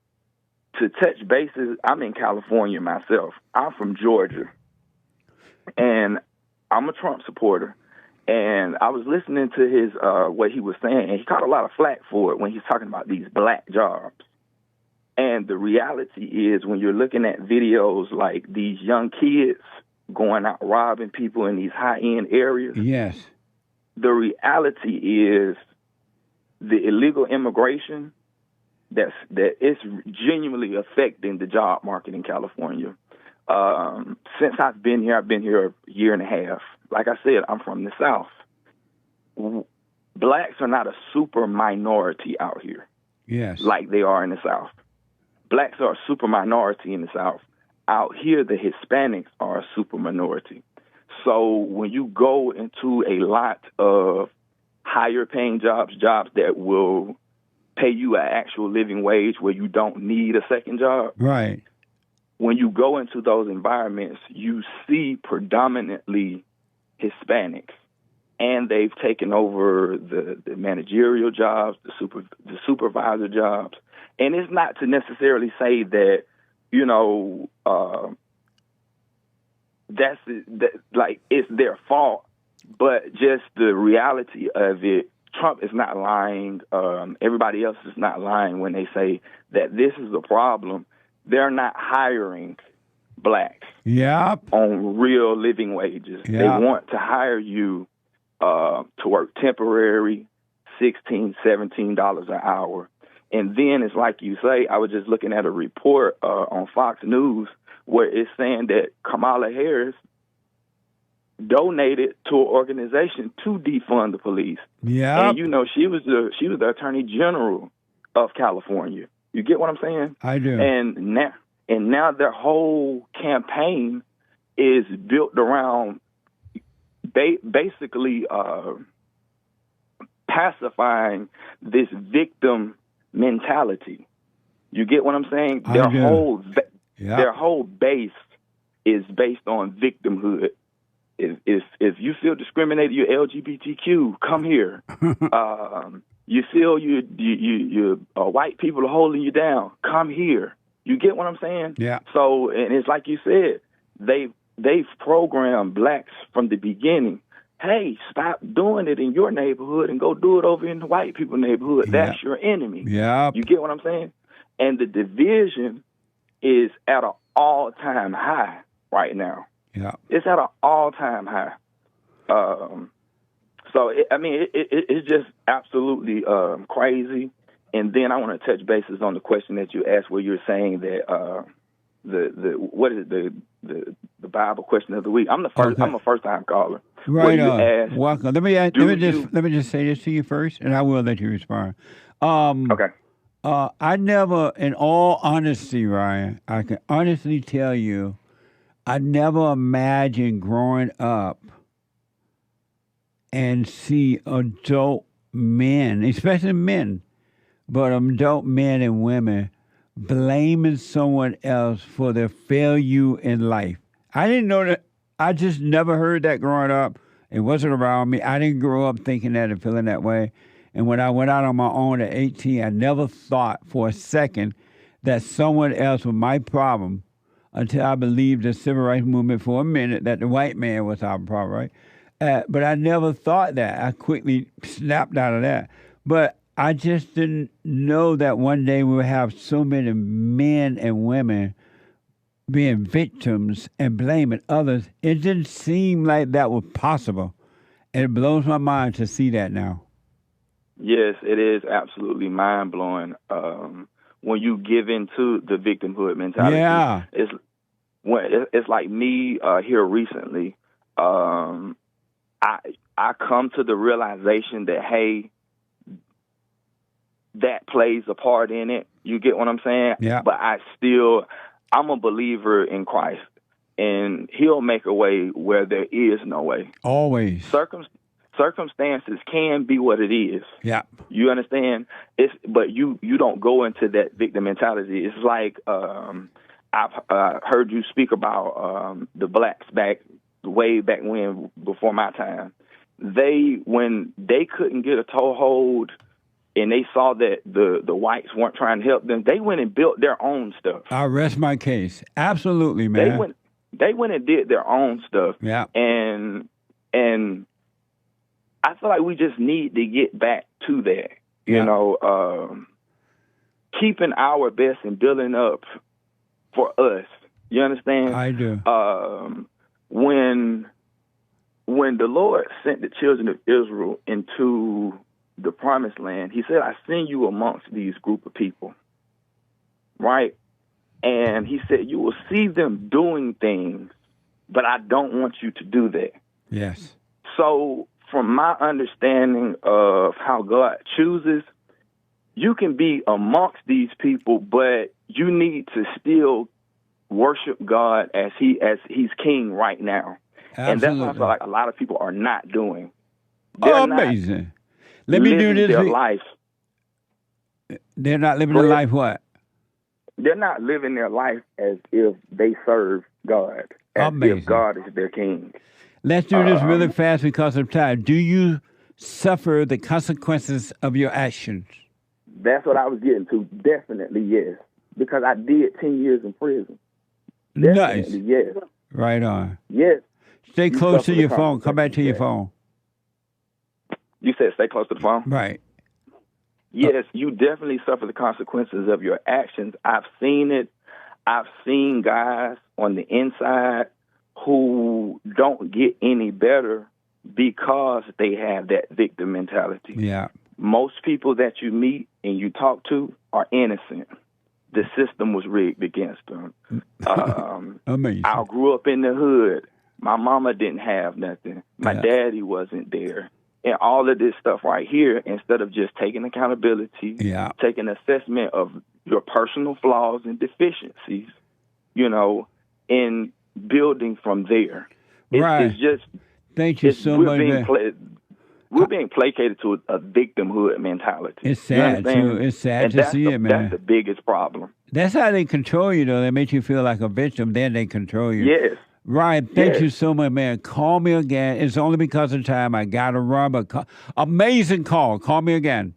to touch bases, I'm in California myself. I'm from Georgia. And I'm a Trump supporter. And I was listening to his what he was saying, and he caught a lot of flack for it when he's talking about these black jobs. And the reality is, when you're looking at videos like these young kids going out robbing people in these high-end areas, yes, the reality is the illegal immigration that is genuinely affecting the job market in California. Since I've been here a year and a half. Like I said, I'm from the South. Blacks are not a super minority out here. Yes. Like they are in the South. Blacks are a super minority in the South. Out here, the Hispanics are a super minority. So when you go into a lot of higher paying jobs that will pay you an actual living wage where you don't need a second job. Right. When you go into those environments, you see predominantly Hispanics, and they've taken over the managerial jobs, the supervisor jobs. And it's not to necessarily say that, you know, it's their fault, but just the reality of it. Trump is not lying. Everybody else is not lying when they say that this is the problem. They're not hiring blacks on real living wages. Yep. They want to hire you to work temporary, $16, $17 an hour. And then it's like you say, I was just looking at a report on Fox News where it's saying that Kamala Harris donated to an organization to defund the police. Yeah. And you know, she was the Attorney General of California. You get what I'm saying? I do. And now their whole campaign is built around basically pacifying this victim mentality. You get what I'm saying? Their whole base is based on victimhood. If you feel discriminated, you're LGBTQ, come here. You feel you white people are holding you down, come here. You get what I'm saying? Yeah. So, and it's like you said, they've programmed blacks from the beginning. Hey, stop doing it in your neighborhood and go do it over in the white people's neighborhood. That's your enemy. Yeah. You get what I'm saying? And the division is at an all-time high right now. Yeah. It's at an all-time high. So, it's just absolutely crazy. And then I want to touch bases on the question that you asked where you're saying that the Bible question of the week. I'm a first-time caller. Right. Asked, welcome. Let me just say this to you first, and I will let you respond. Okay. I never, in all honesty, Ryan, I can honestly tell you, I never imagined growing up and see adult men, especially men, but adult men and women blaming someone else for their failure in life. I didn't know that. I just never heard that growing up. It wasn't around me. I didn't grow up thinking that and feeling that way. And when I went out on my own at 18, I never thought for a second that someone else was my problem until I believed the civil rights movement for a minute that the white man was our problem, right? But I never thought that. I quickly snapped out of that. But I just didn't know that one day we would have so many men and women being victims and blaming others. It didn't seem like that was possible. And it blows my mind to see that now. Yes, it is absolutely mind-blowing when you give into the victimhood mentality. Yeah. It's like me here recently. I come to the realization that, hey, that plays a part in it. You get what I'm saying? Yeah. But I'm a believer in Christ, and he'll make a way where there is no way. Always. Circumstances can be what it is. Yeah. You understand? But you don't go into that victim mentality. It's like I've heard you speak about the blacks way back when, before my time. when they couldn't get a toehold and they saw that the whites weren't trying to help them, they went and built their own stuff. I rest my case. Absolutely, man. They went and did their own stuff. Yeah. And I feel like we just need to get back to that. You know, keeping our best and building up for us. You understand? I do. When the Lord sent the children of Israel into the promised land, he said, I send you amongst these group of people, right? And he said, you will see them doing things, but I don't want you to do that. Yes. So from my understanding of how God chooses, you can be amongst these people, but you need to still worship God as he's king right now. Absolutely. And that's what I feel like a lot of people are not doing. Amazing. Let me do this. Their life. They're not living their life what? They're not living their life as if they serve God, as if God is their king. Let's do this really fast because of time. Do you suffer the consequences of your actions? That's what I was getting to. Definitely, yes. Because I did 10 years in prison. Definitely, Nice. Yes. Right on. Yes. Stay You close to suffer your the phone. Come back to your consequences. phone. You said stay close to the phone? Right. Yes, you definitely suffer the consequences of your actions. I've seen it. I've seen guys on the inside who don't get any better because they have that victim mentality. Yeah. Most people that you meet and you talk to are innocent. The system was rigged against them. Amazing. I grew up in the hood. My mama didn't have nothing. My daddy wasn't there. And all of this stuff right here, instead of just taking accountability, taking assessment of your personal flaws and deficiencies, you know, and building from there. It's just... Thank you so much, man. We're being placated to a victimhood mentality. It's sad, too. It's sad to see it, man. That's the biggest problem. That's how they control you, though. They make you feel like a victim, then they control you. Yes. Right. Thank you so much, man. Call me again. It's only because of time. I got to run, but amazing call. Call me again.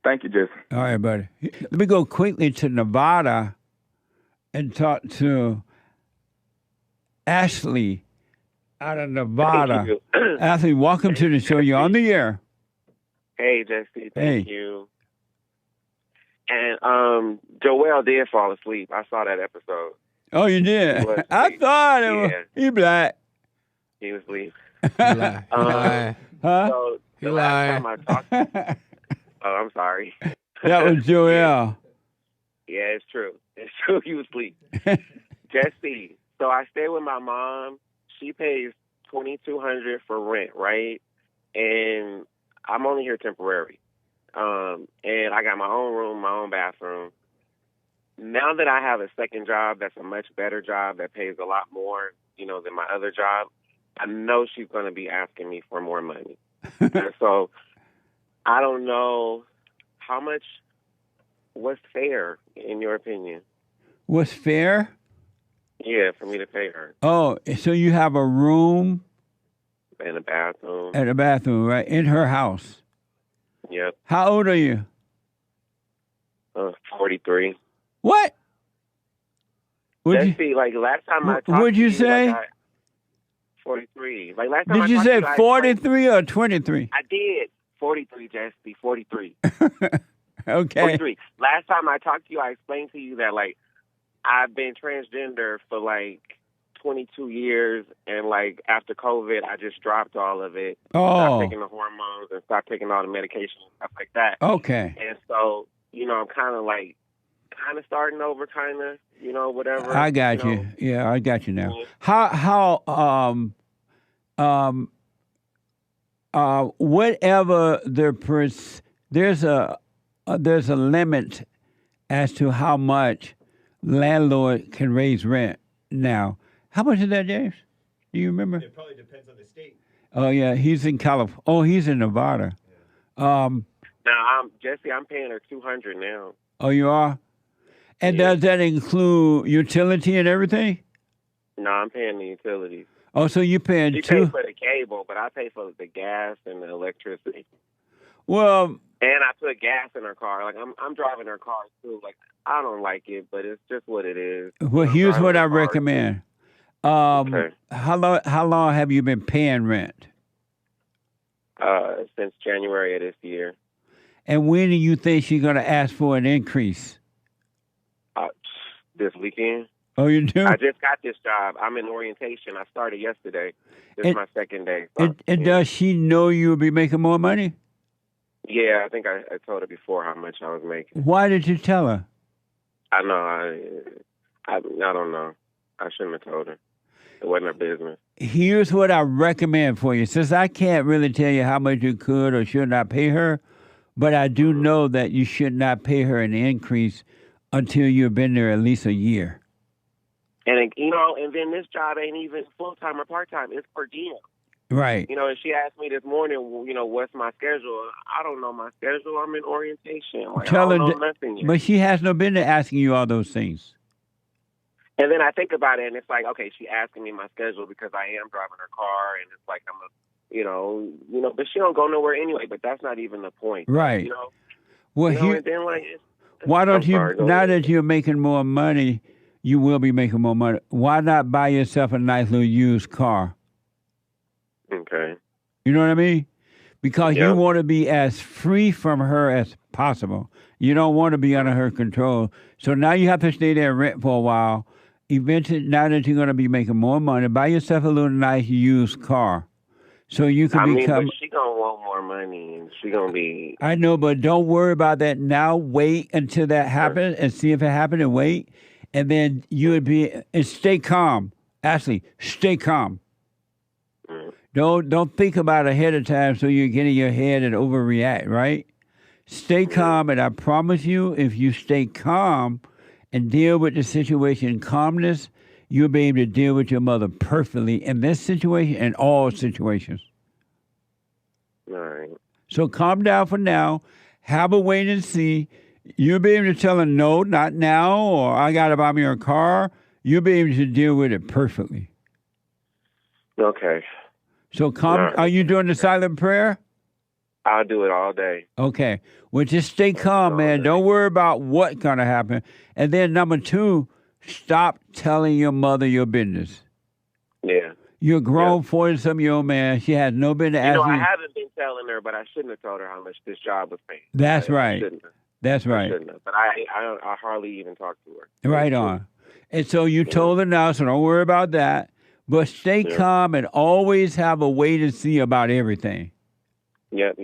Thank you, Jason. All right, buddy. Let me go quickly to Nevada and talk to Ashley out of Nevada. Ashley, welcome to the show. You're on the air. Hey, Jesse. Thank you. And Joel did fall asleep. I saw that episode. Oh, you did? I thought it was. He black. He was asleep. He lied. Huh? So the last time I talked oh, I'm sorry. That was Joel. Yeah, it's true. It's true. He was asleep. Jesse. So I stay with my mom. She pays $2,200 for rent, right? And I'm only here temporary. And I got my own room, my own bathroom. Now that I have a second job that's a much better job that pays a lot more, you know, than my other job, I know she's going to be asking me for more money. And so I don't know what's fair in your opinion? What's fair? Yeah, for me to pay her. Oh, so you have a room and a bathroom. And a bathroom, right? In her house. Yep. How old are you? 43. What? Let's see, like last time I talked What'd you to say? 43. Like last time Did you say 43 or 23? I did. 43, Jesse, 43. Okay. 43. Last time I talked to you, I explained to you that, like, I've been transgender for, like, 22 years, and, like, after COVID, I just dropped all of it. Stopped taking the hormones and stopped taking all the medication and stuff like that. Okay. And so, you know, I'm kind of starting over, you know, whatever. I got you. Yeah, I got you now. Whatever there's a limit as to how much landlord can raise rent. Now, how much is that, James? Do you remember? It probably depends on the state. Oh yeah, he's in California. Oh, he's in Nevada. Now, Jesse, I'm paying her $200 now. Oh, you are? And does that include utility and everything? No, I'm paying the utilities. Oh, so you're paying She pays for the cable, but I pay for the gas and the electricity. Well, And I put gas in her car. Like I'm driving her car too. Like I don't like it, but it's just what it is. well, I'm here's driving what her I car, recommend. Okay. How long have you been paying rent? Since January of this year. And when do you think she's going to ask for an increase? This weekend. Oh, you do? I just got this job. I'm in orientation. I started yesterday. This is my second day. So, And does she know you'll be making more money? yeah, I think I told her before how much I was making. Why did you tell her? I know. I don't know. I shouldn't have told her. It wasn't her business. Here's what I recommend for you. Since I can't really tell you how much you could or should not pay her, but I do know that you should not pay her an increase until you've been there at least a year. And, and then this job ain't even full-time or part-time. It's per diem. Right. And she asked me this morning, what's my schedule? I don't know my schedule. I'm in orientation. Like, Tell I don't her, know nothing yet. but she has no business asking you all those things. And then I think about it, and it's like, okay, she asking me my schedule because I am driving her car, and it's like but she don't go nowhere anyway. But that's not even the point, Right. Well, and then like, why don't you? sorry, go Now ahead. that you're making more money, you will be making more money. Why not buy yourself a nice little used car? Okay. You know what I mean? Because you want to be as free from her as possible. You don't want to be under her control. So now you have to stay there and rent for a while. Eventually, now that you're going to be making more money, buy yourself a little nice used car. So you can become... but she gonna want more money, and she gonna be... I know, but don't worry about that now. Wait until that happens and see if it happened and wait. And then you would be... And stay calm. Ashley, stay calm. Don't think about it ahead of time so you get in your head and overreact, right? Stay calm, and I promise you, if you stay calm and deal with the situation in calmness, you'll be able to deal with your mother perfectly in this situation and all situations. All right. So calm down for now. Have a wait and see. You'll be able to tell her, no, not now, or I got to buy me a car. You'll be able to deal with it perfectly. Okay. So calm. Right. Are you doing the silent prayer? I'll do it all day. Okay. Well, just stay calm, man. Don't worry about what's going to happen. And then number 2, stop telling your mother your business. Yeah. You're a grown 40-something-year-old man. She has no business asking I you. haven't been telling her, but I shouldn't have told her how much this job was paying. That's I right. shouldn't have. That's I right. shouldn't have. But I hardly even talk to her. Right on. And so you told her now, so don't worry about that. But stay calm and always have a wait and see about everything. Yep.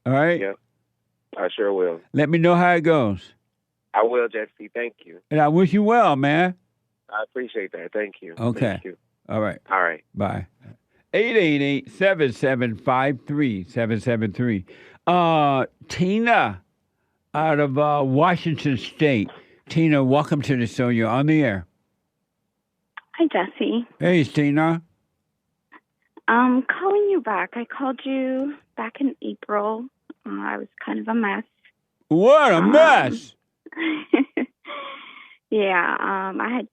All right? Yep. I sure will. Let me know how it goes. I will, Jesse. Thank you. And I wish you well, man. I appreciate that. Thank you. Okay. Thank you. All right. All right. Bye. 888-7753-773. Tina out of Washington State. Tina, welcome to the show. You're on the air. Hi, Jesse. Hey, Tina. Calling you back. I called you back in April. I was kind of a mess. What a mess! Yeah, I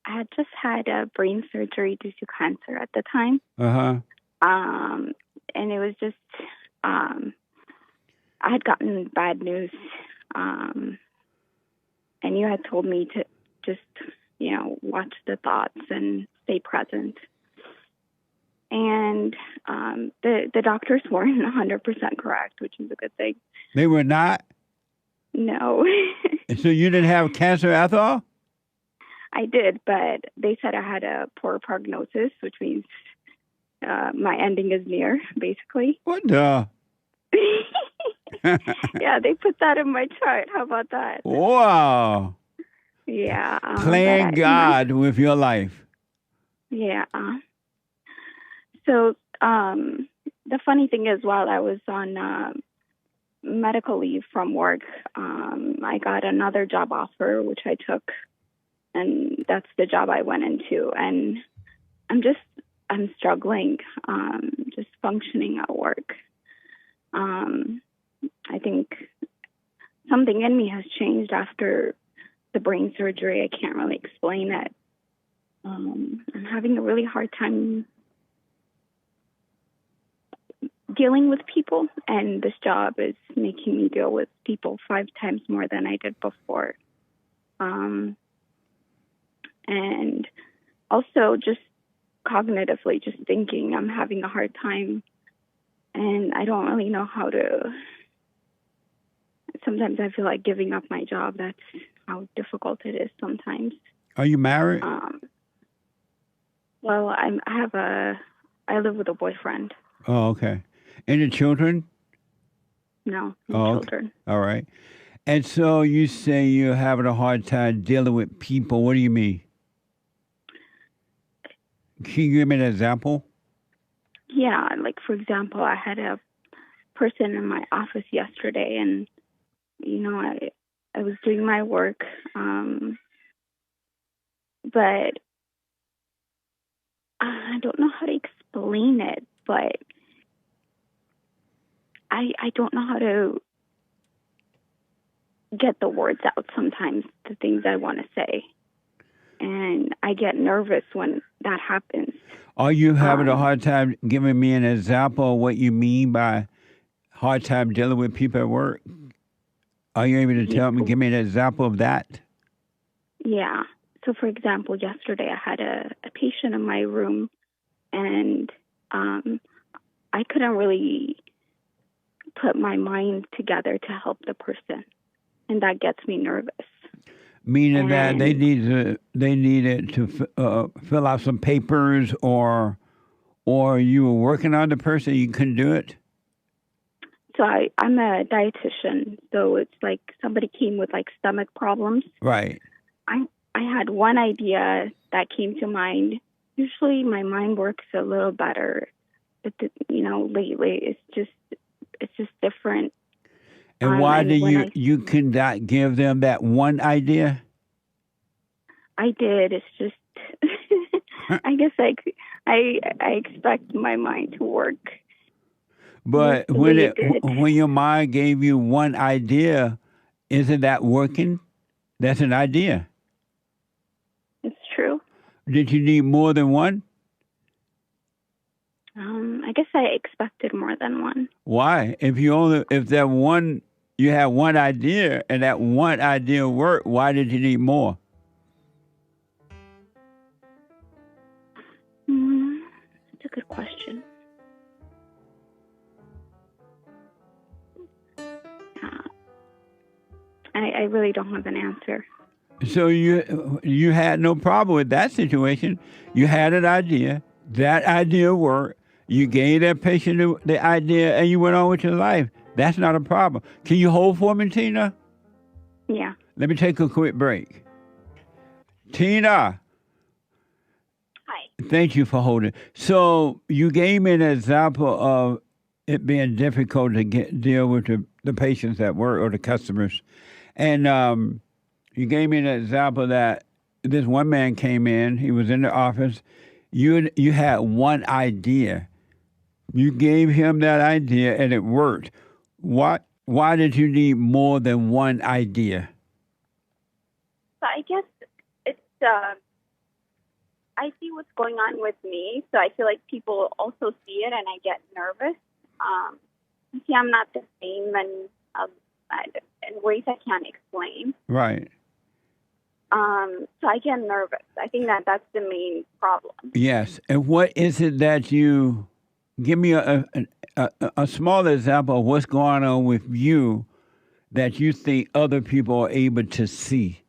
had just had a brain surgery due to cancer at the time. And it was just I had gotten bad news, and you had told me to just watch the thoughts and stay present. And the doctors weren't 100% correct, which is a good thing. They were not? No. So you didn't have cancer at all? I did, but they said I had a poor prognosis, which means my ending is near, basically. What the? Yeah, they put that in my chart. How about that? Wow. Yeah. Playing God with your life. Yeah. So the funny thing is, while I was on medical leave from work, I got another job offer, which I took, and that's the job I went into. And I'm struggling, just functioning at work. I think something in me has changed after the brain surgery. I can't really explain it. I'm having a really hard time dealing with people, and this job is making me deal with people 5 times more than I did before. And also just cognitively, just thinking, I'm having a hard time, and I don't really know how to. Sometimes I feel like giving up my job. That's how difficult it is sometimes. Are you married? Well, I live with a boyfriend. Oh, okay. Any children? No, Oh, children. Okay. All right. And so you say you're having a hard time dealing with people. What do you mean? Can you give me an example? Yeah, like for example, I had a person in my office yesterday, and I was doing my work, but I don't know how to explain it, but I don't know how to get the words out sometimes, the things I want to say. And I get nervous when that happens. Are you having a hard time giving me an example of what you mean by hard time dealing with people at work? Are you able to give me an example of that? Yeah. So, for example, yesterday I had a patient in my room, and I couldn't really put my mind together to help the person, and that gets me nervous. Meaning that they needed to fill out some papers, or you were working on the person, you couldn't do it? So I'm a dietitian, so it's like somebody came with like stomach problems. Right. I had one idea that came to mind. Usually my mind works a little better, but lately it's just different. And why do you could not give them that one idea? I did. It's just I guess I expect my mind to work. But when your mind gave you one idea, isn't that working? That's an idea. It's true. Did you need more than one? I guess I expected more than one. Why? If you had one idea and that one idea worked, why did you need more? That's a good question. I really don't have an answer. So you had no problem with that situation. You had an idea. That idea worked. You gave that patient the idea, and you went on with your life. That's not a problem. Can you hold for me, Tina? Yeah. Let me take a quick break. Tina. Hi. Thank you for holding. So you gave me an example of it being difficult to deal with the patients at work or the customers. And you gave me an example that this one man came in. He was in the office. You had one idea. You gave him that idea, and it worked. Why did you need more than one idea? So I guess it's I see what's going on with me, so I feel like people also see it, and I get nervous. See, I'm not the same, and in ways I can't explain. Right. So I get nervous. I think that's the main problem. Yes. And what is it that you give me a small example of what's going on with you that you think other people are able to see?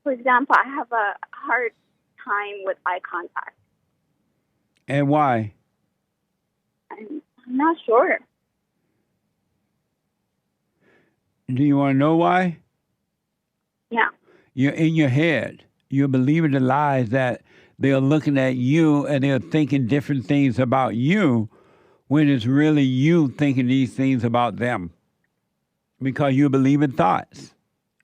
For example, I have a hard time with eye contact. And why? I'm not sure. Do you want to know why? Yeah. You're in your head. You're believing the lies that they're looking at you and they're thinking different things about you when it's really you thinking these things about them. Because you believe in thoughts.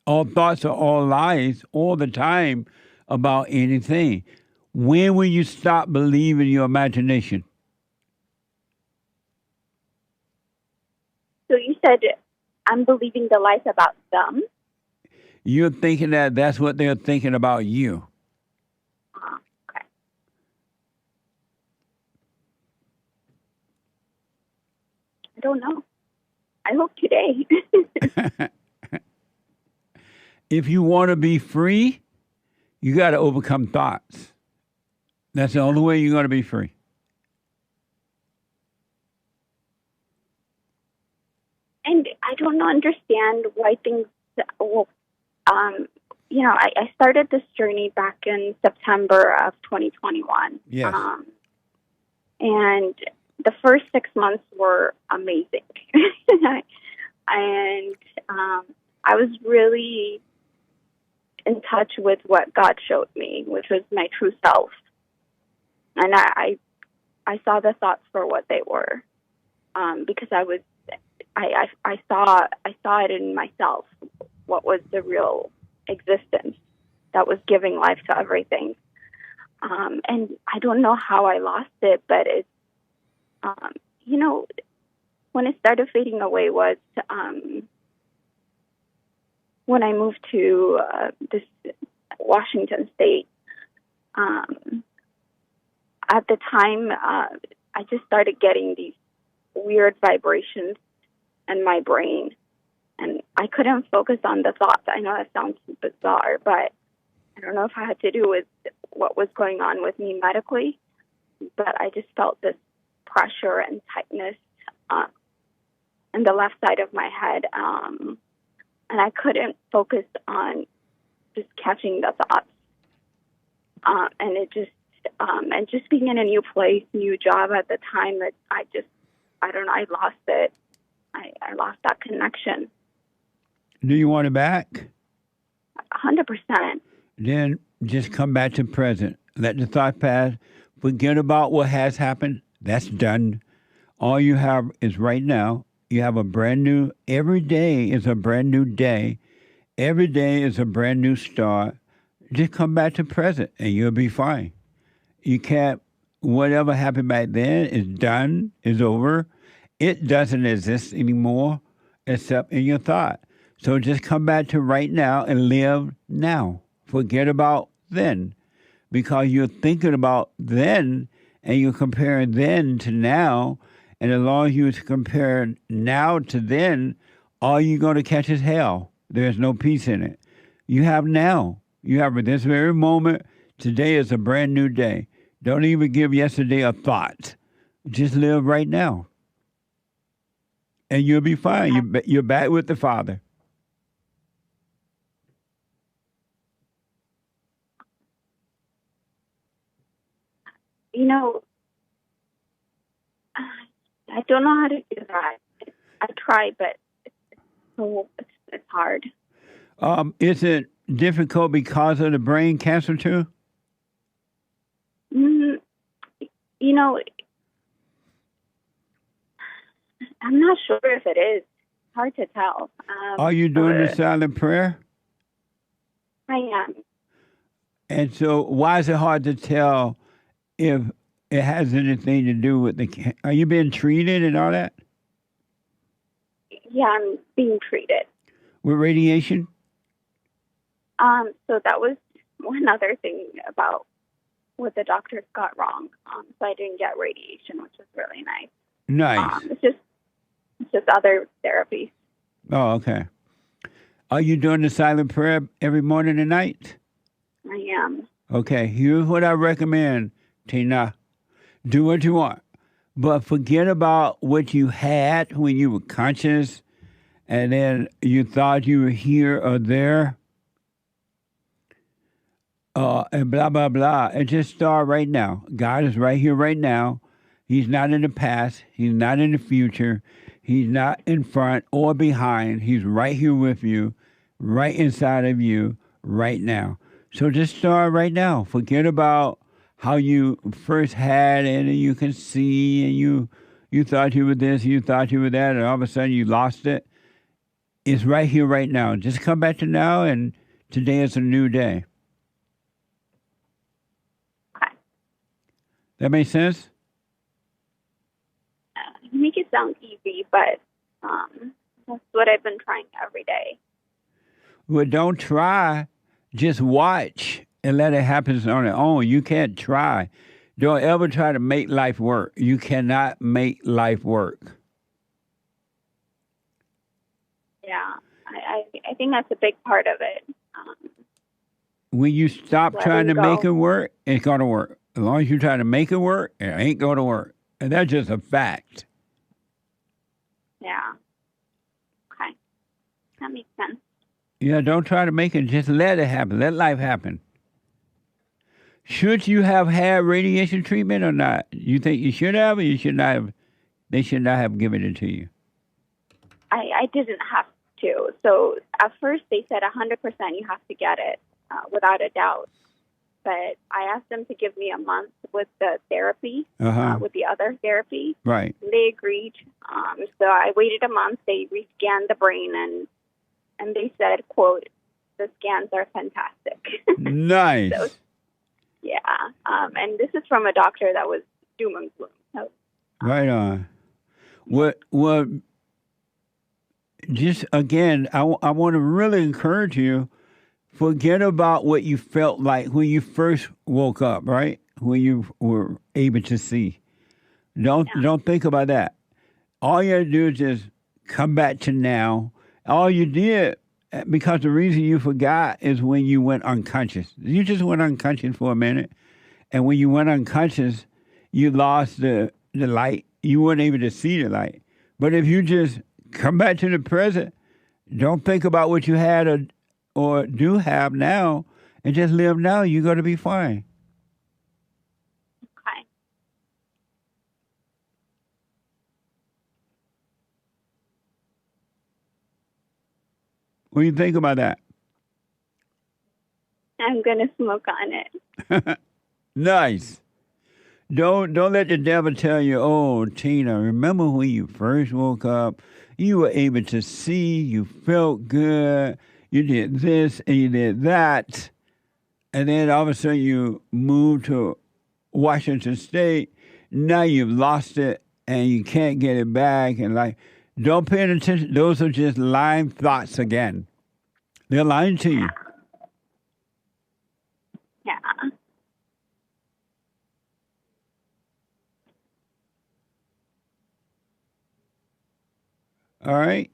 All thoughts are all lies all the time about anything. When will you stop believing your imagination? So you said I'm believing the lies about them? You're thinking that that's what they're thinking about you. Okay. don't know. I hope today. If you want to be free, you got to overcome thoughts. That's the only way you're going to be free. And I don't understand why things, you know, I started this journey back in September of 2021. Yes. And the first 6 months were amazing. And I was really in touch with what God showed me, which was my true self. And I saw the thoughts for what they were, because I saw it in myself, what was the real existence that was giving life to everything. And I don't know how I lost it, but it's, you know, when it started fading away was when I moved to this Washington State. At the time, I just started getting these weird vibrations in my brain, and I couldn't focus on the thoughts. I know that sounds bizarre, but I don't know if it had to do with what was going on with me medically, but I just felt this pressure and tightness in the left side of my head, and I couldn't focus on just catching the thoughts. And it just, and just being in a new place, new job at the time, that I don't know, I lost it. I lost that connection. Do you want it back? 100%. Then just come back to present. Let the thought pass. Forget about what has happened. That's done. All you have is right now. You have a brand new, every day is a brand new day. Every day is a brand new start. Just come back to present and you'll be fine. You can't, whatever happened back then is done, is over. It doesn't exist anymore except in your thought. So just come back to right now and live now. Forget about then, because you're thinking about then and you're comparing then to now. And as long as you compare now to then, all you're going to catch is hell. There's no peace in it. You have now. You have this very moment. Today is a brand new day. Don't even give yesterday a thought. Just live right now. And you'll be fine. You're back with the Father. You know, I don't know how to do that. I try, but it's hard. Is it difficult because of the brain cancer too? You know, I'm not sure if it is. It's hard to tell. Are you doing the silent prayer? I am. And so why is it hard to tell if it has anything to do with the... Are you being treated and all that? Yeah, I'm being treated. With radiation? So that was one other thing about what the doctors got wrong. So I didn't get radiation, which was really nice. Nice. It's just other therapies. Oh, okay. Are you doing the silent prayer every morning and night? I am. Okay, here's what I recommend, Tina. Do what you want, but forget about what you had when you were conscious and then you thought you were here or there. And blah, blah, blah. And just start right now. God is right here, right now. He's not in the past. He's not in the future. He's not in front or behind. He's right here with you, right inside of you, right now. So just start right now. Forget about how you first had it and you can see and you thought you were this, you thought you were that, and all of a sudden you lost it. It's right here, right now. Just come back to now, and today is a new day. That make sense? You make it sound easy, but that's what I've been trying every day. Well, don't try. Just watch and let it happen on its own. You can't try. Don't ever try to make life work. You cannot make life work. I think that's a big part of it. When you stop Letting trying to make go. it work, it's going to work. As long as you try to make it work, it ain't going to work. And that's just a fact. Yeah. Okay. That makes sense. Yeah, don't try to make it. Just let it happen. Let life happen. Should you have had radiation treatment or not? You think you should have or you should not have? They should not have given it to you. I didn't have to. So at first they said 100% you have to get it without a doubt. But I asked them to give me a month with the therapy, with the other therapy. Right. And they agreed. So I waited a month. They rescanned the brain and they said, quote, the scans are fantastic. Nice. So, yeah. And this is from a doctor that was doom and gloom. So, Right on. What? Just again, I want to really encourage you. Forget about what you felt like when you first woke up, right? When you were able to see. Don't think about that. All you have to do is just come back to now. All you did, because the reason you forgot is when you went unconscious. You just went unconscious for a minute. And when you went unconscious, you lost the light. You weren't able to see the light. But if you just come back to the present, don't think about what you had or do have now, and just live now, you're going to be fine. okay. What do you think about that? I'm going to smoke on it. Nice. Don't let the devil tell you, oh, Tina, remember when you first woke up, you were able to see, you felt good, you did this and you did that, and then all of a sudden you moved to Washington State, now you've lost it and you can't get it back, and like, don't pay attention. Those are just lying thoughts again. They're lying to you. Yeah. All right?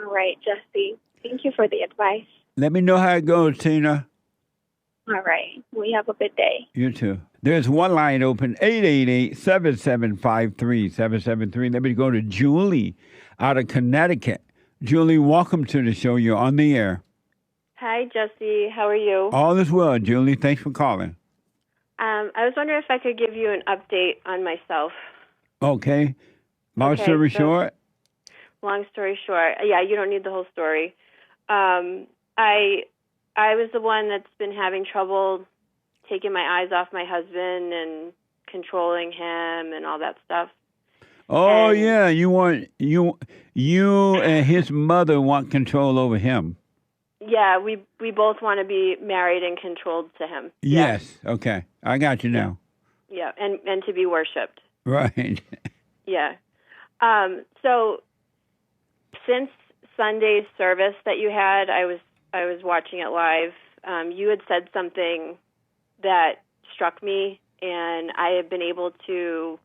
All right, Jesse. Thank you for the advice. Let me know how it goes, Tina. All right. We have a good day. You too. There's one line open, 888-7753-773. Let me go to Julie out of Connecticut. Julie, welcome to the show. You're on the air. Hi, Jesse. How are you? All is well, Julie. Thanks for calling. I was wondering if I could give you an update on myself. Okay. Long story short? Long story short. Yeah, you don't need the whole story. I was the one that's been having trouble taking my eyes off my husband and controlling him and all that stuff. Oh, yeah. You and his mother want control over him. Yeah, we both want to be married and controlled to him. Yes. Okay. I got you now. Yeah, and to be worshipped. Right. Yeah. So since Sunday's service that you had, I was watching it live. You had said something that struck me, and I have been able to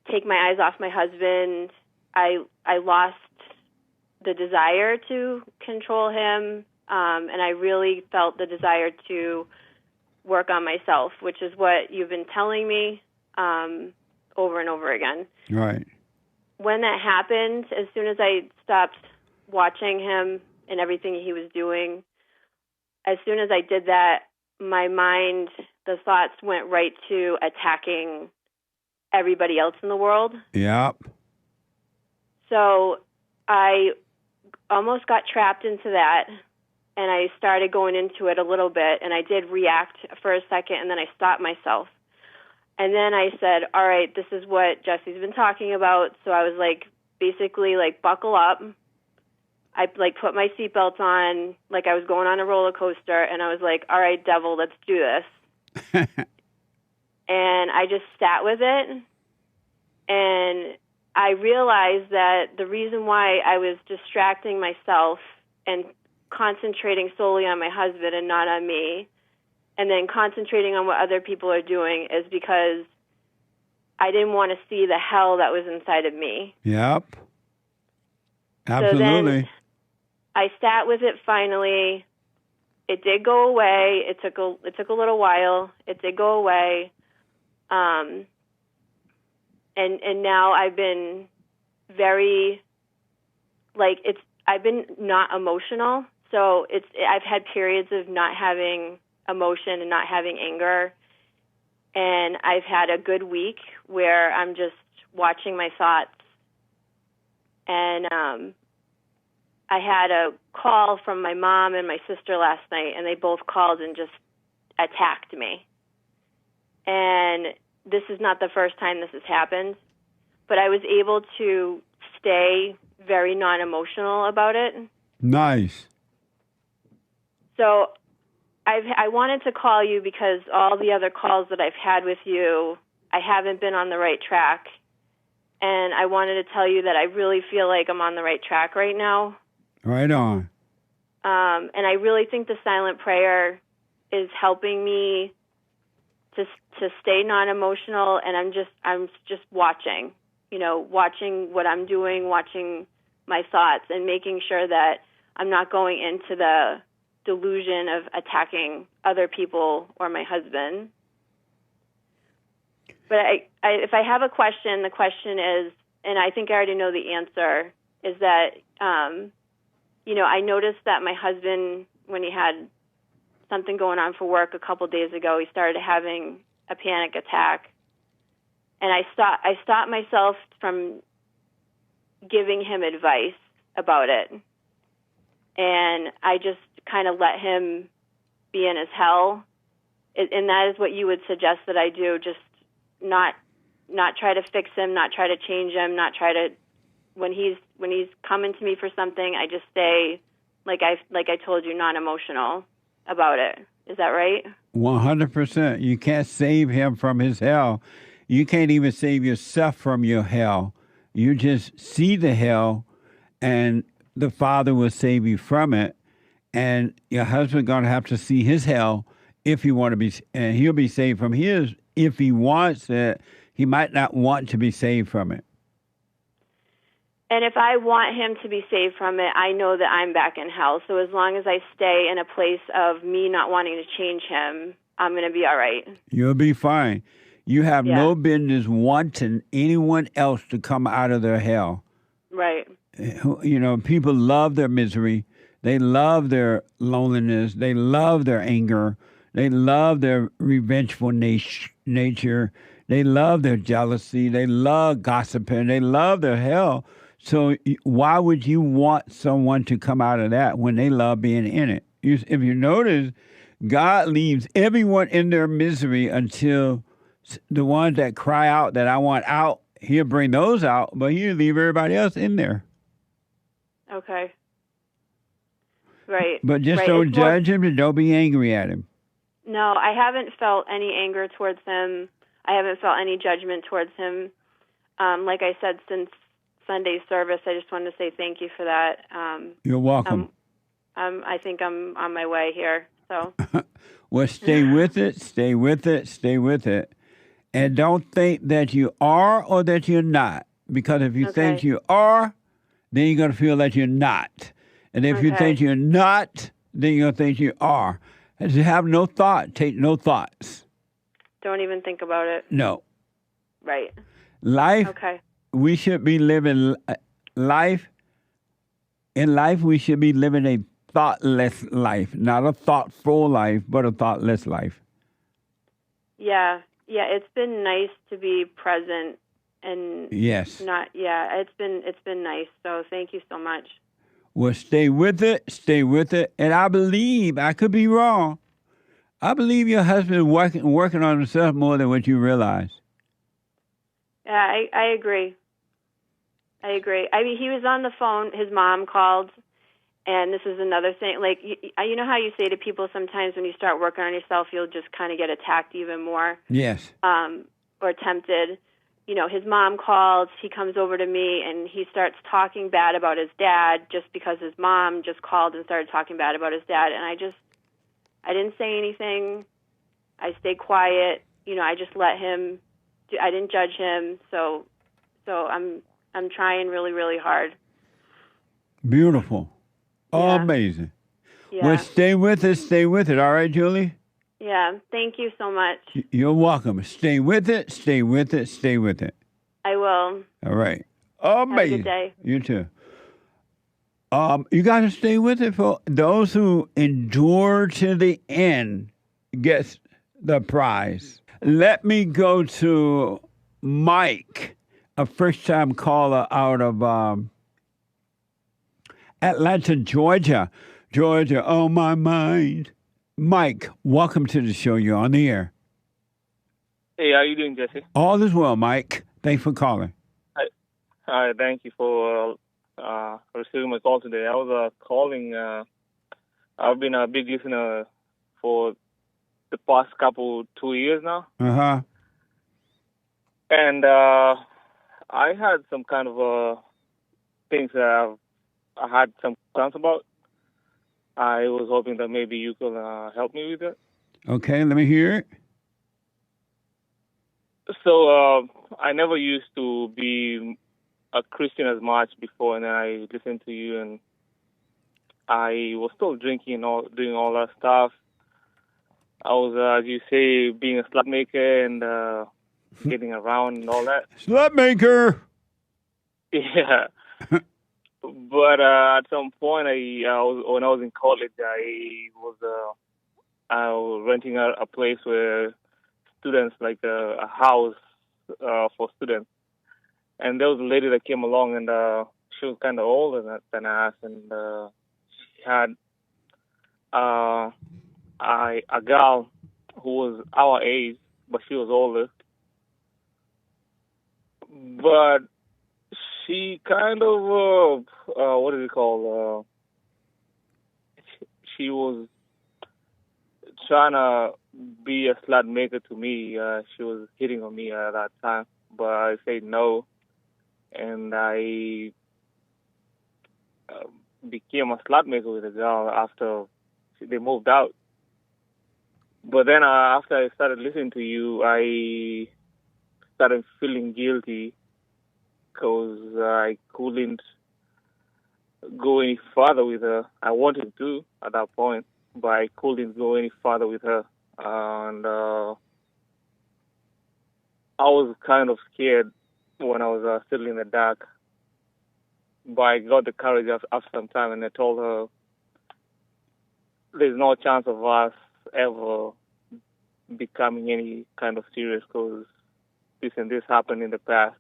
take my eyes off my husband. I lost the desire to control him, and I really felt the desire to work on myself, which is what you've been telling me over and over again. Right. When that happened, as soon as I stopped watching him and everything he was doing, as soon as I did that, my mind, the thoughts went right to attacking everybody else in the world. Yep. So I almost got trapped into that, and I started going into it a little bit, and I did react for a second, and then I stopped myself. And then I said, all right, this is what Jesse's been talking about. So I was like, basically like, buckle up. I like put my seatbelt on, like I was going on a roller coaster, and I was like, all right, devil, let's do this. And I just sat with it, and I realized that the reason why I was distracting myself and concentrating solely on my husband and not on me, and then concentrating on what other people are doing, is because I didn't want to see the hell that was inside of me. Yep. Absolutely. I sat with it finally. It did go away. It took a little while. It did go away. And now I've been very, like, I've been not emotional. So I've had periods of not having emotion and not having anger. And I've had a good week where I'm just watching my thoughts. And I had a call from my mom and my sister last night, and they both called and just attacked me. And this is not the first time this has happened, but I was able to stay very non-emotional about it. Nice. So I wanted to call you because all the other calls that I've had with you, I haven't been on the right track. And I wanted to tell you that I really feel like I'm on the right track right now. Right on. And I really think the silent prayer is helping me to stay non-emotional, and I'm just watching, watching what I'm doing, watching my thoughts, and making sure that I'm not going into the delusion of attacking other people or my husband. But if I have a question, the question is, and I think I already know the answer, is that, I noticed that my husband, when he had something going on for work a couple days ago, he started having a panic attack. And I stopped myself from giving him advice about it. And I just kind of let him be in his hell. And that is what you would suggest that I do, just not try to fix him, not try to change him, not try to, when he's coming to me for something, I just stay, like I told you, non-emotional about it. Is that right? 100%. You can't save him from his hell. You can't even save yourself from your hell. You just see the hell, and the Father will save you from it. And your husband going to have to see his hell if you want to be, and he'll be saved from his if he wants it. He might not want to be saved from it. And if I want him to be saved from it, I know that I'm back in hell. So as long as I stay in a place of me not wanting to change him, I'm going to be all right. You'll be fine. You have no business wanting anyone else to come out of their hell. Right. People love their misery. They love their loneliness. They love their anger. They love their revengeful nature. They love their jealousy. They love gossiping. They love their hell. So why would you want someone to come out of that when they love being in it? If you notice, God leaves everyone in their misery until the ones that cry out that I want out, he'll bring those out, but he'll leave everybody else in there. Okay. Right. But just don't judge him and don't be angry at him. No, I haven't felt any anger towards him. I haven't felt any judgment towards him. Like I said, since Sunday's service, I just wanted to say thank you for that. You're welcome. I think I'm on my way here. So. Well, stay with it, stay with it, stay with it. And don't think that you are or that you're not. Because if you think you are, then you're going to feel that you're not. And if you think you're not, then you're going to think you are. And to have no thought, take no thoughts. Don't even think about it. No. Right. Life, we should be living life. In life, we should be living a thoughtless life. Not a thoughtful life, but a thoughtless life. Yeah. Yeah, it's been nice to be present and it's been nice. So thank you so much. Well, stay with it. And I believe, I could be wrong, I believe your husband is working on himself more than what you realize. Yeah, I agree. I mean, he was on the phone. His mom called, and this is another thing. Like, you know how you say to people sometimes when you start working on yourself, you'll just kind of get attacked even more? Yes. Or tempted. His mom calls, he comes over to me, and he starts talking bad about his dad just because his mom just called and started talking bad about his dad. And I didn't say anything. I stayed quiet. I just let him. I didn't judge him. So I'm trying really, really hard. Beautiful. Amazing. Yeah. Well, stay with it. Stay with it. All right, Julie? Yeah. Thank you so much. You're welcome. Stay with it. Stay with it. Stay with it. I will. All right. Have a Amazing. good day. You too. You got to stay with it. For those who endure to the end gets the prize. Let me go to Mike, a first-time caller out of Atlanta, Georgia. Georgia, on my mind. Mike, welcome to the show. You're on the air. Hey, how you doing, Jesse? All is well, Mike. Thanks for calling. Hi, thank you for receiving my call today. I was calling. I've been a big listener for the past 2 years now. Uh-huh. And I had some kind of things that I had some concerns about. I was hoping that maybe you could help me with it. Okay, let me hear it. So I never used to be a Christian as much before, and then I listened to you, and I was still drinking and doing all that stuff. I was, as you say, being a slut maker and getting around and all that. Slut maker! Yeah. But at some point, when I was in college, I was renting a place where students, like a house for students. And there was a lady that came along, and she was kind of older than us, and she had a girl who was our age, but she was older. But she kind of, what is it called? She was trying to be a slut maker to me. She was hitting on me at that time, but I said no. And I became a slut maker with a girl after they moved out. But then after I started listening to you, I started feeling guilty because I couldn't go any further with her. I wanted to at that point, but I couldn't go any further with her. And I was kind of scared when I was still in the dark. But I got the courage after some time, and I told her there's no chance of us ever becoming any kind of serious because this and this happened in the past.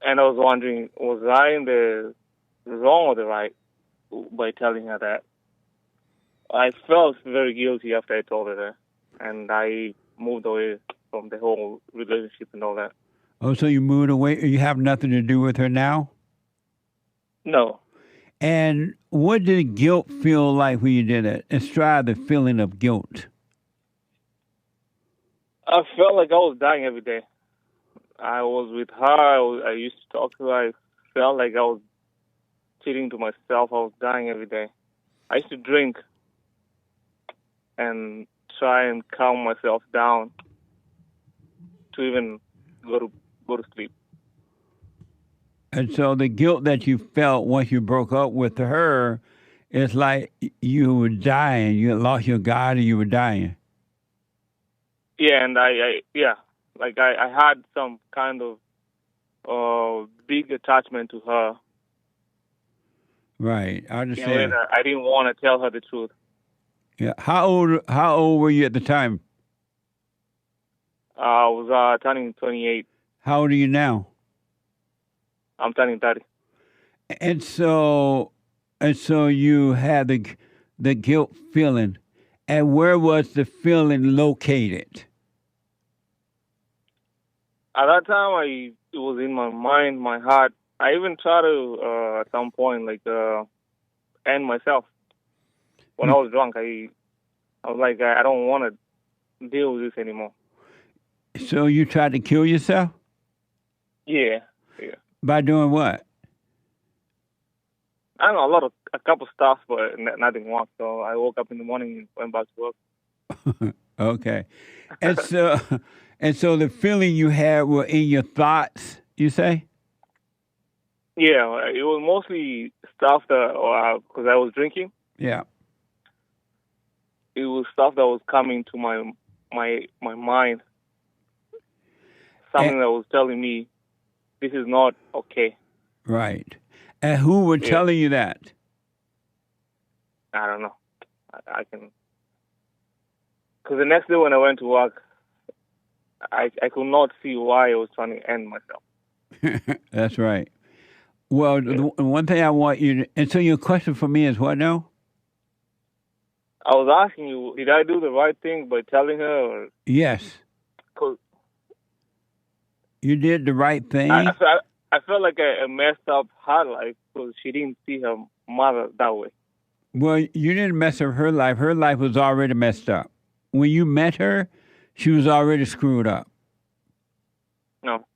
And I was wondering, was I in the wrong or the right by telling her that? I felt very guilty after I told her that, and I moved away from the whole relationship and all that. Oh, so you moved away? You have nothing to do with her now? No. And what did guilt feel like when you did it? Describe the feeling of guilt. I felt like I was dying every day. I was with her. I used to talk to her. I felt like I was cheating to myself. I was dying every day. I used to drink and try and calm myself down to even go to sleep. And so the guilt that you felt once you broke up with her, it's like you were dying. You had lost your God and you were dying. Yeah, and I had some kind of big attachment to her. Right, I understand. I didn't want to tell her the truth. Yeah, how old were you at the time? I was turning 28. How old are you now? I'm turning 30. And so you had the guilt feeling, and where was the feeling located? At that time, it was in my mind, my heart. I even tried to, at some point, end myself. When I was drunk, I was like, I don't want to deal with this anymore. So you tried to kill yourself? Yeah. By doing what? I don't know, a couple stuff, but nothing worked. So I woke up in the morning and went back to work. Okay. And so the feeling you had were in your thoughts, you say? Yeah, it was mostly stuff that, because I was drinking, Yeah. it was stuff that was coming to my mind. Something that was telling me, this is not okay. Right. And who were telling you that? I don't know. I can... Because the next day when I went to work, I could not see why I was trying to end myself. That's right. Well, the one thing I want you to... And so your question for me is what now? I was asking you, did I do the right thing by telling her? Or... Yes. 'Cause you did the right thing. I felt like I messed up her life because she didn't see her mother that way. Well, you didn't mess up her life. Her life was already messed up. When you met her, she was already screwed up. No.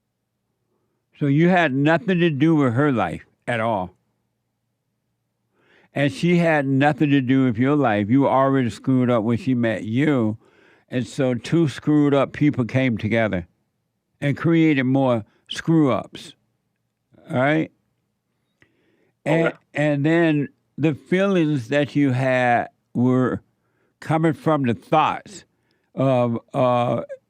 So you had nothing to do with her life at all. And she had nothing to do with your life. You were already screwed up when she met you. And so two screwed up people came together and created more screw-ups. All right? And then the feelings that you had were coming from the thoughts of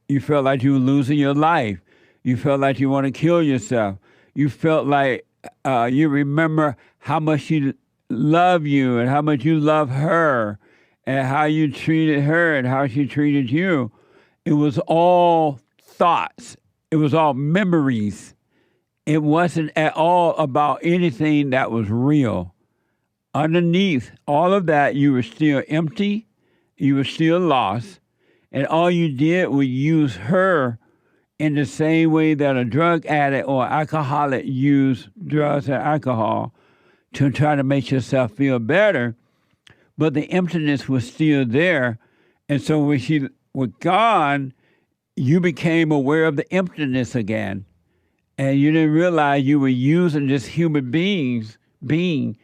you felt like you were losing your life. You felt like you want to kill yourself. You felt like you remember how much she loved you and how much you loved her and how you treated her and how she treated you. It was all thoughts. It was all memories. It wasn't at all about anything that was real. Underneath all of that, you were still empty. You were still lost. And all you did was use her in the same way that a drug addict or alcoholic use drugs and alcohol to try to make yourself feel better. But the emptiness was still there. And so when she was gone, you became aware of the emptiness again. And you didn't realize you were using this human being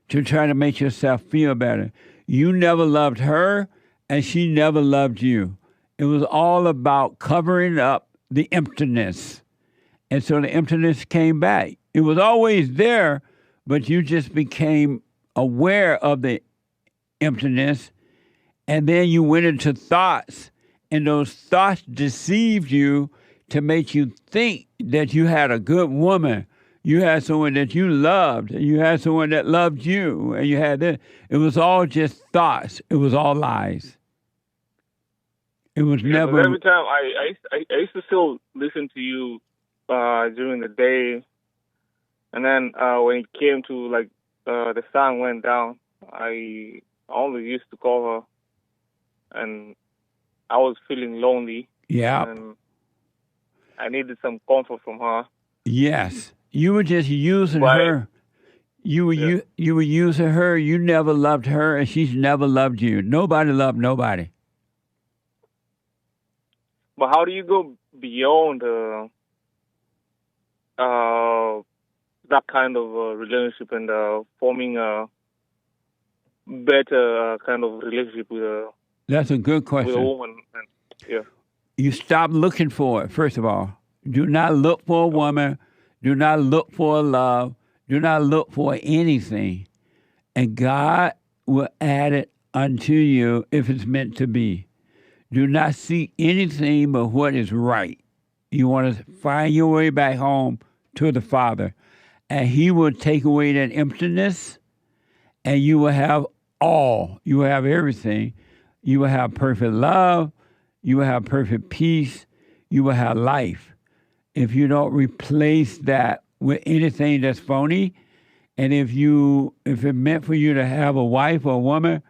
to try to make yourself feel better. You never loved her, and she never loved you. It was all about covering up the emptiness. And so the emptiness came back. It was always there, but you just became aware of the emptiness, and then you went into thoughts, and those thoughts deceived you to make you think that you had a good woman. You had someone that you loved. You had someone that loved you. And you had this. It was all just thoughts. It was all lies. It was never... Every time I used to still listen to you during the day. And then when it came to, like, the sun went down, I only used to call her. And I was feeling lonely. Yeah. And I needed some comfort from her. Yes. You were just using her. You were using her. You never loved her, and she's never loved you. Nobody loved nobody. But how do you go beyond that kind of relationship and forming a better kind of relationship with That's a good question. with a woman? And, yeah. You stop looking for it, first of all. Do not look for a woman. Do not look for a love. Do not look for anything. And God will add it unto you if it's meant to be. Do not seek anything but what is right. You want to find your way back home to the Father. And He will take away that emptiness, and you will have all. You will have everything. You will have perfect love. You will have perfect peace. You will have life. If you don't replace that with anything that's phony, and if it meant for you to have a wife or a woman,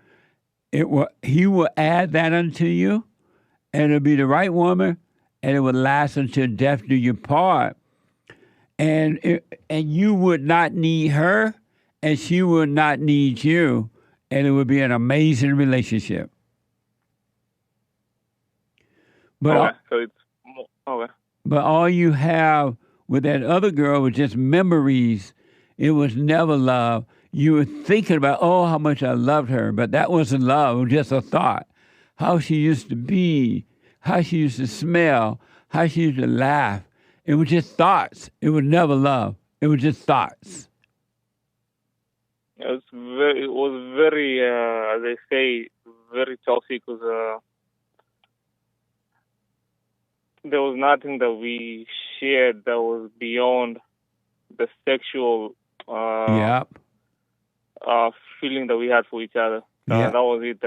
He will add that unto you, and it'll be the right woman, and it will last until death do you part. And you would not need her, and she would not need you, and it would be an amazing relationship. But so it's okay. But all you have with that other girl was just memories. It was never love. You were thinking about, oh, how much I loved her, but that wasn't love. It was just a thought. How she used to be, how she used to smell, how she used to laugh. It was just thoughts. It was never love. It was just thoughts. It was very, as they say, very toxic. Because there was nothing that we shared that was beyond the sexual feeling that we had for each other. That was it.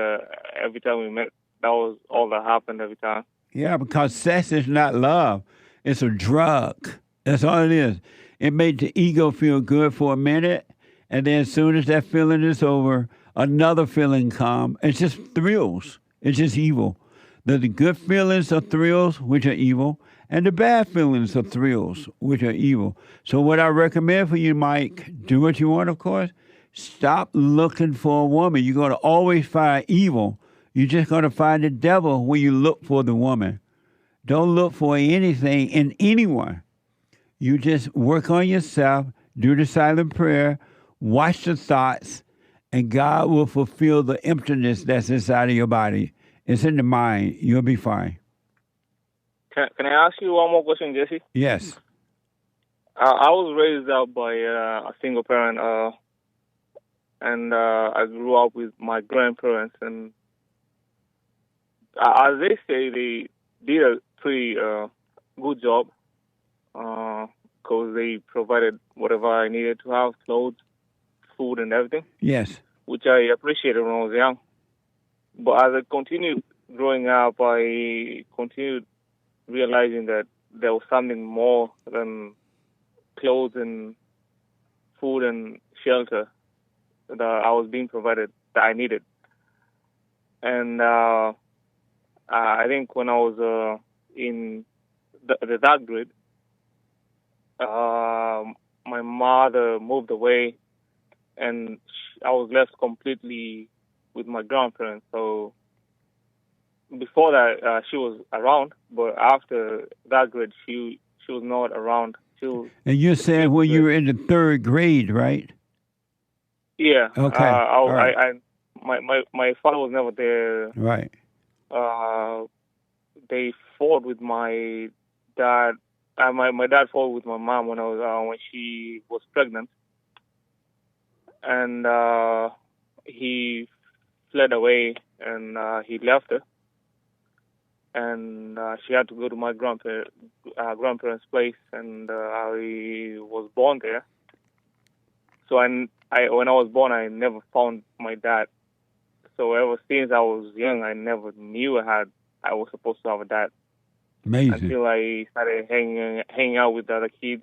Every time we met, that was all that happened every time. Yeah, because sex is not love. It's a drug. That's all it is. It made the ego feel good for a minute, and then as soon as that feeling is over, another feeling comes. It's just thrills. It's just evil. The good feelings are thrills, which are evil, and the bad feelings are thrills, which are evil. So what I recommend for you, Mike, do what you want, of course. Stop looking for a woman. You're going to always find evil. You're just going to find the devil when you look for the woman. Don't look for anything in anyone. You just work on yourself, do the silent prayer, watch the thoughts, and God will fulfill the emptiness that's inside of your body. It's in the mind. You'll be fine. Can I ask you one more question, Jesse? Yes. I was raised up by a single parent, and I grew up with my grandparents. And as they say, they did a pretty good job because they provided whatever I needed to have, clothes, food, and everything. Yes. Which I appreciated when I was young. But as I continued growing up, I continued realizing that there was something more than clothes and food and shelter that I was being provided that I needed. And I think when I was in the third grade, my mother moved away, and I was left completely with my grandparents. So before that, she was around, but after that grade, she was not around. And you said when you were in the third grade, right? Yeah. Okay. All right. My father was never there. Right. They fought with my dad. My dad fought with my mom when she was pregnant, and he fled away, and he left her, and she had to go to my grandparents' place, and I was born there. So when I was born, I never found my dad. So ever since I was young, I never knew I was supposed to have a dad. Amazing. Until I started hanging out with the other kids,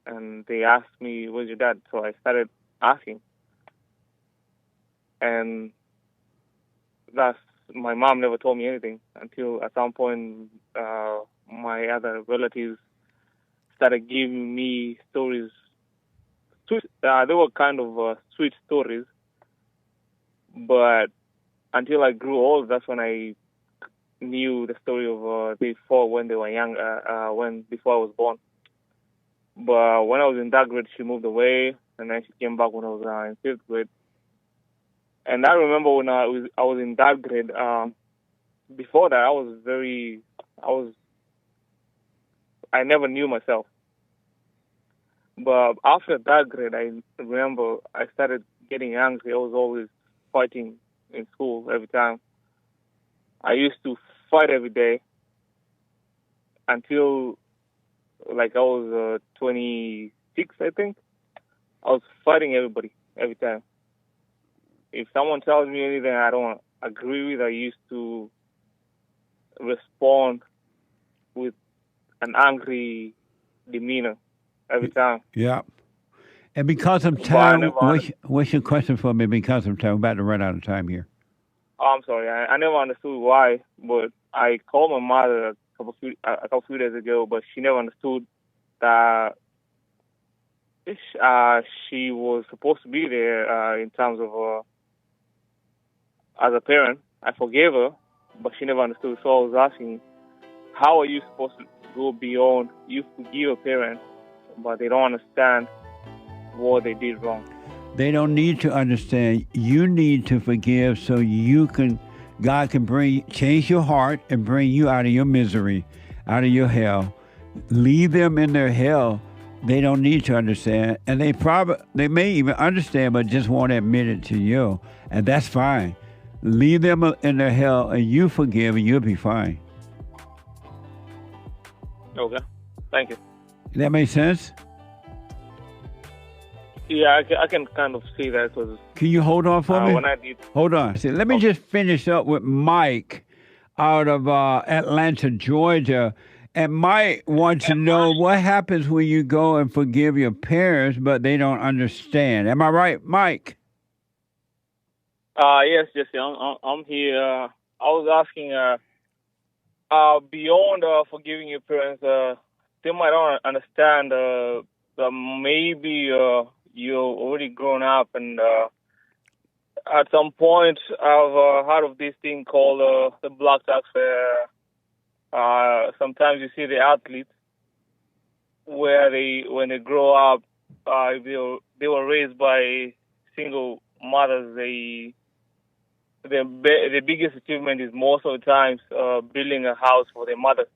and they asked me, "Where's your dad?" So I started asking, and my mom never told me anything until at some point my other relatives started giving me stories. They were kind of sweet stories, but until I grew old, that's when I knew the story of they fought when they were young, before I was born. But when I was in that grade, she moved away, and then she came back when I was in fifth grade. And I remember when I was in that grade. Before that, I never knew myself. But after that grade, I remember I started getting angry. I was always fighting in school every time. I used to fight every day until I was 26, I think. I was fighting everybody every time. If someone tells me anything I don't agree with, I used to respond with an angry demeanor every time. Yeah. And because of time, what's your question for me? Because of time, we're about to run out of time here. Oh, I'm sorry. I never understood why, but I called my mother a couple few days ago, but she never understood that she was supposed to be there in terms of as a parent. I forgave her, but she never understood. So I was asking, how are you supposed to go beyond? You forgive a parent, but they don't understand what they did wrong. They don't need to understand. You need to forgive so God can change your heart and bring you out of your misery, out of your hell. Leave them in their hell they don't need to understand, and they may even understand, but just won't admit it to you, and that's fine. Leave them in their hell, and you forgive, and you'll be fine. Okay. Thank you. That make sense? Yeah, I can kind of see that because Can you hold on for me? when I did. Hold on. See, let me just finish up with Mike out of Atlanta, Georgia. And Mike wants to know what happens when you go and forgive your parents, but they don't understand. Am I right, Mike? Yes, Jesse, I'm here. I was asking, beyond forgiving your parents, they might not understand that maybe you're already grown up, and at some point I've heard of this thing called the black tax. Sometimes you see the athletes where when they grow up, they were raised by single mothers. The biggest achievement is most of the times building a house for their mother.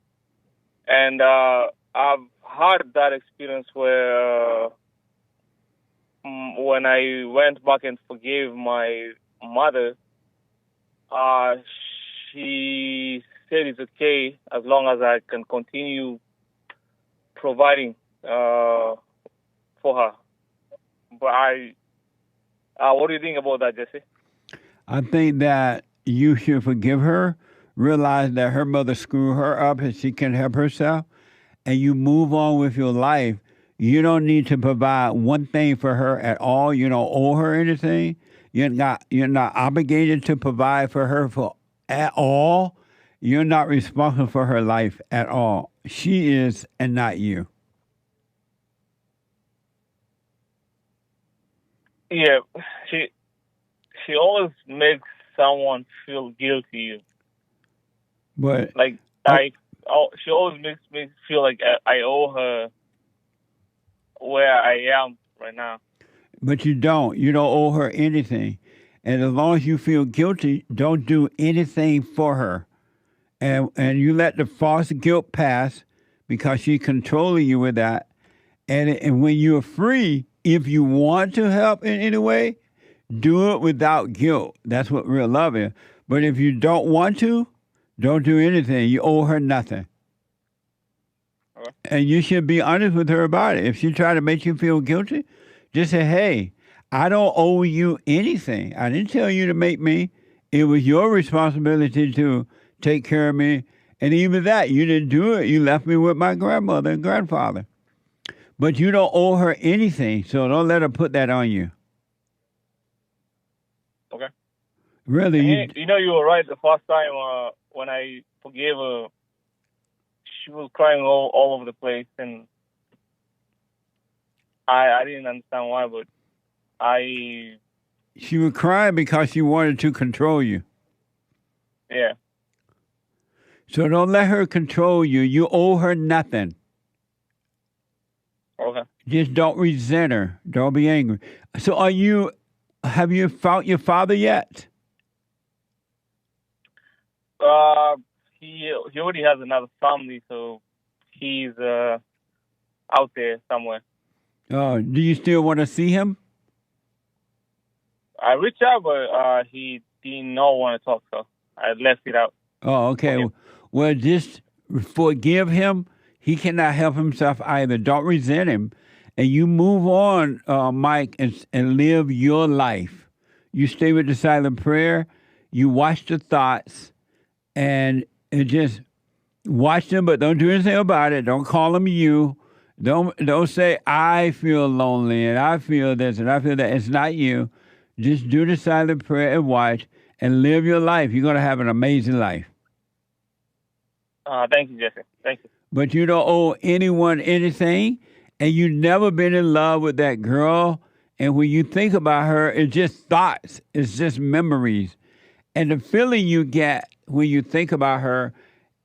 And I've had that experience where when I went back and forgave my mother, she said it's okay as long as I can continue providing for her. But what do you think about that, Jesse? I think that you should forgive her, realize that her mother screwed her up and she can help herself, and you move on with your life. You don't need to provide one thing for her at all. You don't owe her anything. You're not obligated to provide for her at all. You're not responsible for her life at all. She is, and not you. Yeah, she always makes someone feel guilty. But like she always makes me feel like I owe her where I am right now. But you don't. You don't owe her anything. And as long as you feel guilty, don't do anything for her. And you let the false guilt pass because she's controlling you with that. And when you're free, if you want to help in any way, do it without guilt. That's what real love is. But if you don't want to, don't do anything. You owe her nothing. Okay. And you should be honest with her about it. If she tries to make you feel guilty, just say, hey, I don't owe you anything. I didn't tell you to make me. It was your responsibility to take care of me. And even that, you didn't do it. You left me with my grandmother and grandfather. But you don't owe her anything, so don't let her put that on you. Okay. Really? You know, you were right the first time when I forgave her. She was crying all over the place, and I didn't understand why, but She was crying because she wanted to control you. Yeah. So don't let her control you. You owe her nothing. Okay. Just don't resent her. Don't be angry. So have you found your father yet? He already has another family, so he's out there somewhere. Do you still want to see him? I reached out, but he did not want to talk, so I left it out. Oh, okay. Well, just forgive him. He cannot help himself either. Don't resent him. And you move on, Mike, and live your life. You stay with the silent prayer. You watch the thoughts and just watch them, but don't do anything about it. Don't call them you. Don't say, I feel lonely and I feel this and I feel that. It's not you. Just do the silent prayer and watch and live your life. You're going to have an amazing life. Thank you, Jesse. Thank you. But you don't owe anyone anything, and you've never been in love with that girl. And when you think about her, it's just thoughts. It's just memories. And the feeling you get when you think about her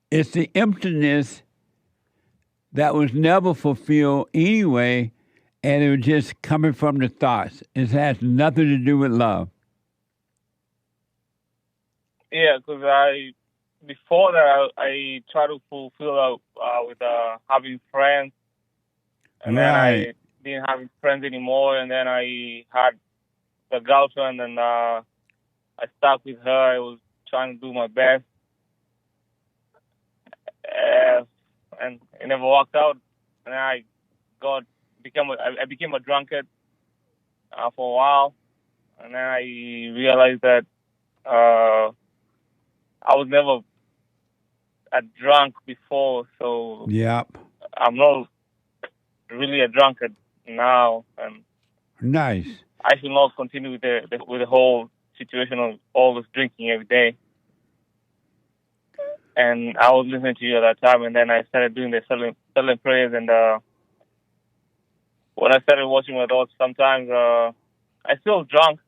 is the emptiness that was never fulfilled anyway, and it was just coming from the thoughts. It has nothing to do with love. Yeah, because before that, I try to fulfill with having friends And then I didn't have friends anymore, and then I had the girlfriend, and I stuck with her. I was trying to do my best, and it never worked out. And then I became a drunkard for a while, and then I realized that I was never a drunk before, so Yep. I'm not really a drunkard now, and Nice. I should not continue with the whole situation of all this drinking every day. And I was listening to you at that time, and then I started doing the silent prayers, and when I started watching my thoughts, sometimes I still drunk.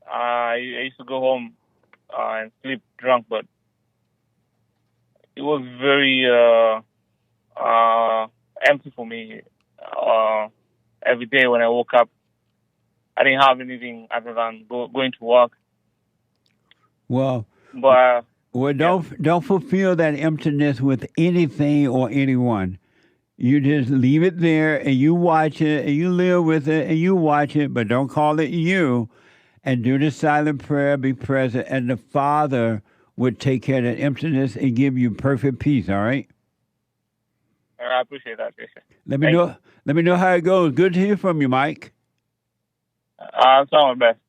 I used to go home and sleep drunk, but it was very empty for me. Every day when I woke up, I didn't have anything other than going to work. Well, but don't fulfill that emptiness with anything or anyone. You just leave it there, and you watch it, and you live with it, and you watch it, but don't call it you. And do the silent prayer, be present, and the Father would take care of that emptiness and give you perfect peace. All right. I appreciate that, Jason. Let me know how it goes. Good to hear from you, Mike. I'm trying my best.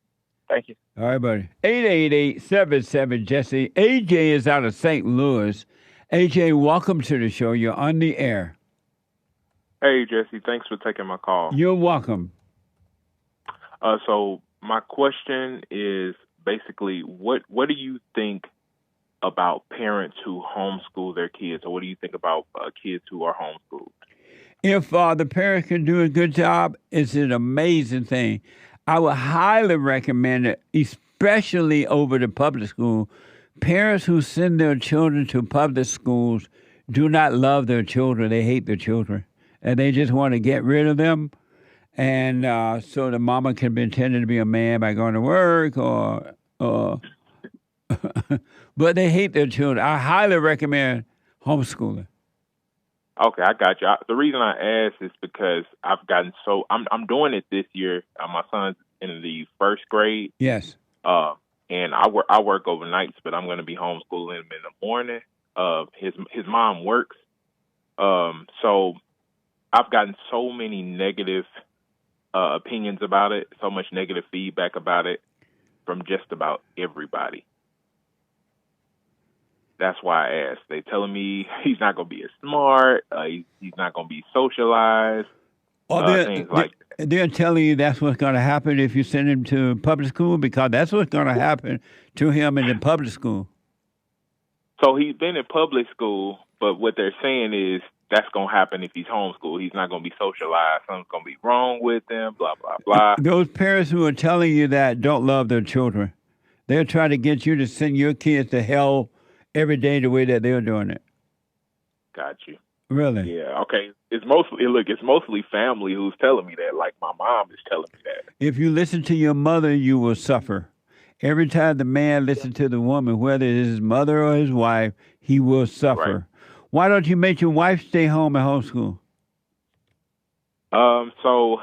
Thank you. All right, buddy. 888-77-JESSE. AJ is out of St. Louis. AJ, welcome to the show. You're on the air. Hey, Jesse. Thanks for taking my call. You're welcome. So my question is basically, what do you think about parents who homeschool their kids, or what do you think about kids who are homeschooled? If the parents can do a good job, it's an amazing thing. I would highly recommend it, especially over the public school. Parents who send their children to public schools do not love their children. They hate their children, and they just want to get rid of them. And so the mama can be intended to be a man by going to work, or but they hate their children. I highly recommend homeschooling. Okay, I got you. The reason I asked is because I've gotten I'm doing it this year. My son's in the first grade. Yes. And I work overnights, but I'm going to be homeschooling him in the morning. His mom works. So I've gotten so many negative opinions about it, so much negative feedback about it from just about everybody. That's why I asked. They telling me he's not going to be as smart. He's not going to be socialized. Things like that. They're telling you that's what's going to happen if you send him to public school, because that's what's going to happen to him in the public school. So he's been in public school, but what they're saying is that's going to happen if he's homeschooled. He's not going to be socialized. Something's going to be wrong with him, blah, blah, blah. Those parents who are telling you that don't love their children. They're trying to get you to send your kids to hell every day the way that they're doing it. Got you. Really? Yeah, okay. It's mostly family who's telling me that. Like, my mom is telling me that. If you listen to your mother, you will suffer. Every time the man listens to the woman, whether it's his mother or his wife, he will suffer. Right. Why don't you make your wife stay home and homeschool? So,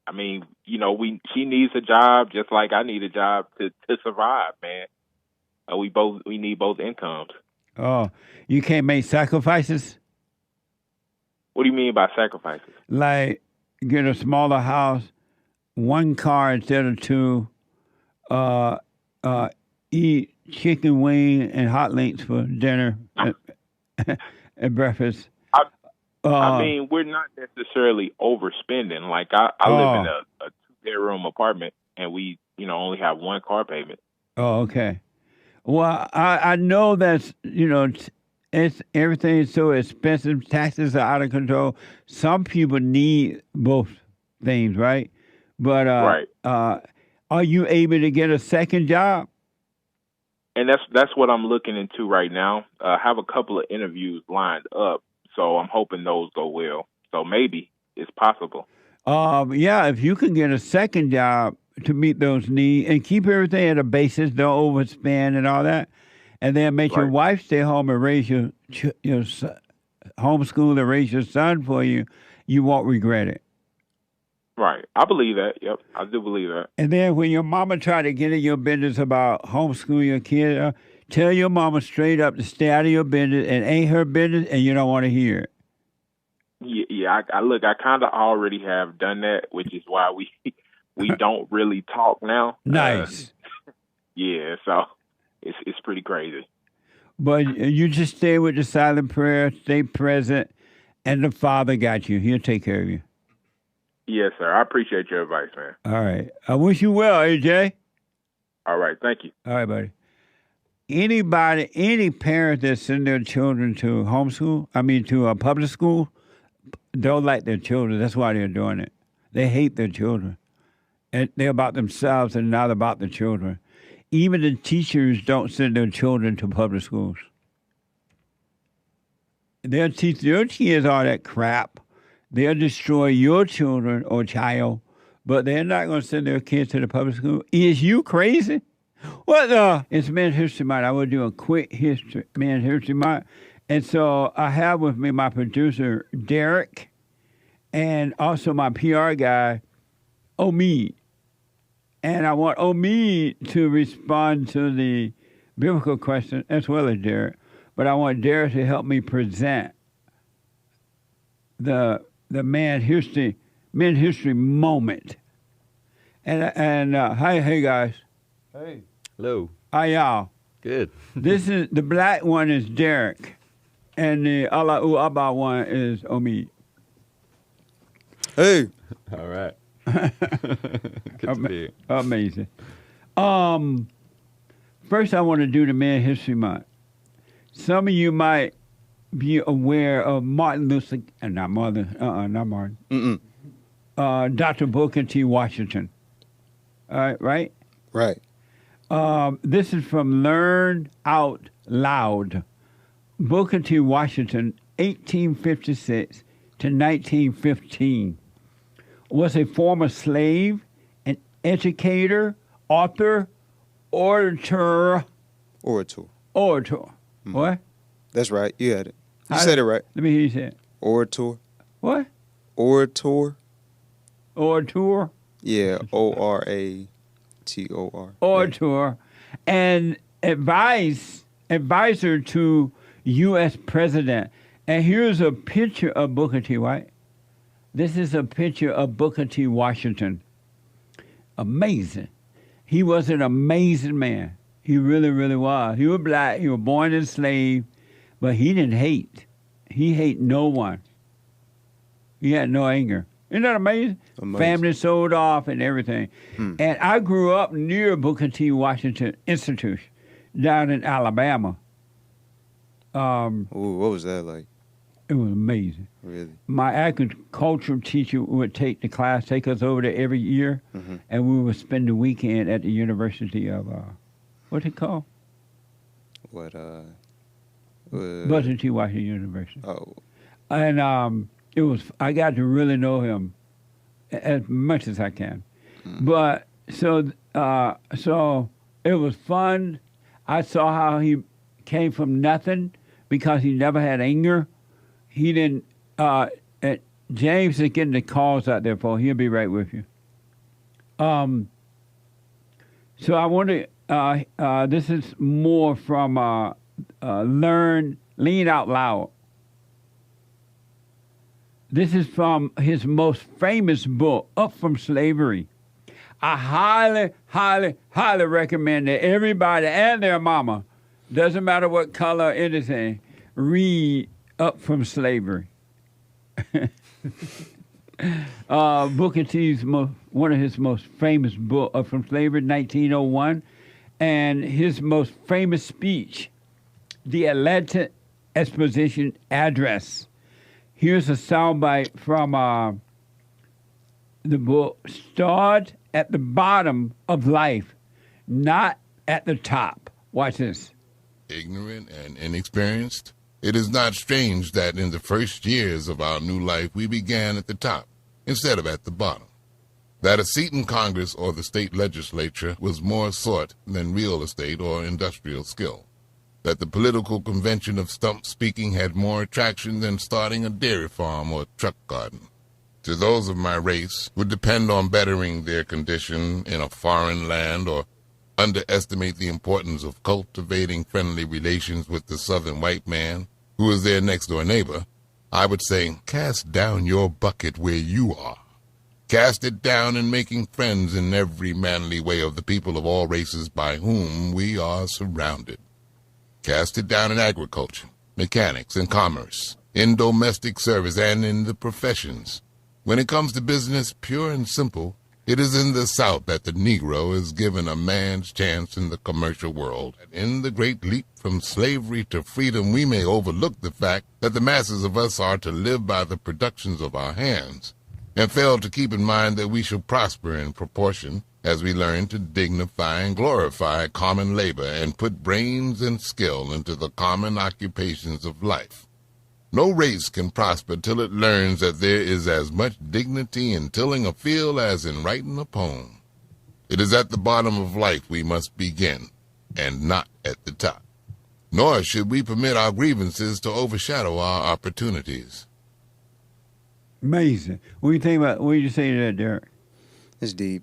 I mean, she needs a job just like I need a job to survive, man. We need both incomes. Oh, you can't make sacrifices? What do you mean by sacrifices? Like get a smaller house, one car instead of two, eat chicken wing and hot links for dinner and breakfast. I mean, we're not necessarily overspending. Like I live in a 2-bedroom apartment, and we, only have one car payment. Oh, okay. Well, I know that's, it's everything is so expensive. Taxes are out of control. Some people need both things, right? But right. Are you able to get a second job? And that's what I'm looking into right now. I have a couple of interviews lined up, so I'm hoping those go well. So maybe it's possible. Yeah, if you can get a second job to meet those needs and keep everything at a basis, don't overspend and all that, and then make your wife stay home and raise your homeschool and raise your son for you, you won't regret it. Right. I believe that. Yep. I do believe that. And then when your mama try to get in your business about homeschooling your kid, tell your mama straight up to stay out of your business and ain't her business, and you don't want to hear it. Yeah. I look. I kind of already have done that, which is why we don't really talk now. Nice. Yeah. So it's pretty crazy. But you just stay with the silent prayer, stay present, and the Father got you. He'll take care of you. Yes, sir. I appreciate your advice, man. All right. I wish you well, AJ. All right. Thank you. All right, buddy. Any parent that send their children to to a public school, don't like their children. That's why they're doing it. They hate their children. And they're about themselves and not about the children. Even the teachers don't send their children to public schools. They'll teach their kids all that crap. They'll destroy your children or child, but they're not going to send their kids to the public school. Is you crazy? What it's Men's History Month. I will do a quick Men's History Month. And so I have with me my producer, Derrick, and also my PR guy, Omeed. And I want Omeed to respond to the biblical question as well as Derrick. But I want Derrick to help me present the men's history moment. And hey guys. Hey. Hello. How y'all? Good. The black one is Derrick, and the Allahu Abba one is Omeed. Hey. All right. Good to be here. Amazing. First, I want to do the Men's History Month. Some of you might be aware of Martin Luther, not Martin. Dr. Booker T. Washington. Right? Right. This is from Learn Out Loud. Booker T. Washington, 1856 to 1915, was a former slave, an educator, author, orator. Mm-hmm. What? That's right. You had it. You said it right. Let me hear you say it. Orator. What? Orator. Orator? Yeah, Orator. Orator. And advisor to U.S. President. And here's a picture of Booker T. White. This is a picture of Booker T. Washington. Amazing. He was an amazing man. He really, really was. He was black. He was born enslaved, but he didn't hate. He hated no one. He had no anger. Isn't that amazing? Family sold off and everything. And I grew up near Booker T. Washington Institute down in Alabama. Ooh, what was that like? It was amazing. Really? My agricultural teacher would take us over there every year, and we would spend the weekend at the University of, what's it called? Booker T. Washington University. Oh. And I got to really know him as much as I can. But so it was fun. I saw how he came from nothing because he never had anger. He didn't. James is getting the calls out there for. He'll be right with you. So I want to. This is more from Lean Out Loud. This is from his most famous book, Up From Slavery. I highly, highly, highly recommend that everybody and their mama, doesn't matter what color or anything, read Up From Slavery. Booker T's one of his most famous books, Up From Slavery, 1901, and his most famous speech, the Atlanta Exposition Address. Here's a soundbite from the book. Start at the bottom of life, not at the top. Watch this. Ignorant and inexperienced, it is not strange that in the first years of our new life we began at the top instead of at the bottom. That a seat in Congress or the state legislature was more sought than real estate or industrial skill. That the political convention of stump speaking had more attraction than starting a dairy farm or truck garden. To those of my race who depend on bettering their condition in a foreign land or underestimate the importance of cultivating friendly relations with the southern white man, who is their next-door neighbor, I would say, cast down your bucket where you are. Cast it down in making friends in every manly way of the people of all races by whom we are surrounded. Cast it down in agriculture, mechanics, and commerce, in domestic service, and in the professions. When it comes to business, pure and simple, it is in the South that the Negro is given a man's chance in the commercial world. In the great leap from slavery to freedom, we may overlook the fact that the masses of us are to live by the productions of our hands, and fail to keep in mind that we shall prosper in proportion as we learn to dignify and glorify common labor and put brains and skill into the common occupations of life. No race can prosper till it learns that there is as much dignity in tilling a field as in writing a poem. It is at the bottom of life we must begin, and not at the top. Nor should we permit our grievances to overshadow our opportunities. Amazing. What do you think about? What do you say to that, Derrick? It's deep.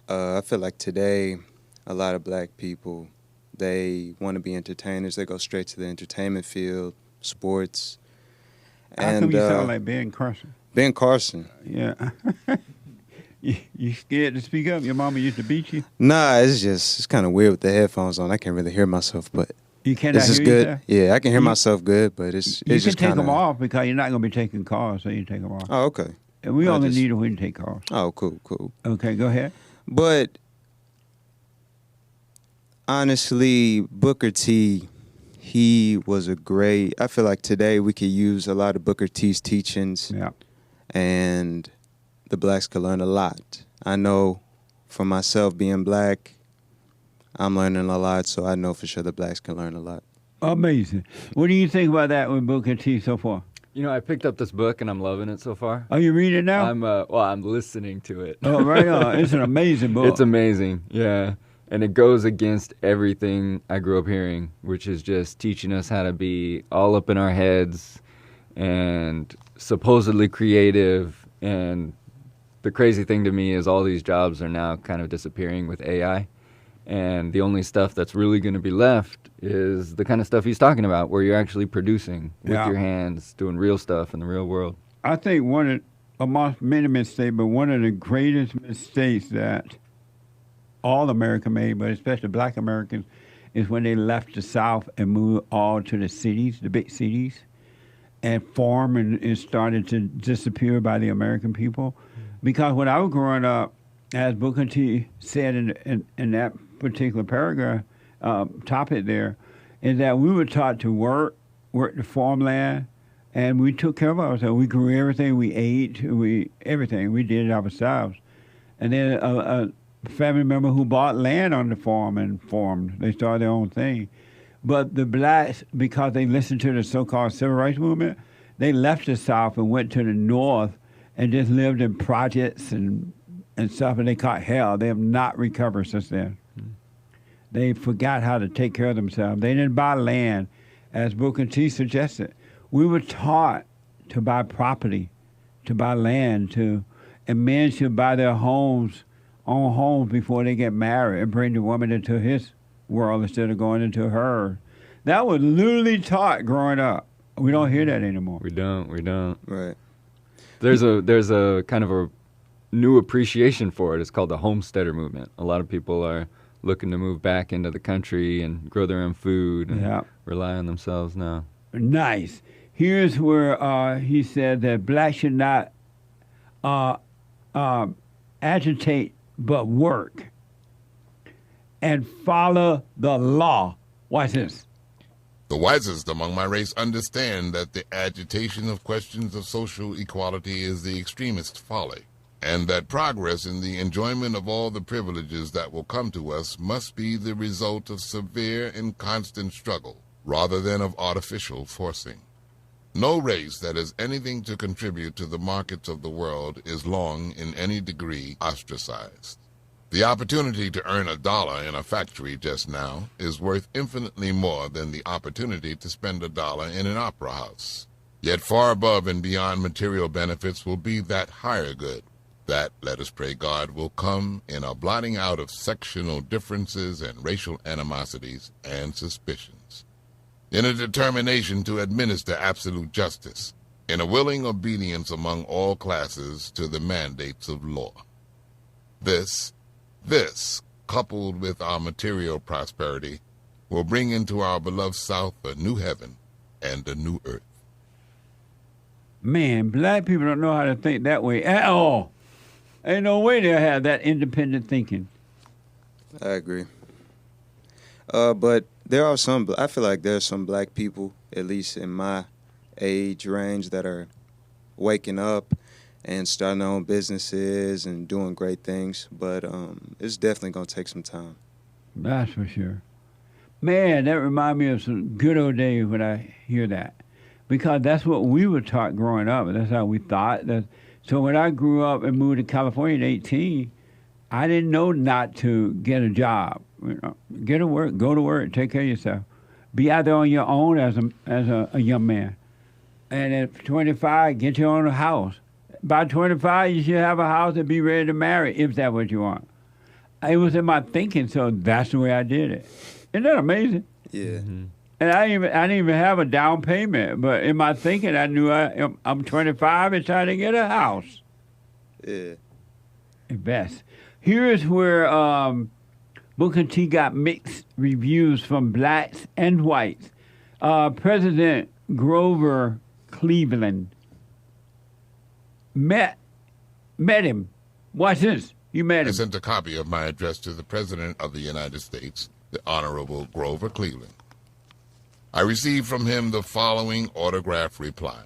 I feel like today, a lot of black people, they want to be entertainers. They go straight to the entertainment field, sports. How come you sound like Ben Carson? Ben Carson. Yeah. You scared to speak up? Your mama used to beat you? Nah, it's kind of weird with the headphones on. I can't really hear myself, but you cannot this is hear good. yourself? Yeah, I can hear myself good, but it's You just can take kinda, them off because you're not going to be taking calls, so you take them off. Oh, okay. And we I only just- need it when you take calls. Oh, cool. Okay, go ahead. But honestly, Booker T, he was a great. I feel like today we could use a lot of Booker T's teachings, and the blacks could learn a lot. I know for myself, being black, I'm learning a lot, so I know for sure the blacks can learn a lot. Amazing. What do you think about that with Booker T so far? You know, I picked up this book and I'm loving it so far. Are you reading it now? I'm listening to it. Oh, right on. It's an amazing book. It's amazing, yeah. And it goes against everything I grew up hearing, which is just teaching us how to be all up in our heads and supposedly creative. And the crazy thing to me is all these jobs are now kind of disappearing with AI. And the only stuff that's really going to be left is the kind of stuff he's talking about, where you're actually producing with your hands, doing real stuff in the real world. I think amongst many mistakes, but one of the greatest mistakes that all America made, but especially black Americans, is when they left the South and moved all to the cities, the big cities, and farm and started to disappear by the American people. Because when I was growing up, as Booker T said in that particular paragraph, topic there, is that we were taught to work the farmland, and we took care of ourselves. We grew everything, we ate, everything. We did it ourselves. And then a family member who bought land on the farm and farmed. They started their own thing. But the blacks, because they listened to the so-called civil rights movement, they left the South and went to the North and just lived in projects and stuff, and they caught hell. They have not recovered since then. They forgot how to take care of themselves. They didn't buy land, as Booker T suggested. We were taught to buy property, to buy land, and men should buy their own homes before they get married and bring the woman into his world instead of going into hers. That was literally taught growing up. We don't hear that anymore. We don't. Right. There's a kind of a new appreciation for it. It's called the homesteader movement. A lot of people are looking to move back into the country and grow their own food and rely on themselves now. Nice. Here's where he said that blacks should not agitate but work and follow the law. Watch this. The wisest among my race understand that the agitation of questions of social equality is the extremist folly, and that progress in the enjoyment of all the privileges that will come to us must be the result of severe and constant struggle, rather than of artificial forcing. No race that has anything to contribute to the markets of the world is long, in any degree, ostracized. The opportunity to earn $1 in a factory just now is worth infinitely more than the opportunity to spend $1 in an opera house. Yet far above and beyond material benefits will be that higher good, that, let us pray God, will come in a blotting out of sectional differences and racial animosities and suspicions, in a determination to administer absolute justice, in a willing obedience among all classes to the mandates of law. This, coupled with our material prosperity, will bring into our beloved South a new heaven and a new earth. Man, black people don't know how to think that way at all. Ain't no way they'll have that independent thinking. I agree. But there are some, I feel like there's some black people, at least in my age range, that are waking up and starting their own businesses and doing great things. But it's definitely going to take some time. That's for sure. Man, that reminds me of some good old days when I hear that. Because that's what we were taught growing up. That's how we thought. So when I grew up and moved to California at 18, I didn't know not to get a job. You know, get to work, go to work, take care of yourself. Be out there on your own as a young man. And at 25, get your own house. By 25, you should have a house and be ready to marry, if that's what you want. It was in my thinking, so that's the way I did it. Isn't that amazing? Yeah. Mm-hmm. And I didn't even have a down payment, but in my thinking, I knew I'm 25 and trying to get a house. Yeah. Best. Here is where Booker T got mixed reviews from blacks and whites. President Grover Cleveland met him. Watch this. You met him. I sent a copy of my address to the President of the United States, the Honorable Grover Cleveland. I received from him the following autograph reply.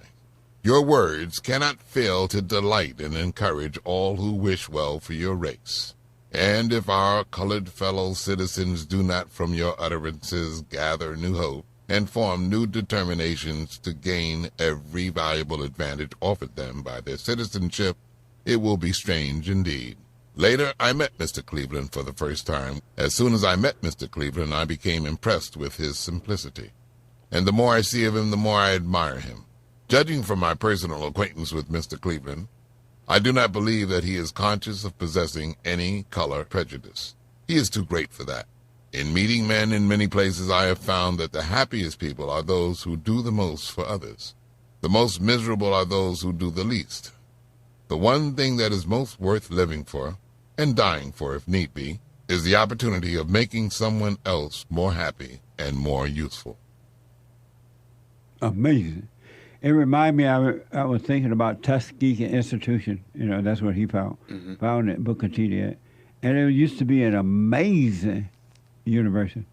Your words cannot fail to delight and encourage all who wish well for your race. And if our colored fellow citizens do not from your utterances gather new hope and form new determinations to gain every valuable advantage offered them by their citizenship, it will be strange indeed. Later, I met Mr. Cleveland for the first time. As soon as I met Mr. Cleveland, I became impressed with his simplicity. And the more I see of him, the more I admire him. Judging from my personal acquaintance with Mr. Cleveland, I do not believe that he is conscious of possessing any color prejudice. He is too great for that. In meeting men in many places, I have found that the happiest people are those who do the most for others. The most miserable are those who do the least. The one thing that is most worth living for, and dying for if need be, is the opportunity of making someone else more happy and more useful. Amazing. It reminded me, I was thinking about Tuskegee Institution. You know, that's what he found. Mm-hmm. Found it, Booker T did. And it used to be an amazing university.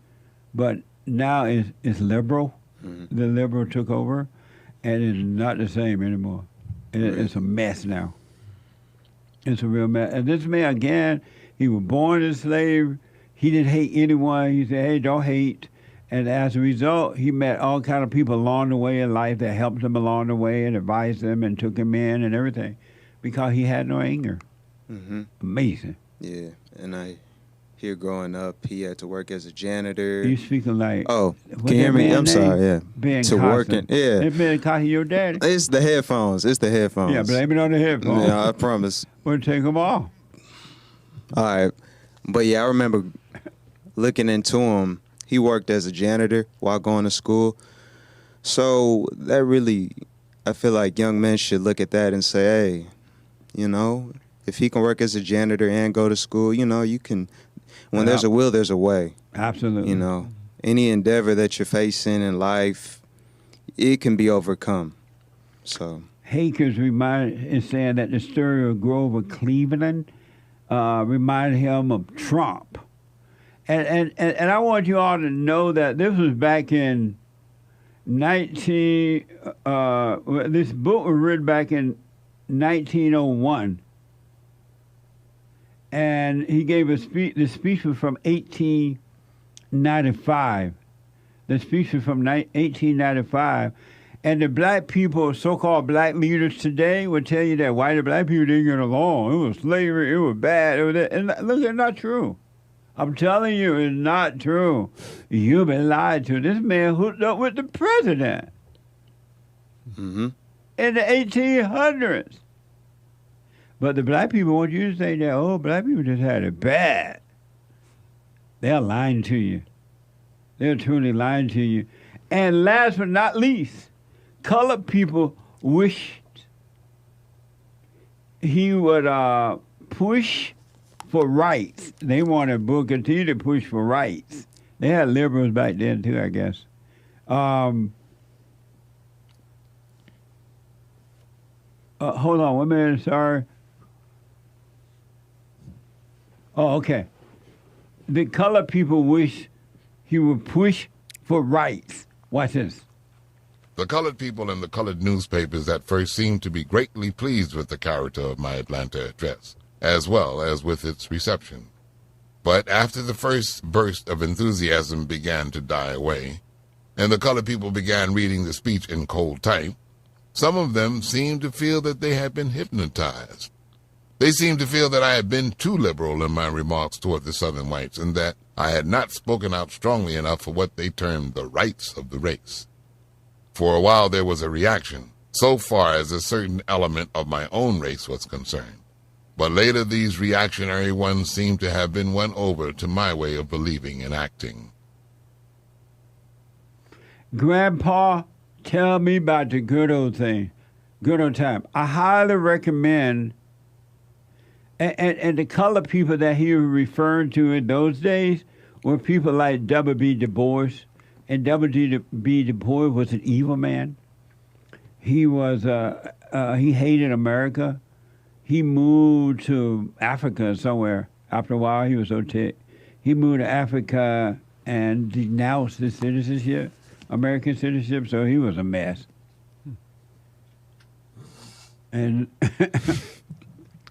But now it's liberal. Mm-hmm. The liberal took over, and it's not the same anymore. It's a mess now. It's a real mess. And this man, again, he was born a slave. He didn't hate anyone. He said, hey, don't hate. And as a result, he met all kind of people along the way in life that helped him along the way and advised him and took him in and everything because he had no anger. Mm-hmm. Amazing. Yeah, and I hear growing up, he had to work as a janitor. You speaking like... Oh, can you hear me? I'm sorry, yeah. Ben to working, yeah. It's Ben Carson, your daddy? It's the headphones. Yeah, blame it on the headphones. Yeah, I promise. We'll take them off. All right. But yeah, I remember looking into him. He worked as a janitor while going to school. So that really, I feel like young men should look at that and say, hey, you know, if he can work as a janitor and go to school, you know, you can, when there's a will, there's a way. Absolutely. You know, any endeavor that you're facing in life, it can be overcome. So. Hakers is saying that the story of Grover Cleveland reminded him of Trump. And I want you all to know that this was back in this book was written back in 1901. And he gave a speech. The speech was from 1895. The speech was from 1895. And the black people, so-called black leaders today, will tell you that white and black people didn't get along. It was slavery. It was bad. It was that. And look, it's not true. I'm telling you, it's not true. You've been lied to. This man hooked up with the president. Mm-hmm. In the 1800s. But the black people want you to say that, oh, black people just had it bad. They're lying to you. They're truly lying to you. And last but not least, colored people wished he would push for rights. They wanted Booker T to push for rights. They had liberals back then too, I guess. Hold on 1 minute, sorry. Oh, okay. The colored people wish he would push for rights. Watch this. The colored people in the colored newspapers at first seemed to be greatly pleased with the character of my Atlanta address, as well as with its reception. But after the first burst of enthusiasm began to die away, and the colored people began reading the speech in cold type, some of them seemed to feel that they had been hypnotized. They seemed to feel that I had been too liberal in my remarks toward the Southern whites, and that I had not spoken out strongly enough for what they termed the rights of the race. For a while there was a reaction, so far as a certain element of my own race was concerned. But later these reactionary ones seemed to have been won over to my way of believing and acting. Grandpa, tell me about the good old thing, good old time. I highly recommend, and the colored people that he was referring to in those days were people like W.B. Du Bois. And W.B. Du Bois was an evil man. He was, he hated America. He moved to Africa somewhere. After a while, he was so ticked. He moved to Africa and denounced his citizenship, American citizenship, so he was a mess. And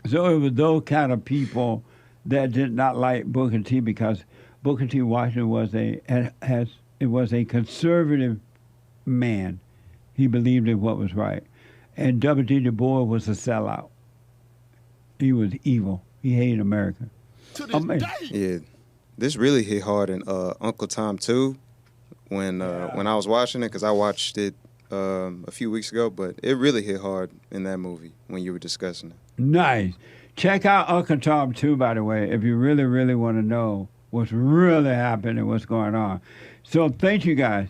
so it was those kind of people that did not like Booker T, because Booker T. Washington was a conservative man. He believed in what was right. And W.B. Du Bois was a sellout. He was evil. He hated America. Yeah, this really hit hard in Uncle Tom too. When I was watching it, because I watched it a few weeks ago, but it really hit hard in that movie when you were discussing it. Nice. Check out Uncle Tom 2, by the way, if you really, really want to know what's really happening and what's going on. So thank you guys.